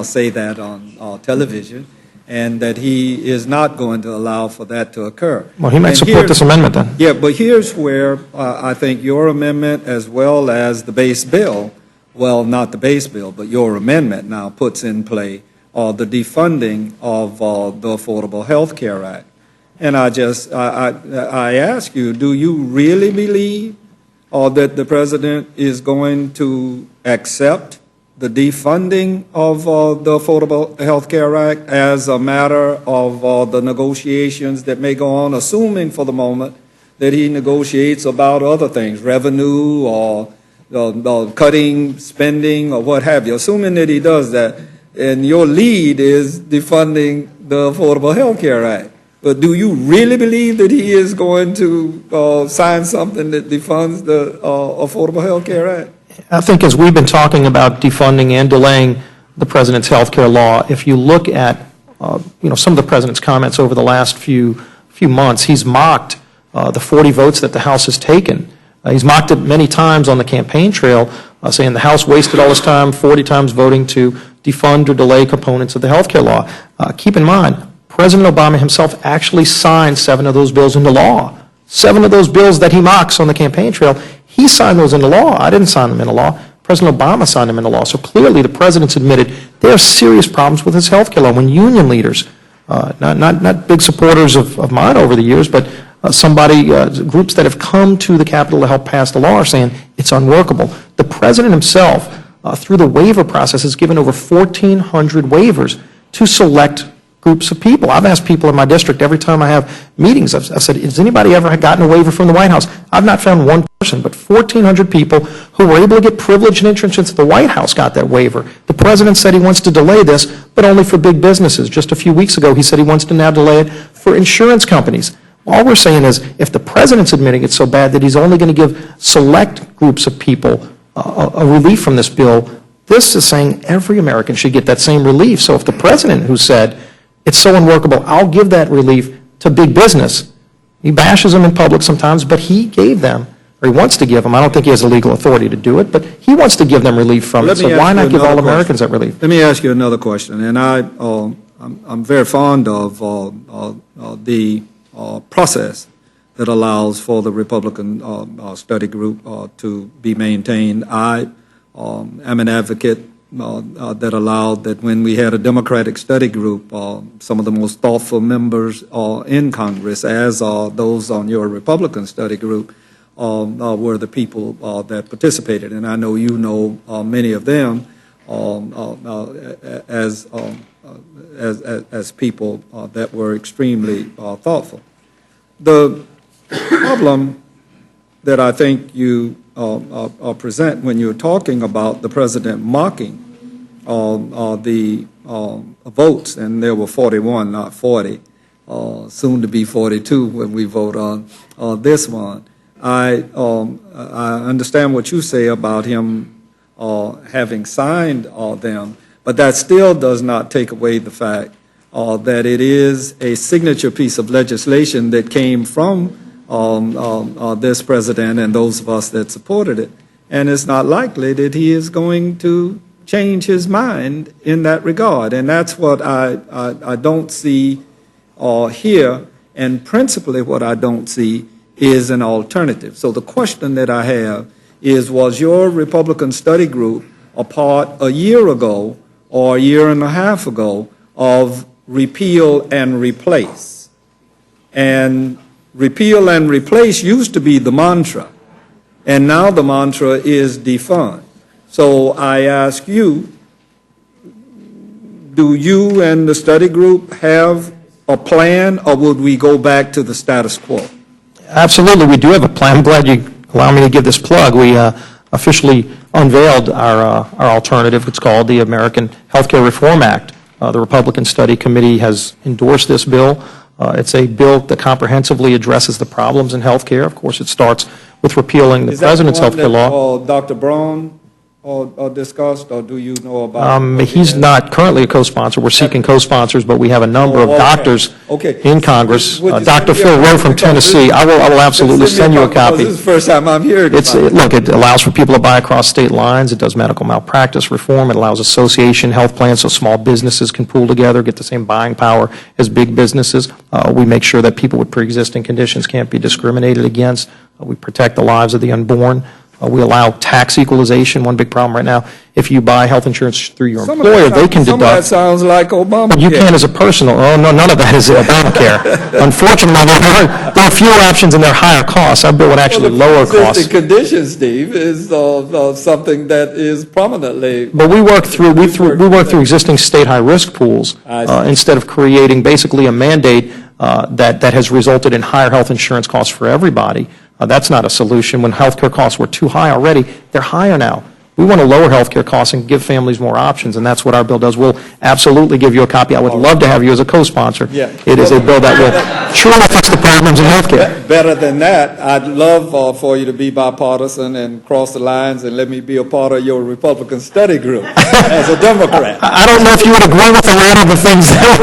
say that on television, and that he is not going to allow for that to occur. Well, he might support this amendment then. Yeah, but here's where I think your amendment as well as the base bill, well, not the base bill, but your amendment now puts in play the defunding of the Affordable Health Care Act. And I ask you, do you really believe that the president is going to accept the defunding of the Affordable Health Care Act as a matter of the negotiations that may go on, assuming for the moment that he negotiates about other things, revenue or cutting spending or what have you, assuming that he does that, and your lead is defunding the Affordable Health Care Act. But do you really believe that he is going to sign something that defunds the Affordable Health Care Act? I think as we've been talking about defunding and delaying the president's health care law, if you look at some of the president's comments over the last few months, he's mocked the 40 votes that the House has taken. He's mocked it many times on the campaign trail, saying the House wasted all this time, 40 times voting to defund or delay components of the health care law. Keep in mind, President Obama himself actually signed 7 of those bills into law. 7 of those bills that he mocks on the campaign trail, he signed those into law. I didn't sign them into law. President Obama signed them into law. So clearly the president's admitted there are serious problems with his health care law. When union leaders, not big supporters of mine over the years, but groups that have come to the Capitol to help pass the law are saying it's unworkable. The president himself, through the waiver process, has given over 1,400 waivers to select groups of people. I've asked people in my district every time I have meetings, I've said, has anybody ever gotten a waiver from the White House? I've not found one person, but 1,400 people who were able to get privilege and entrance into the White House got that waiver. The president said he wants to delay this, but only for big businesses. Just a few weeks ago, he said he wants to now delay it for insurance companies. All we're saying is, if the president's admitting it's so bad that he's only going to give select groups of people a relief from this bill, this is saying every American should get that same relief. So if the president who said, it's so unworkable, I'll give that relief to big business. He bashes them in public sometimes, but he gave them, or he wants to give them. I don't think he has the legal authority to do it, but he wants to give them relief from it. So why not give all Americans that relief? Let me ask you another question. And I'm very fond of the process that allows for the Republican study group to be maintained. I am an advocate that allowed that when we had a Democratic study group, some of the most thoughtful members in Congress, as those on your Republican study group, were the people that participated. And I know you know many of them as people that were extremely thoughtful. The problem that I think you present when you're talking about the president mocking the votes, and there were 41, not 40, soon to be 42 when we vote on this one. I understand what you say about him having signed them, but that still does not take away the fact that it is a signature piece of legislation that came from this president and those of us that supported it. And it's not likely that he is going to change his mind in that regard. And that's what I don't see here. And principally what I don't see is an alternative. So the question that I have is, was your Republican study group a part a year ago or a year and a half ago of repeal and replace? And repeal and replace used to be the mantra, and now the mantra is defund. So I ask you, do you and the study group have a plan, or would we go back to the status quo? Absolutely, we do have a plan. I'm glad you allow me to give this plug. We officially unveiled our alternative. It's called the American Healthcare Reform Act. The Republican Study Committee has endorsed this bill. It's a bill that comprehensively addresses the problems in health care. Of course, it starts with repealing the president's health care law. Dr. Braun discussed, or do you know about? He's not currently a co-sponsor. We're seeking co-sponsors, but we have a number of doctors in Congress. Dr. Phil Rowe from Tennessee, I will absolutely send you a copy. This is the first time I'm hearing about it. Look, it allows for people to buy across state lines. It does medical malpractice reform. It allows association health plans so small businesses can pool together, get the same buying power as big businesses. We make sure that people with pre-existing conditions can't be discriminated against. We protect the lives of the unborn. We allow tax equalization. One big problem right now, if you buy health insurance through your employer, they can deduct. Some of that sounds like Obamacare. You can as a personal. Oh, no, none of that is Obamacare. Unfortunately, there are fewer options and they're higher costs. Our bill would actually lower costs. The condition, Steve, is something that is prominently. But we work through existing state high-risk pools instead of creating basically a mandate that has resulted in higher health insurance costs for everybody. That's not a solution. When health care costs were too high already, they're higher now. We want to lower health care costs and give families more options, and that's what our bill does. We'll absolutely give you a copy. I would love to have you as a co-sponsor. Yeah. It is a bill that will truly fix the problems in health care. Better than that, I'd love for you to be bipartisan and cross the lines and let me be a part of your Republican study group as a Democrat. I don't know if you would agree with a lot of the things that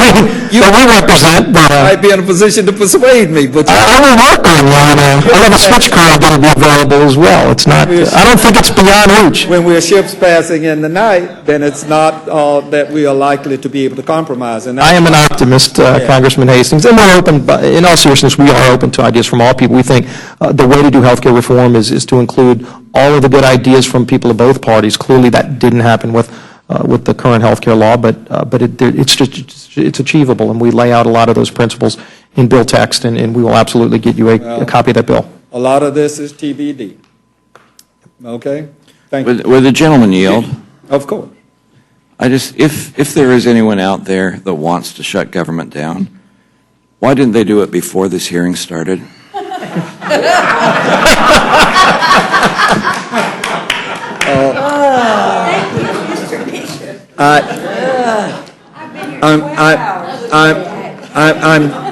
we represent, but you might be in a position to persuade me. But I will work on you. I have a switch card that will be available as well. It's not. I don't think it's beyond reach. When we're ships passing in the night, then it's not that we are likely to be able to compromise. And I am an optimist, Congressman Hastings, and we're open. In all seriousness, we are open to ideas from all people. We think the way to do health care reform is to include all of the good ideas from people of both parties. Clearly, that didn't happen with the current health care law, but it's achievable, and we lay out a lot of those principles in bill text, and we will absolutely get you a copy of that bill. A lot of this is TBD. Okay? Thank you. Would the gentleman yield? Of course. If there is anyone out there that wants to shut government down, why didn't they do it before this hearing started?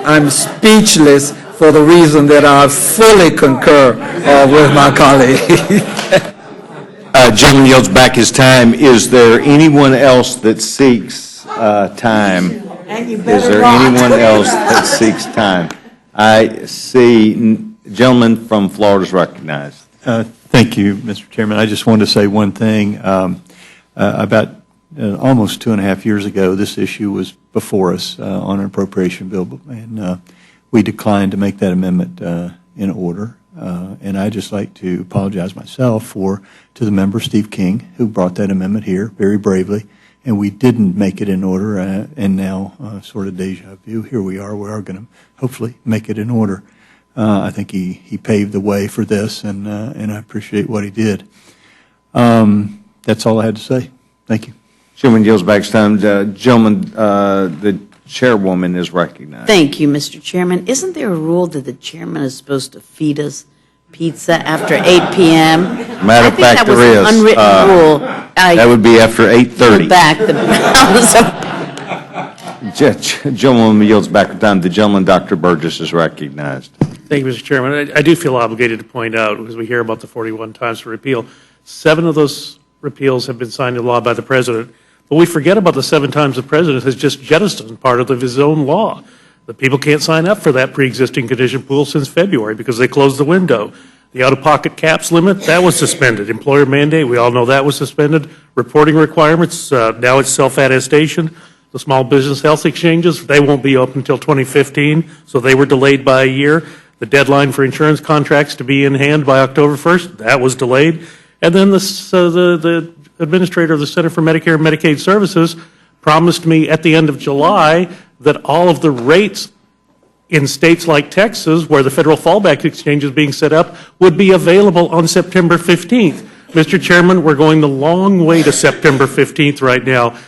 I'm speechless for the reason that I fully concur with my colleague. Gentleman yields back his time. Is there anyone else that seeks time? Is there anyone else that seeks time? I see gentleman from Florida is recognized. Thank you, Mr. Chairman. I just wanted to say one thing. About almost 2.5 years ago, this issue was before us on an appropriation bill, and we declined to make that amendment in order. And I'd just like to apologize myself to the member, Steve King, who brought that amendment here very bravely, and we didn't make it in order, and now sort of deja vu, here we are going to hopefully make it in order. I think he paved the way for this, and I appreciate what he did. That's all I had to say. Thank you. Gentleman yields back his time. Gentleman, the chairwoman is recognized. Thank you, Mr. Chairman. Isn't there a rule that the chairman is supposed to feed us pizza after 8 p.m. Matter of fact, there is. I think that was an unwritten rule. That would be after 8:30. Back the balance of Gentleman yields back the time. The gentleman, Dr. Burgess, is recognized. Thank you, Mr. Chairman. I do feel obligated to point out, because we hear about the 41 times for repeal, 7 of those repeals have been signed into law by the President, but we forget about the 7 times the President has just jettisoned part of his own law. The people can't sign up for that pre-existing condition pool since February because they closed the window. The out-of-pocket caps limit, that was suspended. Employer mandate, we all know that was suspended. Reporting requirements, now it's self-attestation. The small business health exchanges, they won't be open until 2015, so they were delayed by a year. The deadline for insurance contracts to be in hand by October 1st, that was delayed. And then the administrator of the Center for Medicare and Medicaid Services promised me at the end of July that all of the rates in states like Texas, where the federal fallback exchange is being set up, would be available on September 15th. Mr. Chairman, we're going the long way to September 15th right now.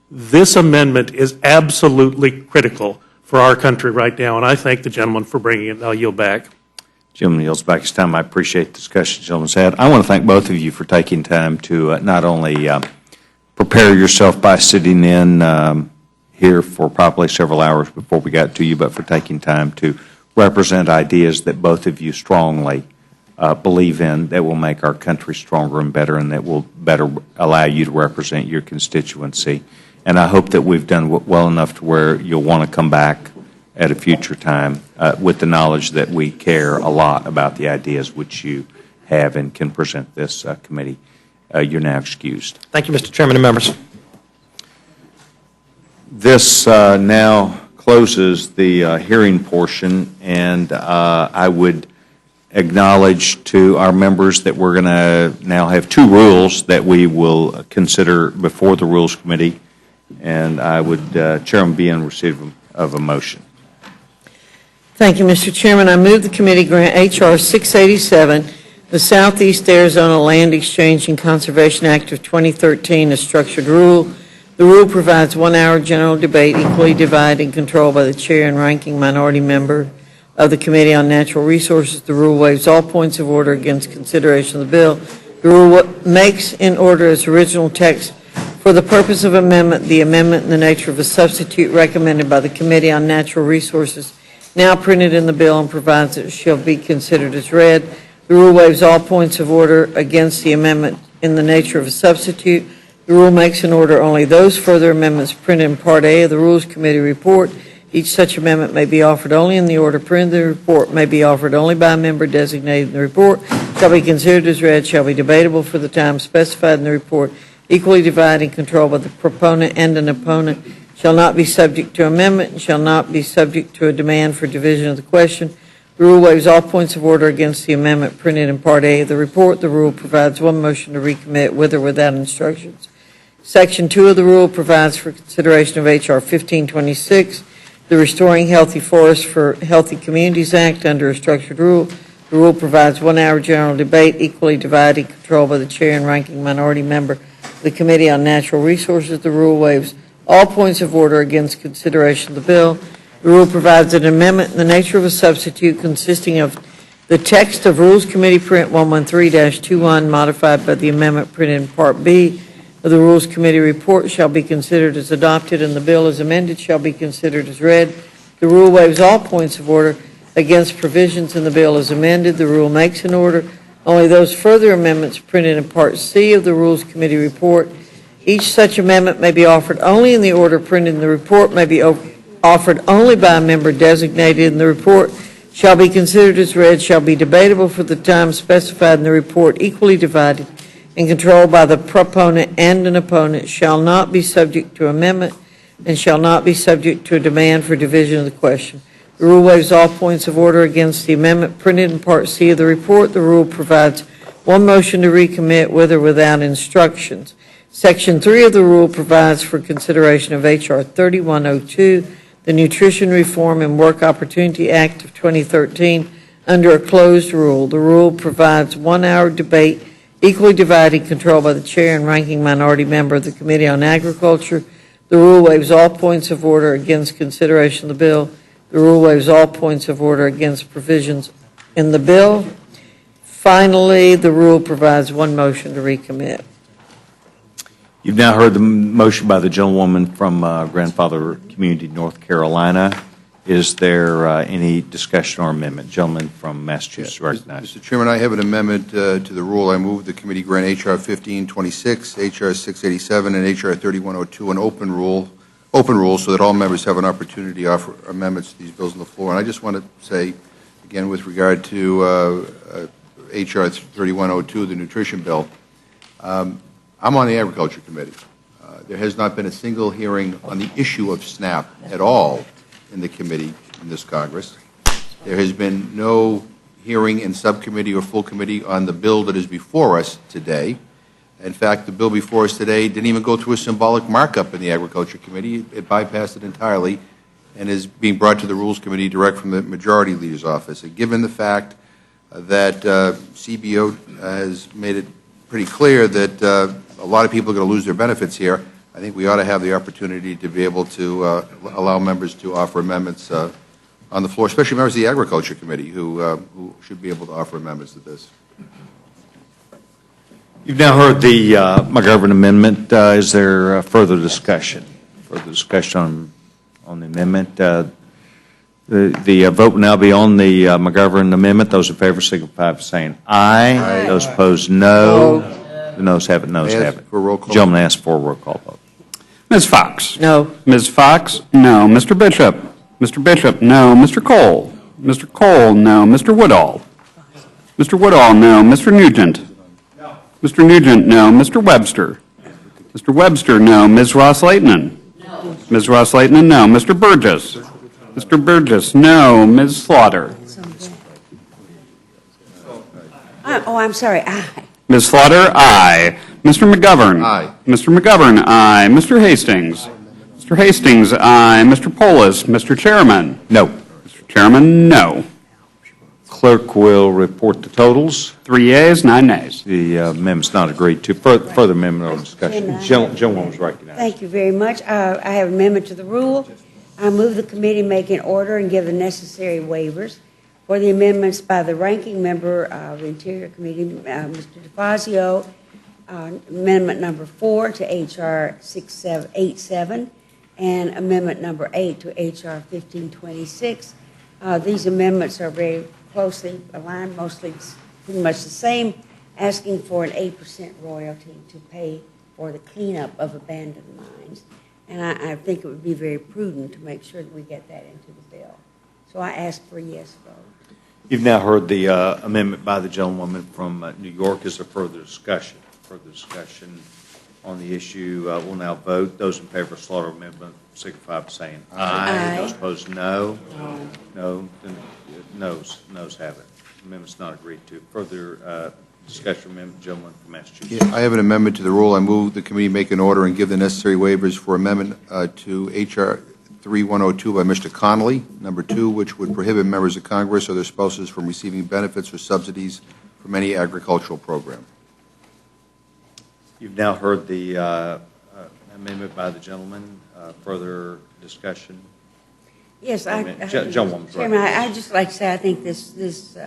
This amendment is absolutely critical for our country right now, and I thank the gentleman for bringing it. I'll yield back. Gentleman yields back his time. I appreciate the discussion the gentleman's had. I want to thank both of you for taking time to not only prepare yourself by sitting in here for probably several hours before we got to you, but for taking time to represent ideas that both of you strongly believe in that will make our country stronger and better, and that will better allow you to represent your constituency. And I hope that we've done well enough to where you'll want to come back at a future time with the knowledge that we care a lot about the ideas which you have and can present this committee. You're now excused. Thank you, Mr. Chairman and members. This now closes the hearing portion, and I would acknowledge to our members that we're going to now have 2 rules that we will consider before the Rules Committee, and I would, Chairman, be in receipt of a motion. Thank you, Mr. Chairman. I move the committee grant H.R. 687, the Southeast Arizona Land Exchange and Conservation Act of 2013, a structured rule. The rule provides 1 hour general debate equally divided and controlled by the chair and ranking minority member of the Committee on Natural Resources. The rule waives all points of order against consideration of the bill. The rule makes in order its original text for the purpose of amendment, the amendment in the nature of a substitute recommended by the Committee on Natural Resources, now printed in the bill, and provides that it shall be considered as read. The rule waives all points of order against the amendment in the nature of a substitute. The rule makes in order only those further amendments printed in Part A of the Rules Committee report. Each such amendment may be offered only in the order printed in the report, may be offered only by a member designated in the report, shall be considered as read, shall be debatable for the time specified in the report, equally divided and controlled by the proponent and an opponent, shall not be subject to amendment, and shall not be subject to a demand for division of the question. The rule waives all points of order against the amendment printed in Part A of the report. The rule provides 1 motion to recommit with or without instructions. Section 2 of the rule provides for consideration of H.R. 1526, the Restoring Healthy Forests for Healthy Communities Act, under a structured rule. The rule provides 1 hour general debate equally divided and controlled by the chair and ranking minority member of the Committee on Natural Resources. The rule waives all points of order against consideration of the bill. The rule provides an amendment in the nature of a substitute consisting of the text of Rules Committee Print 113-21 modified by the amendment printed in Part B of the Rules Committee report shall be considered as adopted, and the bill as amended shall be considered as read. The rule waives all points of order against provisions in the bill as amended. The rule makes in order only those further amendments printed in Part C of the Rules Committee report. Each such amendment may be offered only in the order printed in the report, may be offered only by a member designated in the report, shall be considered as read, shall be debatable for the time specified in the report, equally divided and controlled by the proponent and an opponent, shall not be subject to amendment, and shall not be subject to a demand for division of the question. The rule waives all points of order against the amendment printed in Part C of the report. The rule provides 1 motion to recommit with or without instructions. Section 3 of the rule provides for consideration of H.R. 3102, the Nutrition Reform and Work Opportunity Act of 2013, under a closed rule. The rule provides 1 hour debate equally divided, controlled by the chair and ranking minority member of the Committee on Agriculture. The rule waives all points of order against consideration of the bill. The rule waives all points of order against provisions in the bill. Finally, the rule provides one motion to recommit. You've now heard the motion by the gentlewoman from Grandfather Community, North Carolina. Is there any discussion or amendment? Gentleman from Massachusetts recognized. Mr. Chairman, I have an amendment to the rule. I move the committee grant H.R. 1526, H.R. 687, and H.R. 3102 an open rule so that all members have an opportunity to offer amendments to these bills on the floor. And I just want to say, again, with regard to H.R. 3102, the nutrition bill, I'm on the Agriculture Committee. There has not been a single hearing on the issue of SNAP at all in the committee in this Congress. There has been no hearing in subcommittee or full committee on the bill that is before us today. In fact, the bill before us today didn't even go through a symbolic markup in the Agriculture Committee. It bypassed it entirely and is being brought to the Rules Committee direct from the Majority Leader's office. And given the fact that CBO has made it pretty clear that a lot of people are going to lose their benefits here, I think we ought to have the opportunity to be able to allow members to offer amendments on the floor, especially members of the Agriculture Committee who should be able to offer amendments to this. You've now heard the McGovern amendment. Is there further discussion? Further discussion on the amendment? The vote will now be on the McGovern amendment. Those in favor signify by saying aye. Aye. Those opposed, no. The noes have it. Noes have it. For a roll call. Gentleman asked for a roll call vote. Ms. Fox? No. Ms. Fox? No. Mr. Bishop? Mr. Bishop? No. Mr. Cole? Mr. Cole? No. Mr. Woodall? Mr. Woodall? No. Mr. Nugent? No. Mr. Nugent? No. Mr. Webster? Mr. Webster? No. Ms. Ross-Lehtinen? No. Ms. Ross-Lehtinen? No. Mr. Burgess? Mr. Burgess? No. Ms. Slaughter? I'm sorry, aye. Ms. Slaughter? Aye. Mr. McGovern? Aye. Mr. McGovern? Aye. Mr. Hastings? Mr. Hastings? Aye. Mr. Polis? Mr. Chairman? No. Mr. Chairman? No. Clerk will report the totals. 3 yeas, 9 nays. The amendment's not agreed to. Further amendment or discussion. Gentleman was recognized. Thank you very much. I have an amendment to the rule. I move the committee make an order and give the necessary waivers for the amendments by the ranking member of the Interior Committee, Mr. DeFazio, amendment number 4 to H.R. 6787 and amendment number 8 to H.R. 1526. These amendments are very closely aligned, mostly pretty much the same, asking for an 8% royalty to pay for the cleanup of abandoned mines. And I think it would be very prudent to make sure that we get that into the bill. So I ask for a yes vote. You've now heard the amendment by the gentlewoman from New York. Is there further discussion? Further discussion on the issue? We'll now vote. Those in favor of Slaughter amendment signify by saying aye. Those opposed, no. No. Then noes. Noes have it. Amendment's not agreed to. Further discussion, amendment, gentleman from Massachusetts. I have an amendment to the rule. I move the committee make an order and give the necessary waivers for amendment to H.R. 3102 by Mr. Connolly, number 2, which would prohibit members of Congress or their spouses from receiving benefits or subsidies from any agricultural program. You've now heard the amendment by the gentleman. Further discussion? Yes, Chairman, I'd just like to say I think this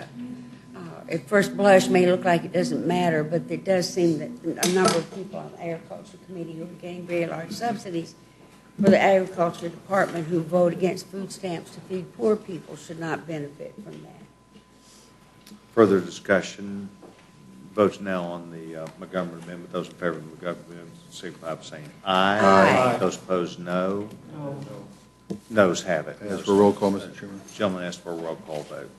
at first blush may look like it doesn't matter, but it does seem that a number of people on the Agriculture Committee who are getting very large subsidies for the Agriculture Department who vote against food stamps to feed poor people should not benefit from that. Further discussion? Votes now on the Montgomery amendment. Those in favor of the Montgomery amendment signify by saying aye. Aye. Those opposed, no. Noes have it. Ask for a roll call, Mr. Chairman. Gentleman asked for a roll call vote.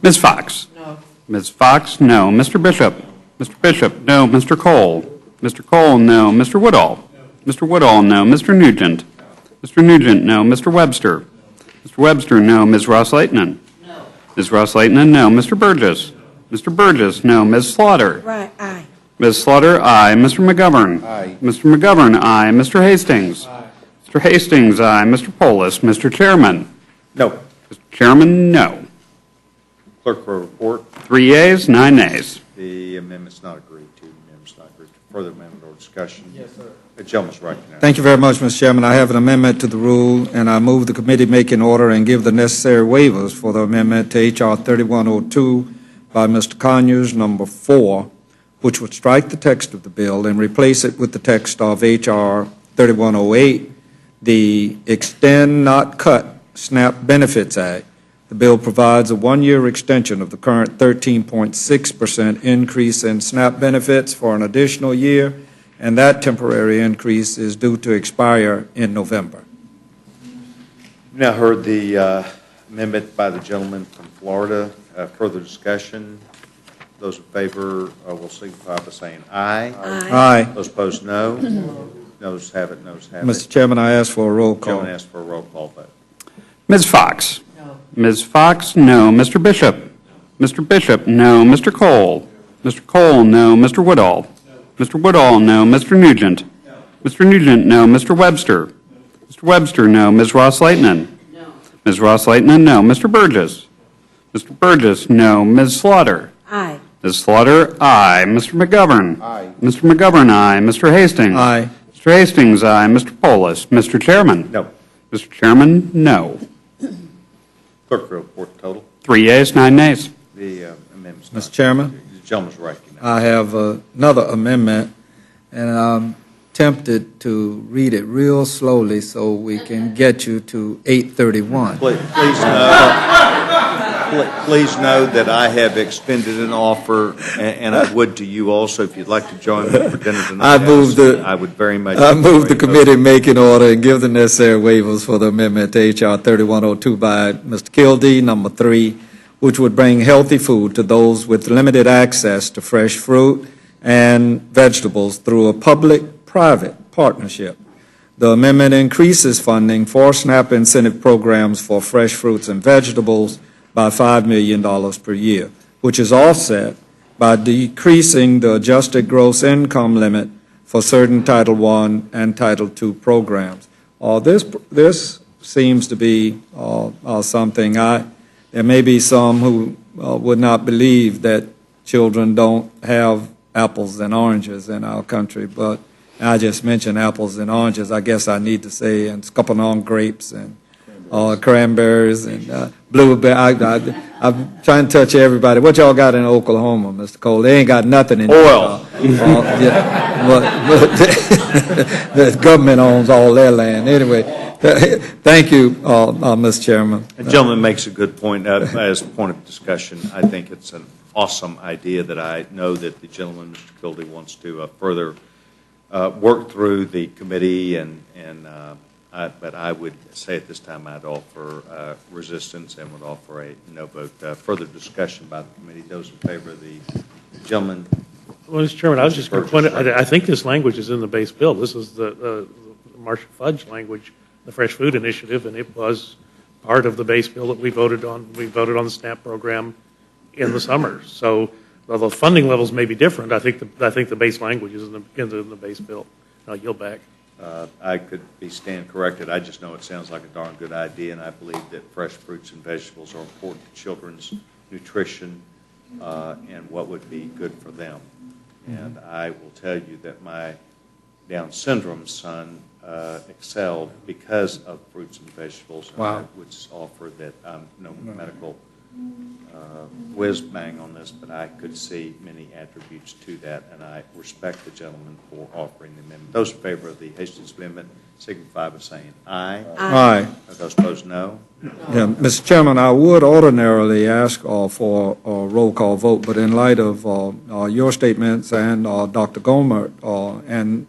Ms. Fox? No. Ms. Fox? No. Mr. Bishop? Mr. Bishop? No. Mr. Cole? Mr. Cole? No. Mr. Woodall? Mr. Woodall? No. Mr. Nugent? Mr. Nugent? No. Mr. Webster? Mr. Webster? No. Ms. Ross-Lehtinen? No. Ms. Ross-Lehtinen? No. Mr. Burgess? Mr. Burgess? No. Ms. Slaughter? Right, aye. Ms. Slaughter? Aye. Mr. McGovern? Aye. Mr. McGovern? Aye. Mr. Hastings? Aye. Mr. Hastings? Aye. Mr. Polis? Mr. Chairman? No. Mr. Chairman? No. Clerk will report. 3 yeas, 9 nays. The amendment's not agreed to. The amendment's not agreed to. Further amendment or discussion? Yes, sir. The gentleman's recognized. Thank you very much, Mr. Chairman. I have an amendment to the rule, and I move the committee make an order and give the necessary waivers for the amendment to H.R. 3102 by Mr. Conyers, number 4, which would strike the text of the bill and replace it with the text of H.R. 3108, the Extend Not Cut SNAP Benefits Act. The bill provides a one-year extension of the current 13.6% increase in SNAP benefits for an additional year, and that temporary increase is due to expire in November. You've now heard the amendment by the gentleman from Florida. Further discussion? Those in favor will signify by saying aye. Aye. Those opposed, no. Noes have it, noes have it. Mr. Chairman, I ask for a roll call. Gentleman asked for a roll call vote. Ms. Fox? No. Ms. Fox, no. Mr. Bishop? Mr. Bishop, no. Mr. Cole? Mr. Cole, no. Mr. Woodall? Mr. Woodall, no. Mr. Nugent? Mr. Nugent, no. Mr. Webster? Mr. Webster, no. Ms. Ross-Lehtinen? No. Ms. Ross-Lehtinen, no. Mr. Burgess? Mr. Burgess, no. Ms. Slaughter? Aye. Ms. Slaughter, aye. Mr. McGovern? Aye. Mr. McGovern, aye. Mr. Hastings? Aye. Mr. Hastings, aye. Mr. Polis? Mr. Chairman? No. Mr. Chairman, no. Clerk will report the total. 3 yeas, 9 nays. The amendment's Mr. Chairman? The gentleman's recognized. I have another amendment, and I'm tempted to read it real slowly so we can get you to 831. Please know that I have extended an offer, and I would to you also, if you'd like to join me for dinner tonight. I would very much. I move the committee make in order and give the necessary waivers for the amendment to H.R. 3102 by Mr. Kildee, number 3, which would bring healthy food to those with limited access to fresh fruit and vegetables through a public-private partnership. The amendment increases funding for SNAP incentive programs for fresh fruits and vegetables by $5 million per year, which is offset by decreasing the adjusted gross income limit for certain Title I and Title II programs. This seems to be something there may be some who would not believe that children don't have apples and oranges in our country, but I just mentioned apples and oranges. I guess I need to say, and scuppernong grapes and cranberries and blueberry. I'm trying to touch everybody. What y'all got in Oklahoma, Mr. Cole? They ain't got nothing in oil. The government owns all their land. Anyway, thank you, Mr. Chairman. The gentleman makes a good point. As a point of discussion, I think it's an awesome idea that I know that the gentleman, Mr. Kildee, wants to further work through the committee, but I would say at this time I'd offer resistance and would offer a no vote. Further discussion by the committee. Those in favor of the gentleman. Well, Mr. Chairman, I was just going to point out, I think this language is in the base bill. This is the Marshall Fudge language, the Fresh Food Initiative, and it was part of the base bill that we voted on. We voted on the SNAP program in the summer. So although funding levels may be different, I think the base language is in the base bill. I'll yield back. I could stand corrected. I just know it sounds like a darn good idea, and I believe that fresh fruits and vegetables are important to children's nutrition and what would be good for them. And I will tell you that my Down syndrome son excelled because of fruits and vegetables. Wow. And I would offer that I'm no medical whiz bang on this, but I could see many attributes to that, and I respect the gentleman for offering the amendment. Those in favor of the Hastings amendment signify by saying aye. Aye. Those opposed, no. Yeah, Mr. Chairman, I would ordinarily ask for a roll call vote, but in light of your statements and Dr. Gohmert, and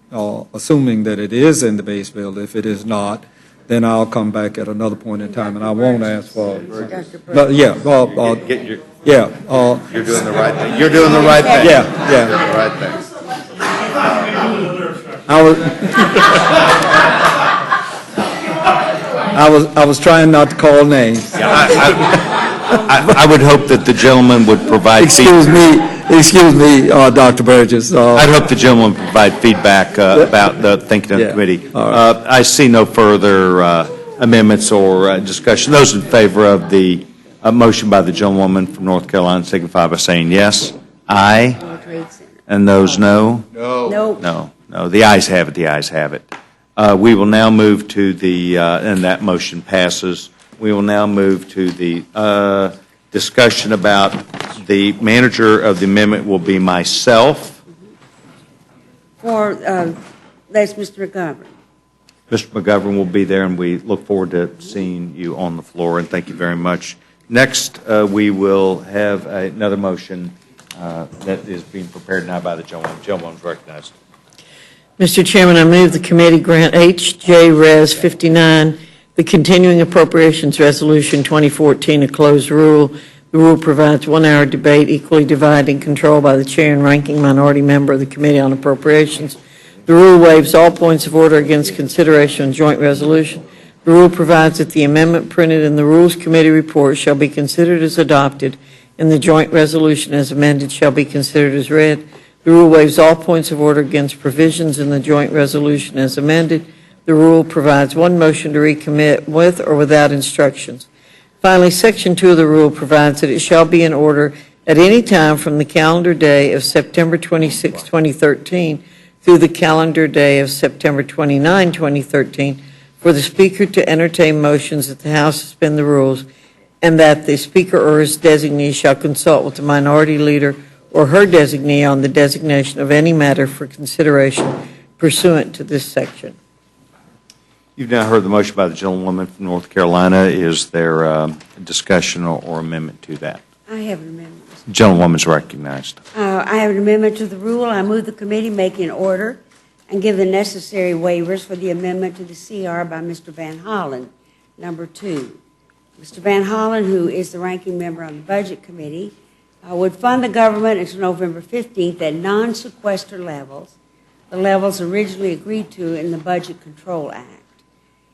assuming that it is in the base bill, if it is not, then I'll come back at another point in time, and I won't ask for. But yeah, You're doing the right thing. You're doing the right thing. Yeah. You're doing the right thing. I was trying not to call names. Yeah, I would hope that the gentleman would provide. Excuse me, Dr. Burgess. I'd hope the gentleman would provide feedback about the thinking of the committee. Right. I see no further amendments or discussion. Those in favor of the motion by the gentlewoman from North Carolina signify by saying yes. Aye. And those no? No. The ayes have it. The ayes have it. We will now move to the, and that motion passes. We will now move to the discussion about the manager of the amendment will be myself. That's Mr. McGovern. Mr. McGovern will be there, and we look forward to seeing you on the floor, and thank you very much. Next, we will have another motion that is being prepared now by the gentleman. Gentleman is recognized. Mr. Chairman, I move the committee grant H.J. Res. 59, the Continuing Appropriations Resolution 2014, a closed rule. The rule provides 1 hour debate equally divided and controlled by the chair and ranking minority member of the Committee on Appropriations. The rule waives all points of order against consideration on joint resolution. The rule provides that the amendment printed in the Rules Committee report shall be considered as adopted, and the joint resolution as amended shall be considered as read. The rule waives all points of order against provisions in the joint resolution as amended. The rule provides 1 motion to recommit with or without instructions. Finally, Section 2 of the rule provides that it shall be in order at any time from the calendar day of September 26, 2013, through the calendar day of September 29, 2013, for the Speaker to entertain motions that the House suspend the rules, and that the Speaker or his designee shall consult with the minority leader or her designee on the designation of any matter for consideration pursuant to this section. You've now heard the motion by the gentlewoman from North Carolina. Is there a discussion or amendment to that? I have an amendment. The gentlewoman is recognized. I have an amendment to the rule. I move the committee make in order and give the necessary waivers for the amendment to the CR by Mr. Van Hollen. Number 2, Mr. Van Hollen, who is the ranking member on the Budget Committee, would fund the government until November 15th at non-sequester levels, the levels originally agreed to in the Budget Control Act.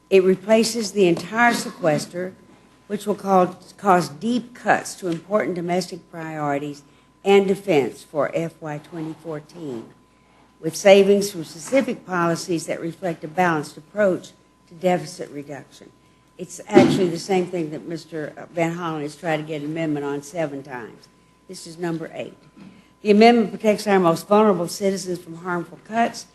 It replaces the entire sequester, which will cause deep cuts to important domestic priorities and defense for FY 2014, with savings from specific policies that reflect a balanced approach to deficit reduction. It's actually the same thing that Mr. Van Hollen has tried to get an amendment on 7 times. This is number 8. The amendment protects our most vulnerable citizens from harmful cuts,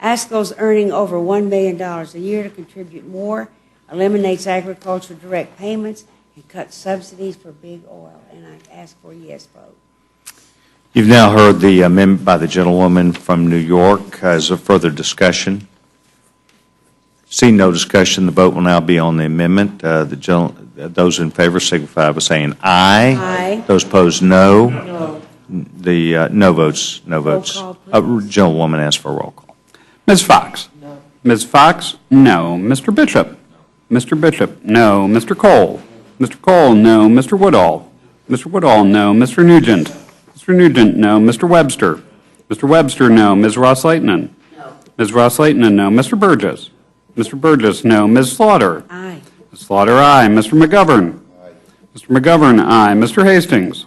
asks those earning over $1 million a year to contribute more, eliminates agriculture direct payments, and cuts subsidies for big oil. And I ask for a yes vote. You've now heard the amendment by the gentlewoman from New York. Is there further discussion? Seeing no discussion, the vote will now be on the amendment. Those in favor signify by saying aye. Aye. Those opposed, no. No. The no votes, no votes. Roll call, please. Gentlewoman asks for a roll call. Ms. Fox? No. Ms. Fox? No. Mr. Bishop? Mr. Bishop? No. Mr. Cole? Mr. Cole? No. Mr. Woodall? Mr. Woodall? No. Mr. Nugent? Mr. Nugent? No. Mr. Webster? Mr. Webster? No. Ms. Ross-Leitonen? No. Ms. Ross-Leitonen? No. Mr. Burgess? Mr. Burgess? No. Ms. Slaughter? Aye. Ms. Slaughter? Aye. Mr. McGovern? Aye. Mr. McGovern? Aye. Mr. Hastings?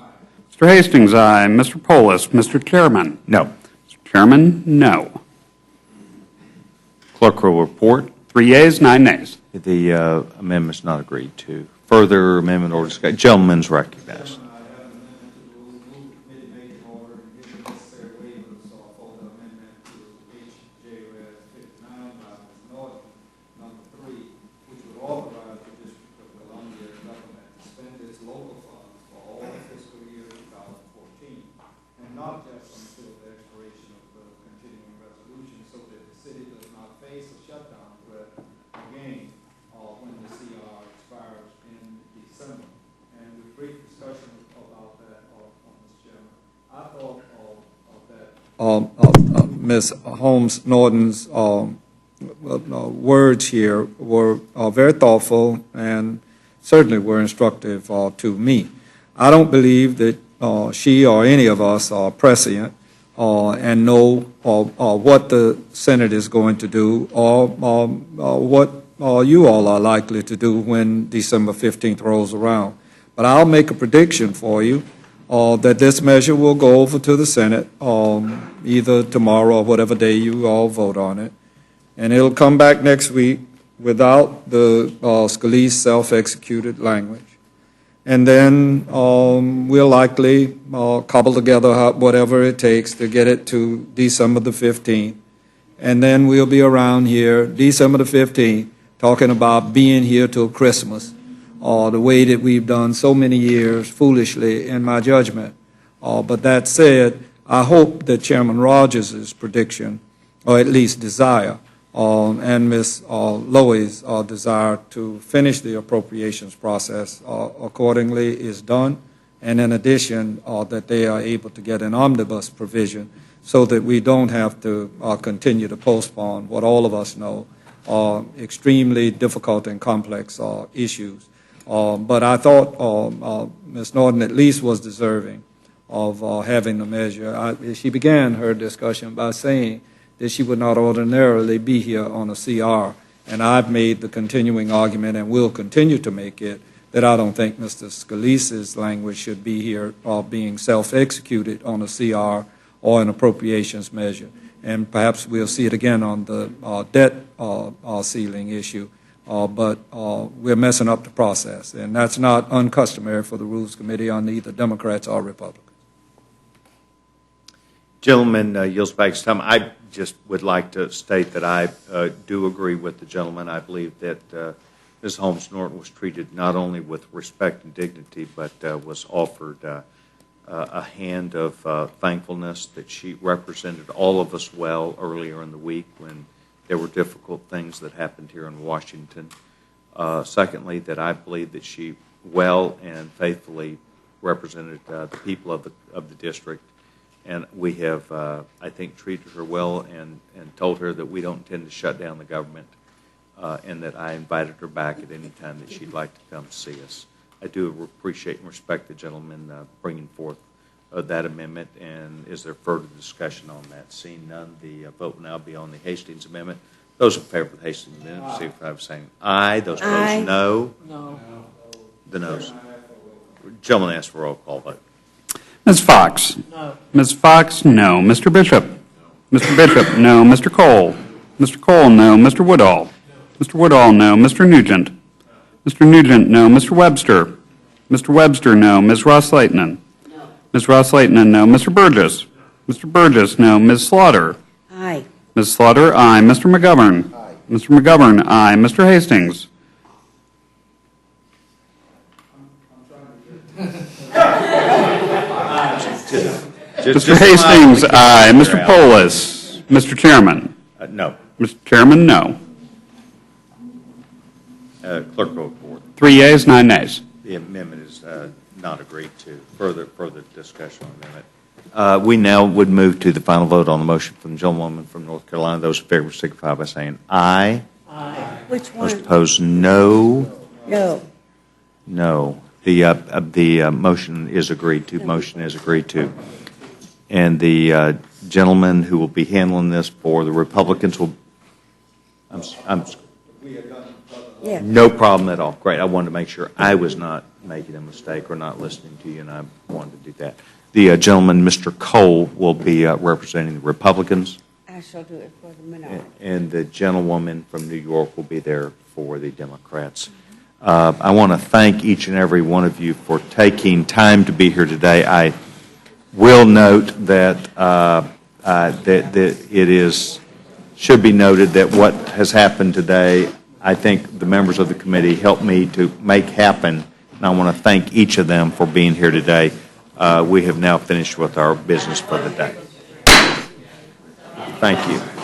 Mr. Hastings? Aye. Mr. Polis? Mr. Chairman? No. Mr. Chairman? No. Clerk will report. 3 yeas, 9 nays. The amendment's not agreed to. Further amendment or discussion? Gentleman's recognized. Ms. Holmes Norton's words here were very thoughtful and certainly were instructive to me. I don't believe that she or any of us are prescient and know what the Senate is going to do or what you all are likely to do when December 15th rolls around. But I'll make a prediction for you that this measure will go over to the Senate either tomorrow or whatever day you all vote on it. And it'll come back next week without the Scalise self-executed language. And then we'll likely cobble together whatever it takes to get it to December the 15th. And then we'll be around here December the 15th talking about being here till Christmas the way that we've done so many years foolishly, in my judgment. But that said, I hope that Chairman Rogers' prediction, or at least desire, and Ms. Lowy's desire to finish the appropriations process accordingly is done, and in addition, that they are able to get an omnibus provision so that we don't have to continue to postpone what all of us know are extremely difficult and complex issues. But I thought Ms. Norton at least was deserving of having the measure. She began her discussion by saying that she would not ordinarily be here on a CR, and I've made the continuing argument and will continue to make it that I don't think Mr. Scalise's language should be here being self-executed on a CR or an appropriations measure. And perhaps we'll see it again on the debt ceiling issue, but we're messing up the process, and that's not uncustomary for the Rules Committee on either Democrats or Republicans. Gentleman yields back his time. I just would like to state that I do agree with the gentleman. I believe that Ms. Holmes Norton was treated not only with respect and dignity, but was offered a hand of thankfulness, that she represented all of us well earlier in the week when there were difficult things that happened here in Washington. Secondly, that I believe that she well and faithfully represented the people of the district. And we have, I think, treated her well and told her that we don't intend to shut down the government, and that I invited her back at any time that she'd like to come see us. I do appreciate and respect the gentleman bringing forth that amendment. And is there further discussion on that? Seeing none, the vote will now be on the Hastings amendment. Those in favor of the Hastings amendment, signify by saying aye. Those opposed, no. No. The noes. Gentleman asked for a roll call vote. Ms. Fox? No. Ms. Fox, no. Mr. Bishop? Mr. Bishop, no. Mr. Cole? Mr. Cole, no. Mr. Woodall? Mr. Woodall, no. Mr. Nugent? Mr. Nugent, no. Mr. Webster? Mr. Webster, no. Ms. Ross-Leitonen? No. Ms. Ross-Leitonen, no. Mr. Burgess? Mr. Burgess, no. Ms. Slaughter? Aye. Ms. Slaughter, aye. Mr. McGovern? Aye. Mr. McGovern, aye. Mr. Hastings? Mr. Hastings, aye. Mr. Polis? Mr. Chairman? No. Mr. Chairman, no. Clerk will report. 3 yeas, 9 nays. The amendment is not agreed to. Further discussion on the amendment. We now would move to the final vote on the motion from the gentlewoman from North Carolina. Those in favor signify by saying aye. Aye. Which one? Those opposed, no. No. No. The motion is agreed to. Motion is agreed to. And the gentleman who will be handling this for the Republicans will. Yeah. No problem at all. Great. I wanted to make sure I was not making a mistake or not listening to you, and I wanted to do that. The gentleman, Mr. Cole, will be representing the Republicans. I shall do it for the minority. And the gentlewoman from New York will be there for the Democrats. I want to thank each and every one of you for taking time to be here today. I will note that should be noted that what has happened today, I think the members of the committee helped me to make happen, and I want to thank each of them for being here today. We have now finished with our business for the day. Thank you.